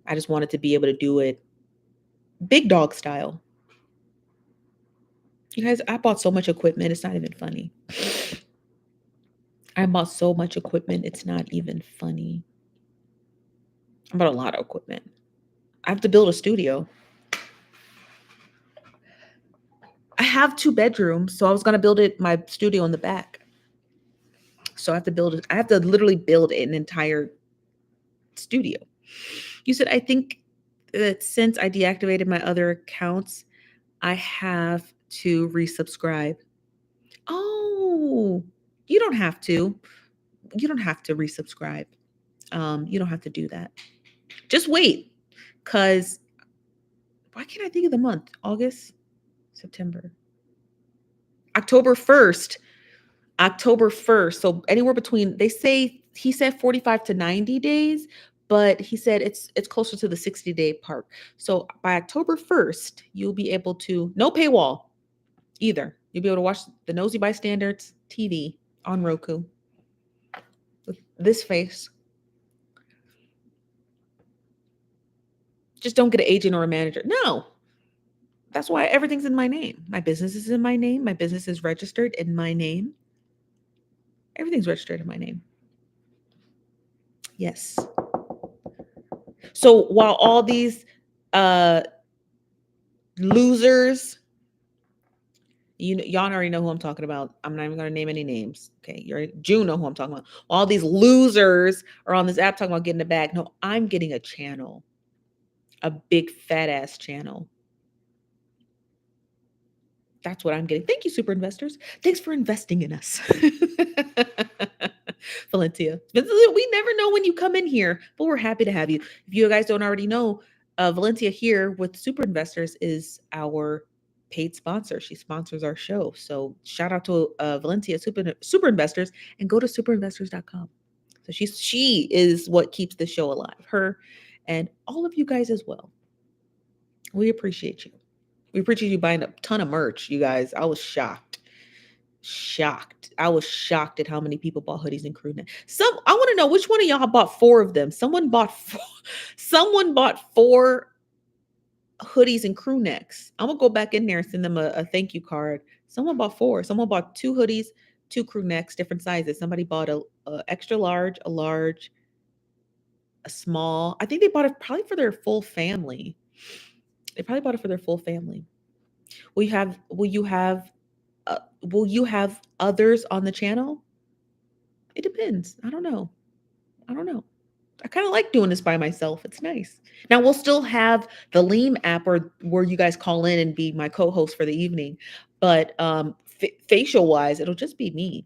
I just wanted to be able to do it big dog style. You guys, I bought so much equipment. It's not even funny. I bought so much equipment. It's not even funny. I bought a lot of equipment. I have to build a studio. I have 2 bedrooms, so I was going to build my studio in the back. So I have to build it. I have to literally build an entire studio. You said, I think that since I deactivated my other accounts, I have to resubscribe. Oh, you don't have to. You don't have to resubscribe. You don't have to do that. Just wait. Because why can't I think of the month? August, September, October 1st. October 1st. So anywhere between, he said 45 to 90 days, but he said it's closer to the 60-day part. So by October 1st, you'll be able to, no paywall either. You'll be able to watch the Nosy Bystanders TV on Roku with this face. Just don't get an agent or a manager. No. That's why everything's in my name. My business is in my name. My business is registered in my name. Everything's registered in my name. Yes. So while all these losers, y'all already know who I'm talking about. I'm not even going to name any names. Okay, you know who I'm talking about. All these losers are on this app talking about getting a bag. No, I'm getting a channel. a big fat ass channel. That's what I'm getting. Thank you, super investors. Thanks for investing in us. Valencia. We never know when you come in here, but we're happy to have you. If you guys don't already know, Valencia here with Super Investors is our paid sponsor. She sponsors our show. So shout out to Valencia Super Investors, and go to superinvestors.com. So she is what keeps the show alive. Her and all of you guys as well. We appreciate you. We appreciate you buying a ton of merch, you guys. I was shocked. I was shocked at how many people bought hoodies and crew necks. I want to know which one of y'all bought 4 of them. Someone bought 4 hoodies and crew necks. I'm gonna go back in there and send them a thank you card. Someone bought 4. Someone bought 2 hoodies, 2 crew necks, different sizes. Somebody bought a extra large, a large, a small. I think they bought it probably for their full family. They probably bought it for their full family. Will you have others on the channel? It depends. I don't know. I kind of like doing this by myself. It's nice. Now we'll still have the Leam app where you guys call in and be my co-host for the evening, but facial wise, it'll just be me.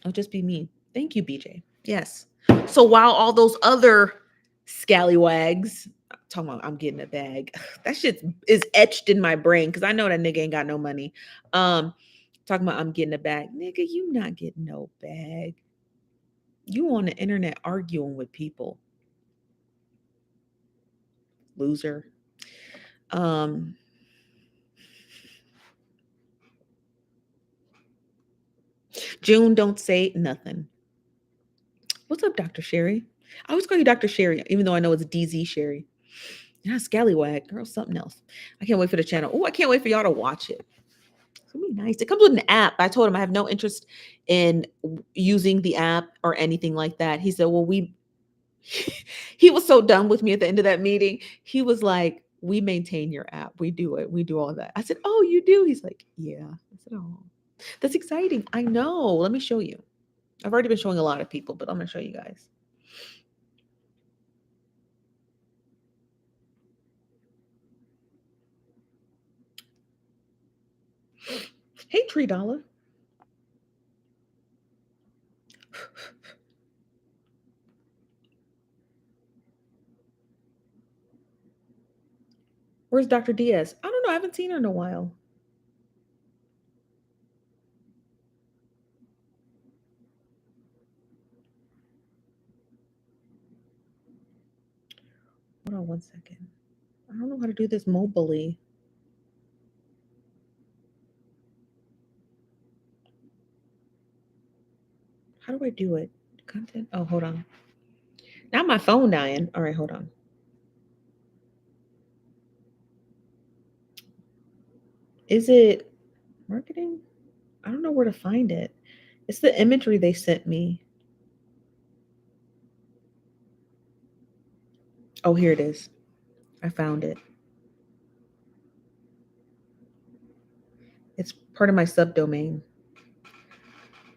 Thank you, BJ. Yes. So while all those other scallywags talking about I'm getting a bag, that shit is etched in my brain because I know that nigga ain't got no money. Talking about I'm getting a bag, nigga, you not getting no bag. You on the internet arguing with people, loser. June, don't say nothing. What's up, Dr. Sherry? I always call you Dr. Sherry, even though I know it's DZ Sherry. Yeah, scallywag, girl, something else. I can't wait for the channel. Oh, I can't wait for y'all to watch it. It's gonna be nice. It comes with an app. I told him I have no interest in using the app or anything like that. He said, well, he was so done with me at the end of that meeting. He was like, we maintain your app. We do it. We do all that. I said, oh, you do? He's like, yeah. I said, oh, that's exciting. I know. Let me show you. I've already been showing a lot of people, but I'm going to show you guys. Hey, Tree Dollar. Where's Dr. Diaz? I don't know. I haven't seen her in a while. Hold on one second. I don't know how to do this mobilely. How do I do it? Content. Oh, hold on. Now my phone dying. All right, hold on. Is it marketing? I don't know where to find it. It's the imagery they sent me. Oh, here it is. I found it. It's part of my subdomain.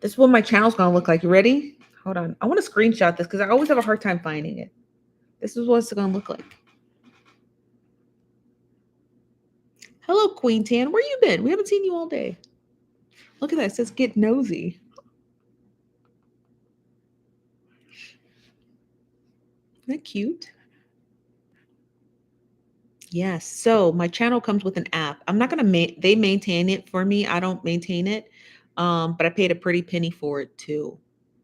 This is what my channel's going to look like. You ready? Hold on. I want to screenshot this because I always have a hard time finding it. This is what it's going to look like. Hello, Queen Tan. Where you been? We haven't seen you all day. Look at that. It says get nosy. Isn't that cute? Yes. So my channel comes with an app. I'm not going to they maintain it for me. I don't maintain it. But I paid a pretty penny for it too.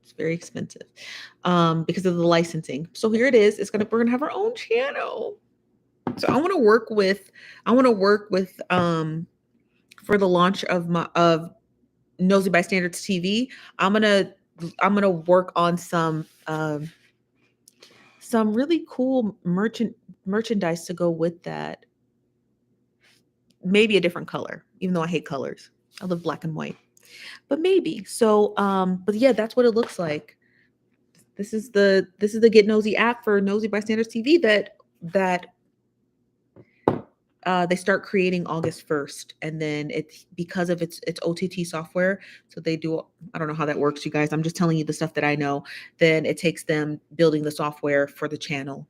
It's very expensive because of the licensing. So here it is. We're going to have our own channel. So I want to work with for the launch of Nosy Bystanders TV. I'm gonna work on some really cool merchandise to go with that. Maybe a different color, even though I hate colors. I love black and white, but maybe. So, but yeah, that's what it looks like. This is the Get Nosy app for Nosy Bystanders TV that they start creating August 1st, and then it's because of its OTT software. So they do, I don't know how that works, you guys. I'm just telling you the stuff that I know. Then it takes them building the software for the channel.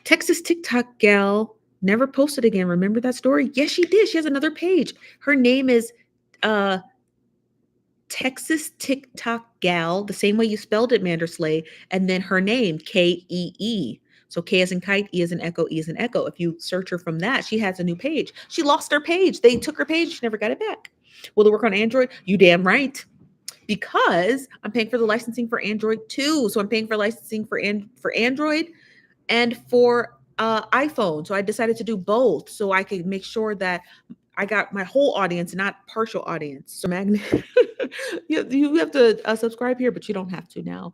Texas TikTok gal never posted again. Remember that story? Yes, she did. She has another page. Her name is uh Texas TikTok gal, the same way you spelled it, Mandersley, and then her name, Kee. So K as in kite, E as in echo, E as in echo. If you search her from that, she has a new page. She lost her page. They took her page. She never got it back. Will it work on Android? You damn right. Because I'm paying for the licensing for Android too. So I'm paying for licensing for Android and for iPhone. So I decided to do both so I could make sure that I got my whole audience, not partial audience. So Magnet, you have to subscribe here, but you don't have to now.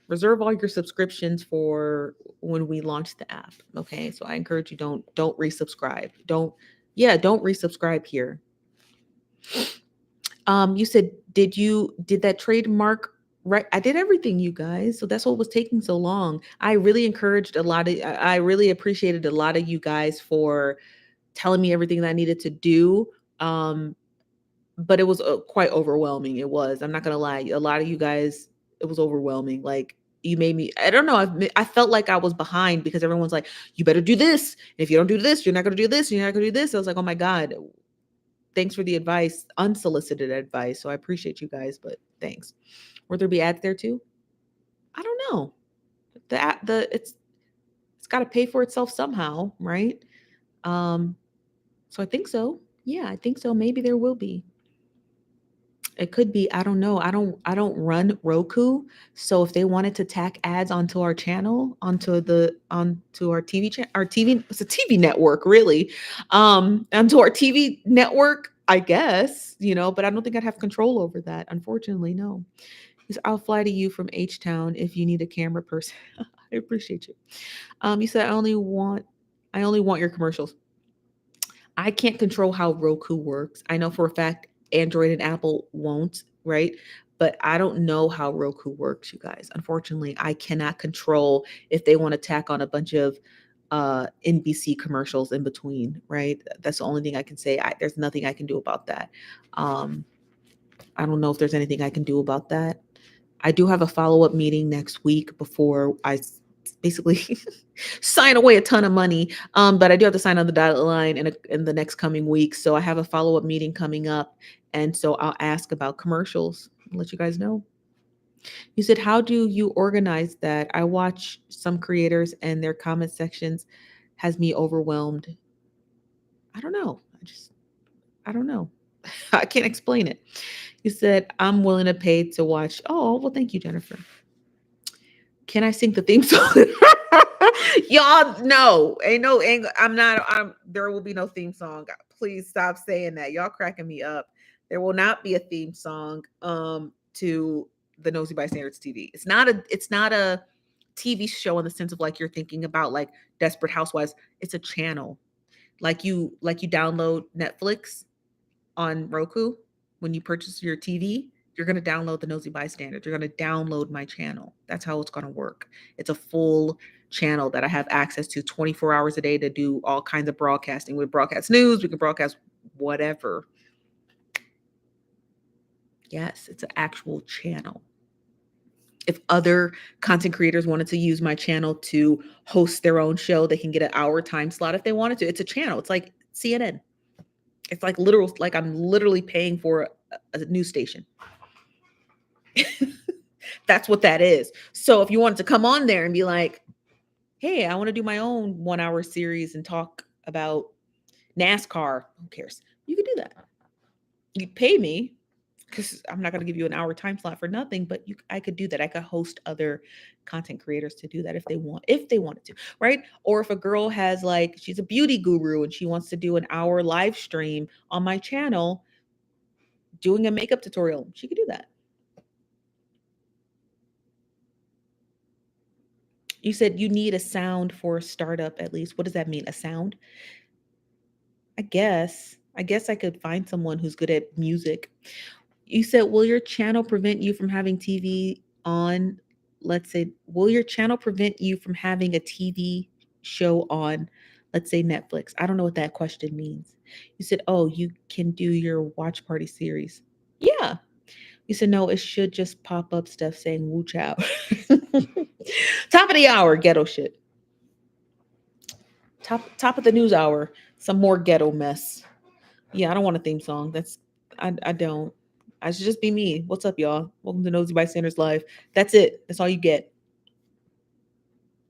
Reserve all your subscriptions for when we launch the app. Okay, so I encourage you don't resubscribe. Don't resubscribe here. You said did that trademark right? I did everything, you guys. So that's what was taking so long. I really I really appreciated a lot of you guys for telling me everything that I needed to do. Um, but it was quite overwhelming. It was. I'm not gonna lie. A lot of you guys, it was overwhelming. Like you made me. I don't know. I felt like I was behind because everyone's like, "You better do this. If you don't do this, you're not gonna do this. You're not gonna do this." I was like, "Oh my god." Thanks for the advice, unsolicited advice. So I appreciate you guys, but thanks. Will there be ads there too? I don't know. It's got to pay for itself somehow, right? So I think so. Yeah, I think so. Maybe there will be. It could be. I don't know. I don't run Roku. So if they wanted to tack ads onto our channel, onto our TV channel, our TV, it's a TV network, really. Onto our TV network, I guess, but I don't think I'd have control over that. Unfortunately, no. I'll fly to you from H Town if you need a camera person. I appreciate you. You said I only want your commercials. I can't control how Roku works. I know for a fact Android and Apple won't, right? But I don't know how Roku works, you guys. Unfortunately, I cannot control if they want to tack on a bunch of NBC commercials in between, right? That's the only thing I can say. There's nothing I can do about that. Um, I don't know if there's anything I can do about that. I do have a follow-up meeting next week before I basically sign away a ton of money. But I do have to sign on the dotted line in the next coming weeks. So I have a follow-up meeting coming up. And so I'll ask about commercials. I'll let you guys know. You said, how do you organize that? I watch some creators and their comment sections has me overwhelmed. I don't know. I don't know. I can't explain it. You said, I'm willing to pay to watch. Oh, well, thank you, Jennifer. Can I sing the theme song? Y'all, no, there will be no theme song. Please stop saying that. Y'all cracking me up. There will not be a theme song to the Nosy Bystanders TV. It's not a TV show in the sense of like you're thinking about like Desperate Housewives. It's a channel. Like you download Netflix on Roku when you purchase your TV, you're going to download the Nosy Bystanders. You're going to download my channel. That's how it's going to work. It's a full channel that I have access to 24 hours a day to do all kinds of broadcasting. We broadcast news, we can broadcast whatever. Yes, it's an actual channel. If other content creators wanted to use my channel to host their own show, they can get an hour time slot if they wanted to. It's a channel. It's like CNN. It's like I'm literally paying for a news station. That's what that is. So if you wanted to come on there and be like, hey, I want to do my own 1 hour series and talk about NASCAR, who cares? You could do that. You'd pay me because I'm not going to give you an hour time slot for nothing, but I could do that. I could host other content creators to do that if they wanted to, right? Or if a girl has she's a beauty guru and she wants to do an hour live stream on my channel doing a makeup tutorial, she could do that. You said you need a sound for a startup at least. What does that mean? A sound? I guess I could find someone who's good at music. You said, will your channel prevent you from having TV on, let's say, will your channel prevent you from having a TV show on, let's say, Netflix? I don't know what that question means. You said, oh, you can do your watch party series. Yeah. You said, no, it should just pop up stuff saying woo chow. Top of the hour, ghetto shit. Top of the news hour. Some more ghetto mess. Yeah, I don't want a theme song. I don't. I should just be me. What's up, y'all? Welcome to Nosy Bystanders Live. That's it. That's all you get.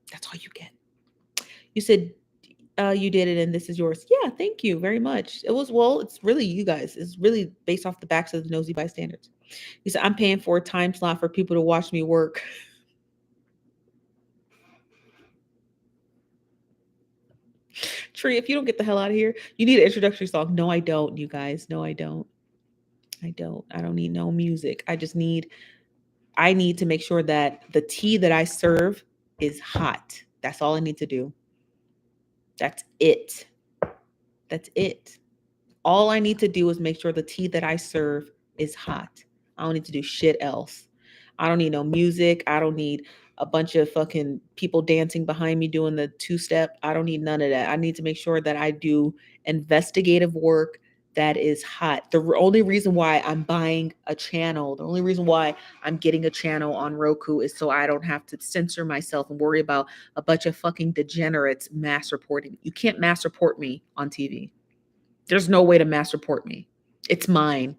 That's all you get. You said you did it and this is yours. Yeah, thank you very much. It's really you guys. It's really based off the backs of the Nosy Bystanders. You said I'm paying for a time slot for people to watch me work. Tree, if you don't get the hell out of here, you need an introductory song. No, I don't, you guys. No, I don't. I don't need no music. I need to make sure that the tea that I serve is hot. That's all I need to do. That's it. That's it. All I need to do is make sure the tea that I serve is hot. I don't need to do shit else. I don't need no music. I don't need a bunch of fucking people dancing behind me doing the two-step. I don't need none of that. I need to make sure that I do investigative work that is hot. The only reason why I'm buying a channel, the only reason why I'm getting a channel on Roku is so I don't have to censor myself and worry about a bunch of fucking degenerates mass reporting. You can't mass report me on TV. There's no way to mass report me. It's mine.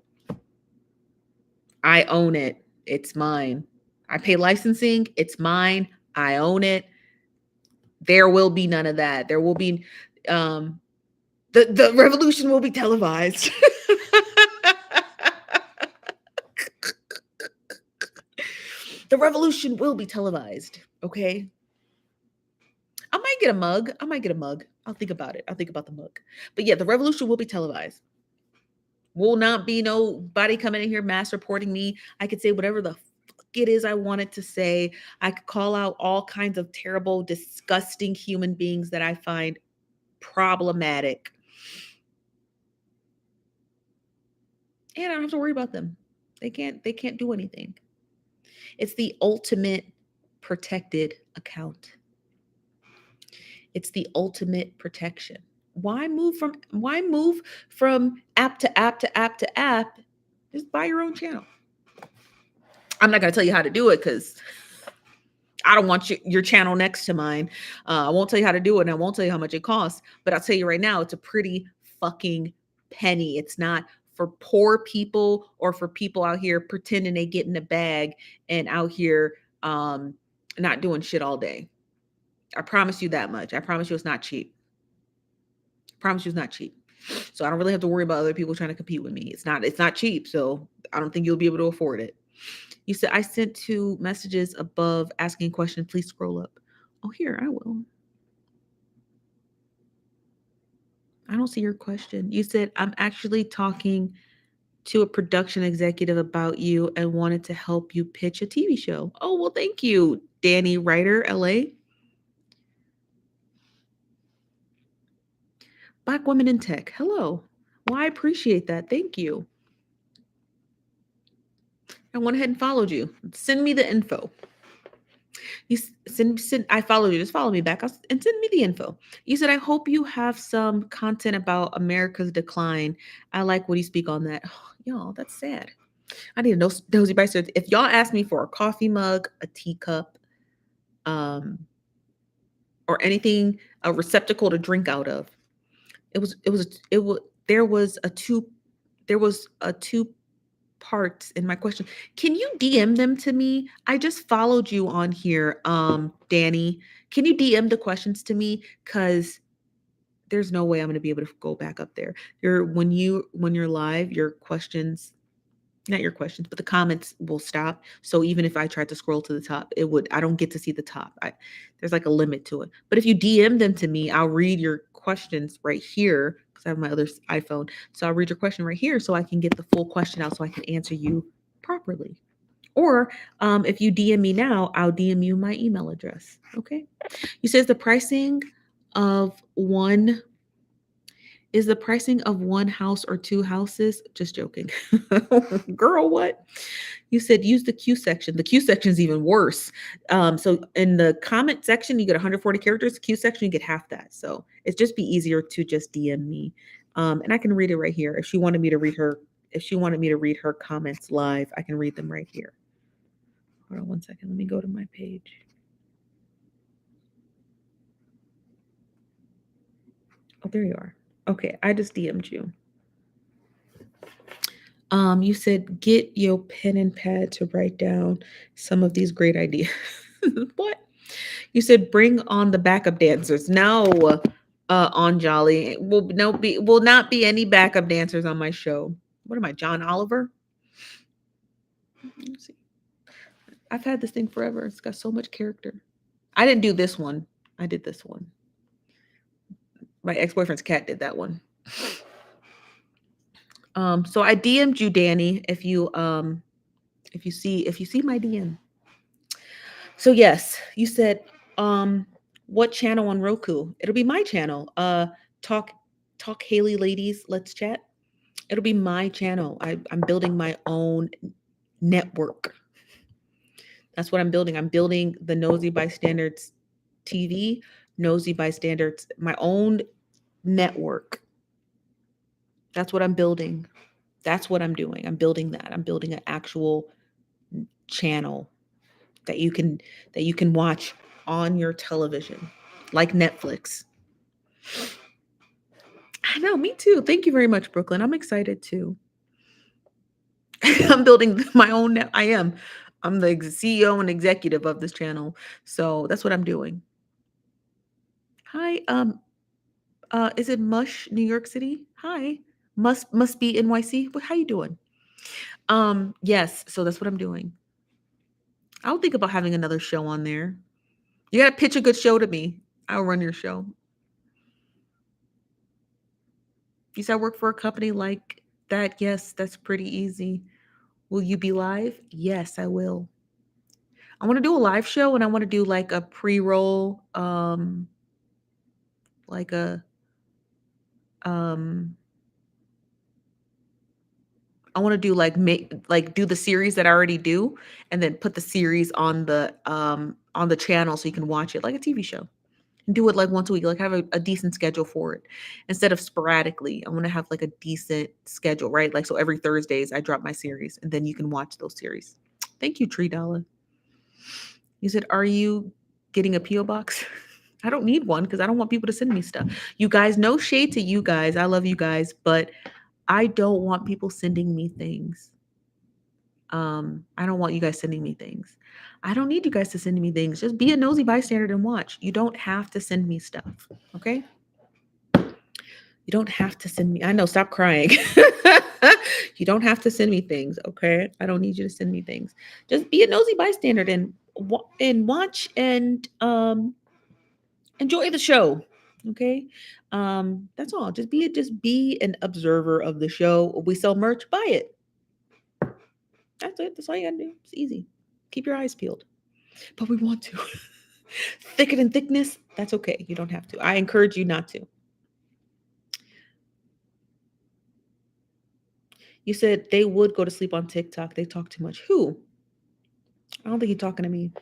I own it. It's mine. I pay licensing. It's mine. I own it. There will be none of that. There will be the revolution will be televised. The revolution will be televised. Okay. I might get a mug. I'll think about it. I'll think about the mug. But yeah, the revolution will be televised. Will not be nobody coming in here mass reporting me. I could say whatever the fuck it is I wanted to say. I could call out all kinds of terrible, disgusting human beings that I find problematic. And I don't have to worry about them. They can't do anything. It's the ultimate protected account. It's the ultimate protection. Why move from app to app to app to app? Just buy your own channel. I'm not going to tell you how to do it because I don't want your channel next to mine. I won't tell you how to do it, and I won't tell you how much it costs. But I'll tell you right now, it's a pretty fucking penny. It's not for poor people or for people out here pretending they get in the bag and out here not doing shit all day. I promise you that much. I promise you it's not cheap. I promise you it's not cheap. So I don't really have to worry about other people trying to compete with me. It's not cheap. So I don't think you'll be able to afford it. You said I sent 2 messages above asking questions. Please scroll up. Oh, here, I will. I don't see your question. You said I'm actually talking to a production executive about you and wanted to help you pitch a TV show. Oh, well, thank you, Danny Ryder, LA. Black women in tech. Hello. Well, I appreciate that. Thank you. I went ahead and followed you. Send me the info. You send. I followed you. Just follow me back and send me the info. You said, I hope you have some content about America's decline. I like what you speak on that. Oh, y'all, that's sad. I need a Nosy Bystanders. If y'all ask me for a coffee mug, a teacup, or anything, a receptacle to drink out of, there was a two parts in my question. Can you DM them to me? I just followed you on here, Danny. Can you DM the questions to me? Because there's no way I'm going to be able to go back up there. When you're live, your questions, not your questions, but the comments will stop. So even if I tried to scroll to the top, I don't get to see the top. There's like a limit to it. But if you DM them to me, I'll read your questions right here because I have my other iPhone. So I'll read your question right here so I can get the full question out so I can answer you properly. Or if you DM me now, I'll DM you my email address. Okay. You says the pricing of one house or 2 houses? Just joking. Girl, what? You said use the Q section. The Q section is even worse. So in the comment section, you get 140 characters. Q section, you get half that. So it's just be easier to just DM me. And I can read it right here. If she wanted me to read her comments live, I can read them right here. Hold on 1 second. Let me go to my page. Oh, there you are. Okay, I just DM'd you. You said get your pen and pad to write down some of these great ideas. What? You said bring on the backup dancers. No, on Jolly. Will not be any backup dancers on my show. What am I, John Oliver? Let's see. I've had this thing forever. It's got so much character. I didn't do this one. I did this one. My ex-boyfriend's cat did that one. So I DM'd you, Danny, if you see my DM. So yes, you said what channel on Roku? It'll be my channel. Talk Haley ladies, let's chat. It'll be my channel. I'm building my own network. That's what I'm building. I'm building the Nosy Bystanders TV, Nosy Bystanders, my own network. That's what I'm building. That's what I'm doing. I'm building that. I'm building an actual channel that you can watch on your television, like Netflix. I know, me too. Thank you very much, Brooklyn. I'm excited too. I'm building my own. I am. I'm the CEO and executive of this channel, so that's what I'm doing. Hi, is it Mush, New York City? Hi, must be NYC. How you doing? Yes. So that's what I'm doing. I'll think about having another show on there. You gotta pitch a good show to me. I'll run your show. You said I work for a company like that. Yes, that's pretty easy. Will you be live? Yes, I will. I want to do a live show and I want to do like a pre-roll, like a um I want to do like do the series that I already do and then put the series on the channel so you can watch it like a TV show. And do it like once a week, like have a decent schedule for it instead of sporadically. I want to have like a decent schedule, right? Like so every Thursdays I drop my series and then you can watch those series. Thank you, Tree Dollar. You said, are you getting a P.O. box? I don't need one because I don't want people to send me stuff. You guys, no shade to you guys. I love you guys, but I don't want people sending me things. I don't want you guys sending me things. I don't need you guys to send me things. Just be a nosy bystander and watch. You don't have to send me stuff. Okay? You don't have to send me. I know, stop crying. You don't have to send me things, okay? I don't need you to send me things. Just be a nosy bystander and watch and enjoy the show. Okay? That's all. Just be an observer of the show. We sell merch, buy it. That's it. That's all you gotta do. It's easy. Keep your eyes peeled. But we want to. Thicker than thickness, that's okay. You don't have to. I encourage you not to. You said they would go to sleep on TikTok. They talk too much. Who? I don't think you're talking to me.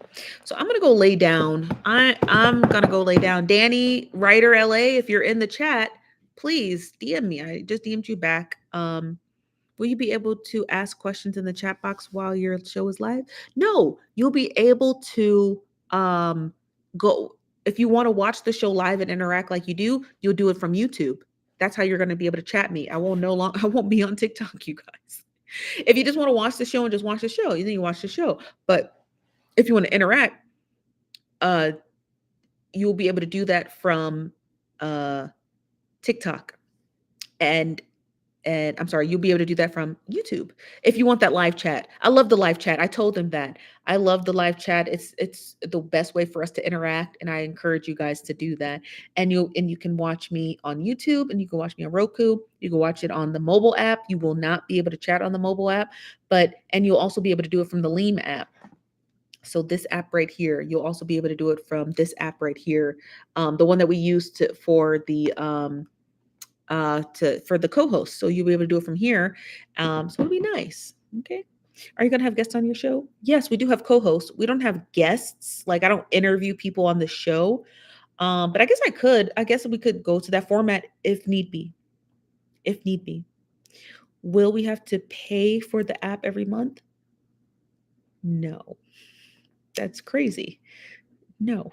So I'm gonna go lay down. I'm gonna go lay down. Danny, writer LA, if you're in the chat, please DM me. I just DM'd you back. Will you be able to ask questions in the chat box while your show is live? No, you'll be able to go if you want to watch the show live and interact like you do, you'll do it from YouTube. That's how you're going to be able to chat me. I won't be on TikTok, you guys. If you just want to watch the show and just watch the show, then you watch the show. But if you want to interact, you'll be able to do that from TikTok. And I'm sorry, you'll be able to do that from YouTube if you want that live chat. I love the live chat. I told them that. I love the live chat. It's the best way for us to interact, and I encourage you guys to do that. And you can watch me on YouTube, and you can watch me on Roku. You can watch it on the mobile app. You will not be able to chat on the mobile app, and you'll also be able to do it from the Leam app. So this app right here, you'll also be able to do it from this app right here, the one that we use for the co-host. So you'll be able to do it from here. So it'll be nice. Okay. Are you going to have guests on your show? Yes, we do have co-hosts. We don't have guests. Like I don't interview people on the show. But I guess I could. I guess we could go to that format if need be. If need be. Will we have to pay for the app every month? No. That's crazy. No.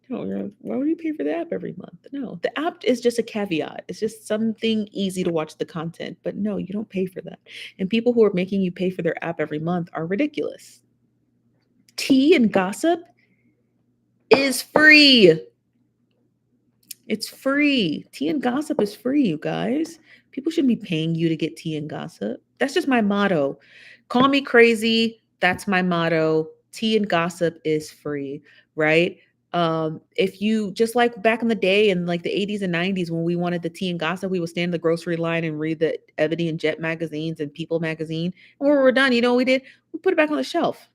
No. no, you're like, why would you pay for the app every month? No, the app is just a caveat. It's just something easy to watch the content, but no, you don't pay for that. And people who are making you pay for their app every month are ridiculous. Tea and gossip is free. It's free. Tea and gossip is free, you guys. People shouldn't be paying you to get tea and gossip. That's just my motto. Call me crazy. That's my motto. Tea and gossip is free, right? If you just like back in the day in like the 80s and 90s when we wanted the tea and gossip, we would stand in the grocery line and read the Ebony and Jet magazines and People magazine. And when we were done, you know what we did? We put it back on the shelf.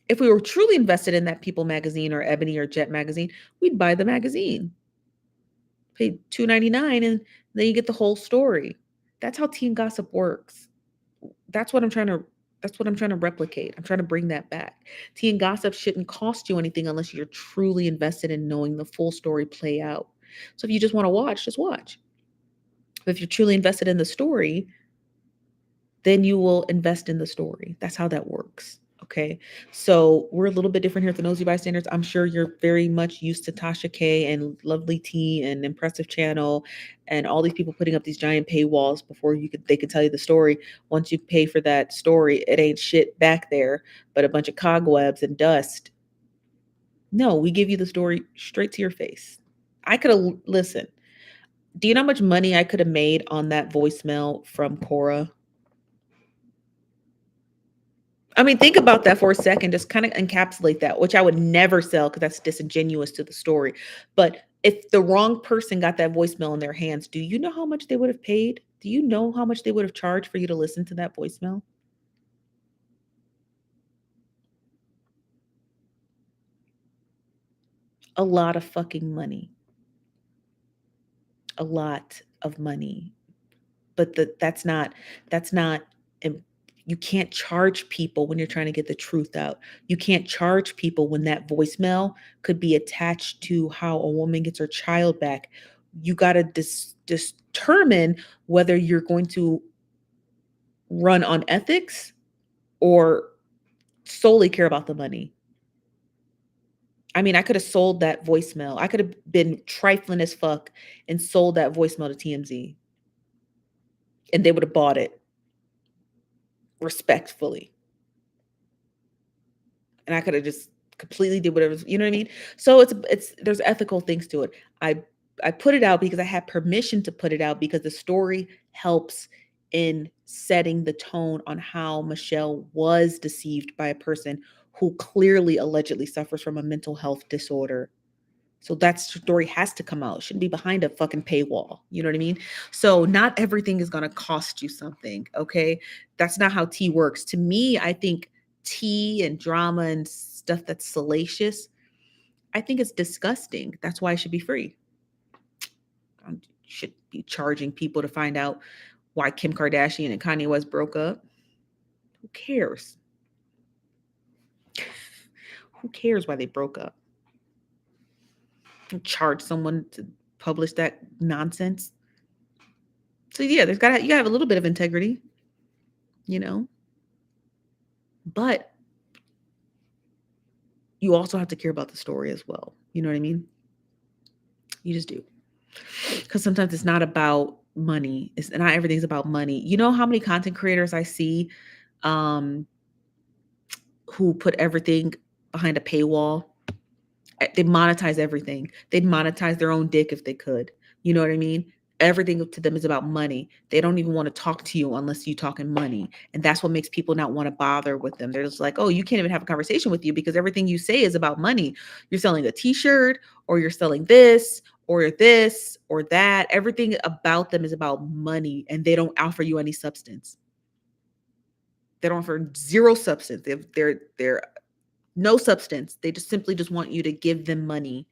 If we were truly invested in that People magazine or Ebony or Jet magazine, we'd buy the magazine. Pay $2.99 and then you get the whole story. That's how teen gossip works. That's what I'm trying to replicate. I'm trying to bring that back. Teen gossip shouldn't cost you anything unless you're truly invested in knowing the full story play out. So if you just want to watch, just watch. But if you're truly invested in the story, then you will invest in the story. That's how that works. Okay. So we're a little bit different here at the Nosy Bystanders. I'm sure you're very much used to Tasha K and Lovely T and Impressive Channel and all these people putting up these giant paywalls before they could tell you the story. Once you pay for that story, it ain't shit back there, but a bunch of cobwebs and dust. No, we give you the story straight to your face. I could have, listen, do you know how much money I could have made on that voicemail from Cora? I mean, think about that for a second. Just kind of encapsulate that, which I would never sell because that's disingenuous to the story. But if the wrong person got that voicemail in their hands, do you know how much they would have paid? Do you know how much they would have charged for you to listen to that voicemail? A lot of fucking money. A lot of money. But that's not you can't charge people when you're trying to get the truth out. You can't charge people when that voicemail could be attached to how a woman gets her child back. You got to determine whether you're going to run on ethics or solely care about the money. I mean, I could have sold that voicemail. I could have been trifling as fuck and sold that voicemail to TMZ. And they would have bought it respectfully. And I could have just completely did whatever, you know what I mean? So there's ethical things to it. I put it out because I had permission to put it out because the story helps in setting the tone on how Michelle was deceived by a person who clearly allegedly suffers from a mental health disorder. So that story has to come out. It shouldn't be behind a fucking paywall. You know what I mean? So not everything is going to cost you something. Okay. That's not how tea works. To me, I think tea and drama and stuff that's salacious, I think it's disgusting. That's why it should be free. I should be charging people to find out why Kim Kardashian and Kanye West broke up. Who cares? Who cares why they broke up? Charge someone to publish that nonsense. So yeah, you gotta have a little bit of integrity, you know, but you also have to care about the story as well. You know what I mean? You just do. Because sometimes it's not about money. It's not everything's about money. You know how many content creators I see who put everything behind a paywall? They monetize everything. They'd monetize their own dick if they could. You know what I mean? Everything to them is about money. They don't even want to talk to you unless you talking money. And that's what makes people not want to bother with them. They're just like, oh, you can't even have a conversation with you because everything you say is about money. You're selling a t-shirt or you're selling this or that. Everything about them is about money and they don't offer you any substance. They don't offer zero substance. They're no substance. They just simply want you to give them money.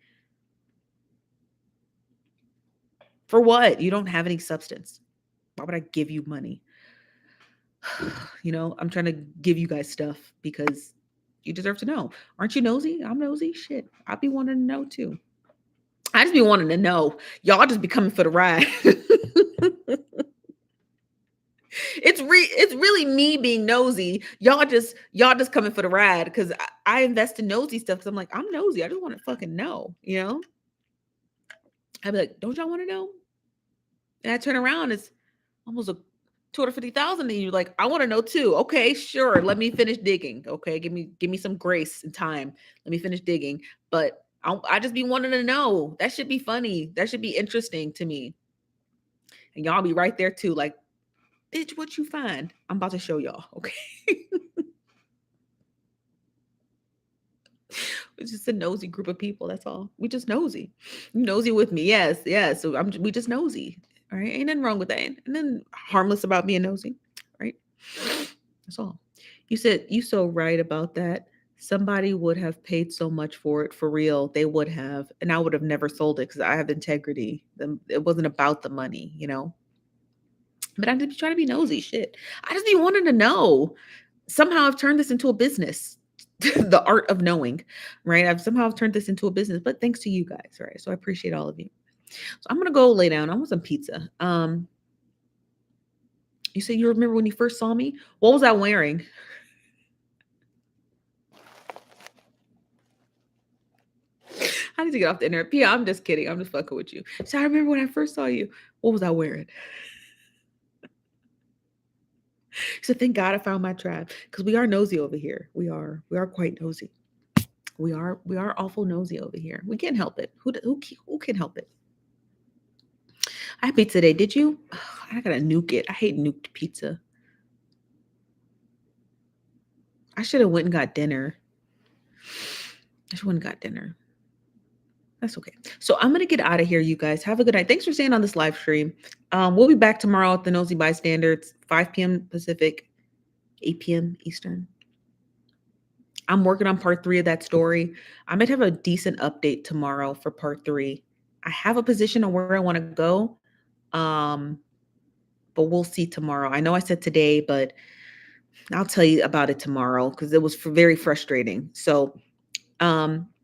For what? You don't have any substance. Why would I give you money? You know, I'm trying to give you guys stuff because you deserve to know. Aren't you nosy? I'm nosy. Shit. I'll be wanting to know too. I just be wanting to know. Y'all just be coming for the ride. It's really me being nosy. Y'all just coming for the ride because I invest in nosy stuff because I'm like, I'm nosy. I just want to fucking know, you know? I'd be like, don't y'all want to know? And I turn around, it's almost a 250,000, and you're like, I want to know too. Okay, sure. Let me finish digging. Okay, give me some grace and time. Let me finish digging. But I just be wanting to know. That should be funny. That should be interesting to me. And y'all be right there too, like, bitch, what you find? I'm about to show y'all. Okay. It's just a nosy group of people. That's all. We just nosy. You nosy with me. Yes. Yes. So we just nosy. All right. Ain't nothing wrong with that. Ain't nothing harmless about being nosy. Right. That's all. You said you so right about that. Somebody would have paid so much for it for real. They would have. And I would have never sold it because I have integrity. It wasn't about the money, you know. But I just be trying to be nosy. Shit. I just be wanting to know. Somehow I've turned this into a business. The art of knowing, right? I've somehow turned this into a business, but thanks to you guys, right? So I appreciate all of you. So I'm gonna go lay down. I want some pizza. You said you remember when you first saw me? What was I wearing? I need to get off the internet. Pia, I'm just kidding. I'm just fucking with you. So I remember when I first saw you. What was I wearing? So thank God I found my tribe because we are nosy over here. We are quite nosy. We are awful nosy over here. We can't help it. Who can help it? I had pizza today. Did you? Ugh, I gotta nuke it. I hate nuked pizza. I should have went and got dinner. That's okay. So I'm gonna get out of here, you guys. Have a good night. Thanks for staying on this live stream. We'll be back tomorrow at the Nosy Bystanders, 5 p.m. Pacific, 8 p.m. Eastern. I'm working on part 3 of that story. I might have a decent update tomorrow for part 3. I have a position on where I want to go. But we'll see tomorrow. I know I said today, but I'll tell you about it tomorrow because it was very frustrating. So,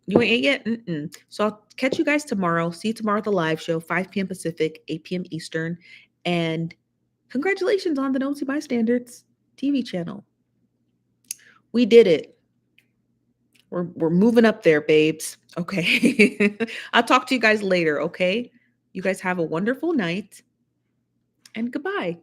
you ain't ate yet? Mm-mm. So I'll catch you guys tomorrow. See you tomorrow at the live show, 5 p.m. Pacific, 8 p.m. Eastern. And congratulations on the Nosy Bystanders TV channel. We did it. We're moving up there, babes. Okay. I'll talk to you guys later, okay? You guys have a wonderful night and goodbye.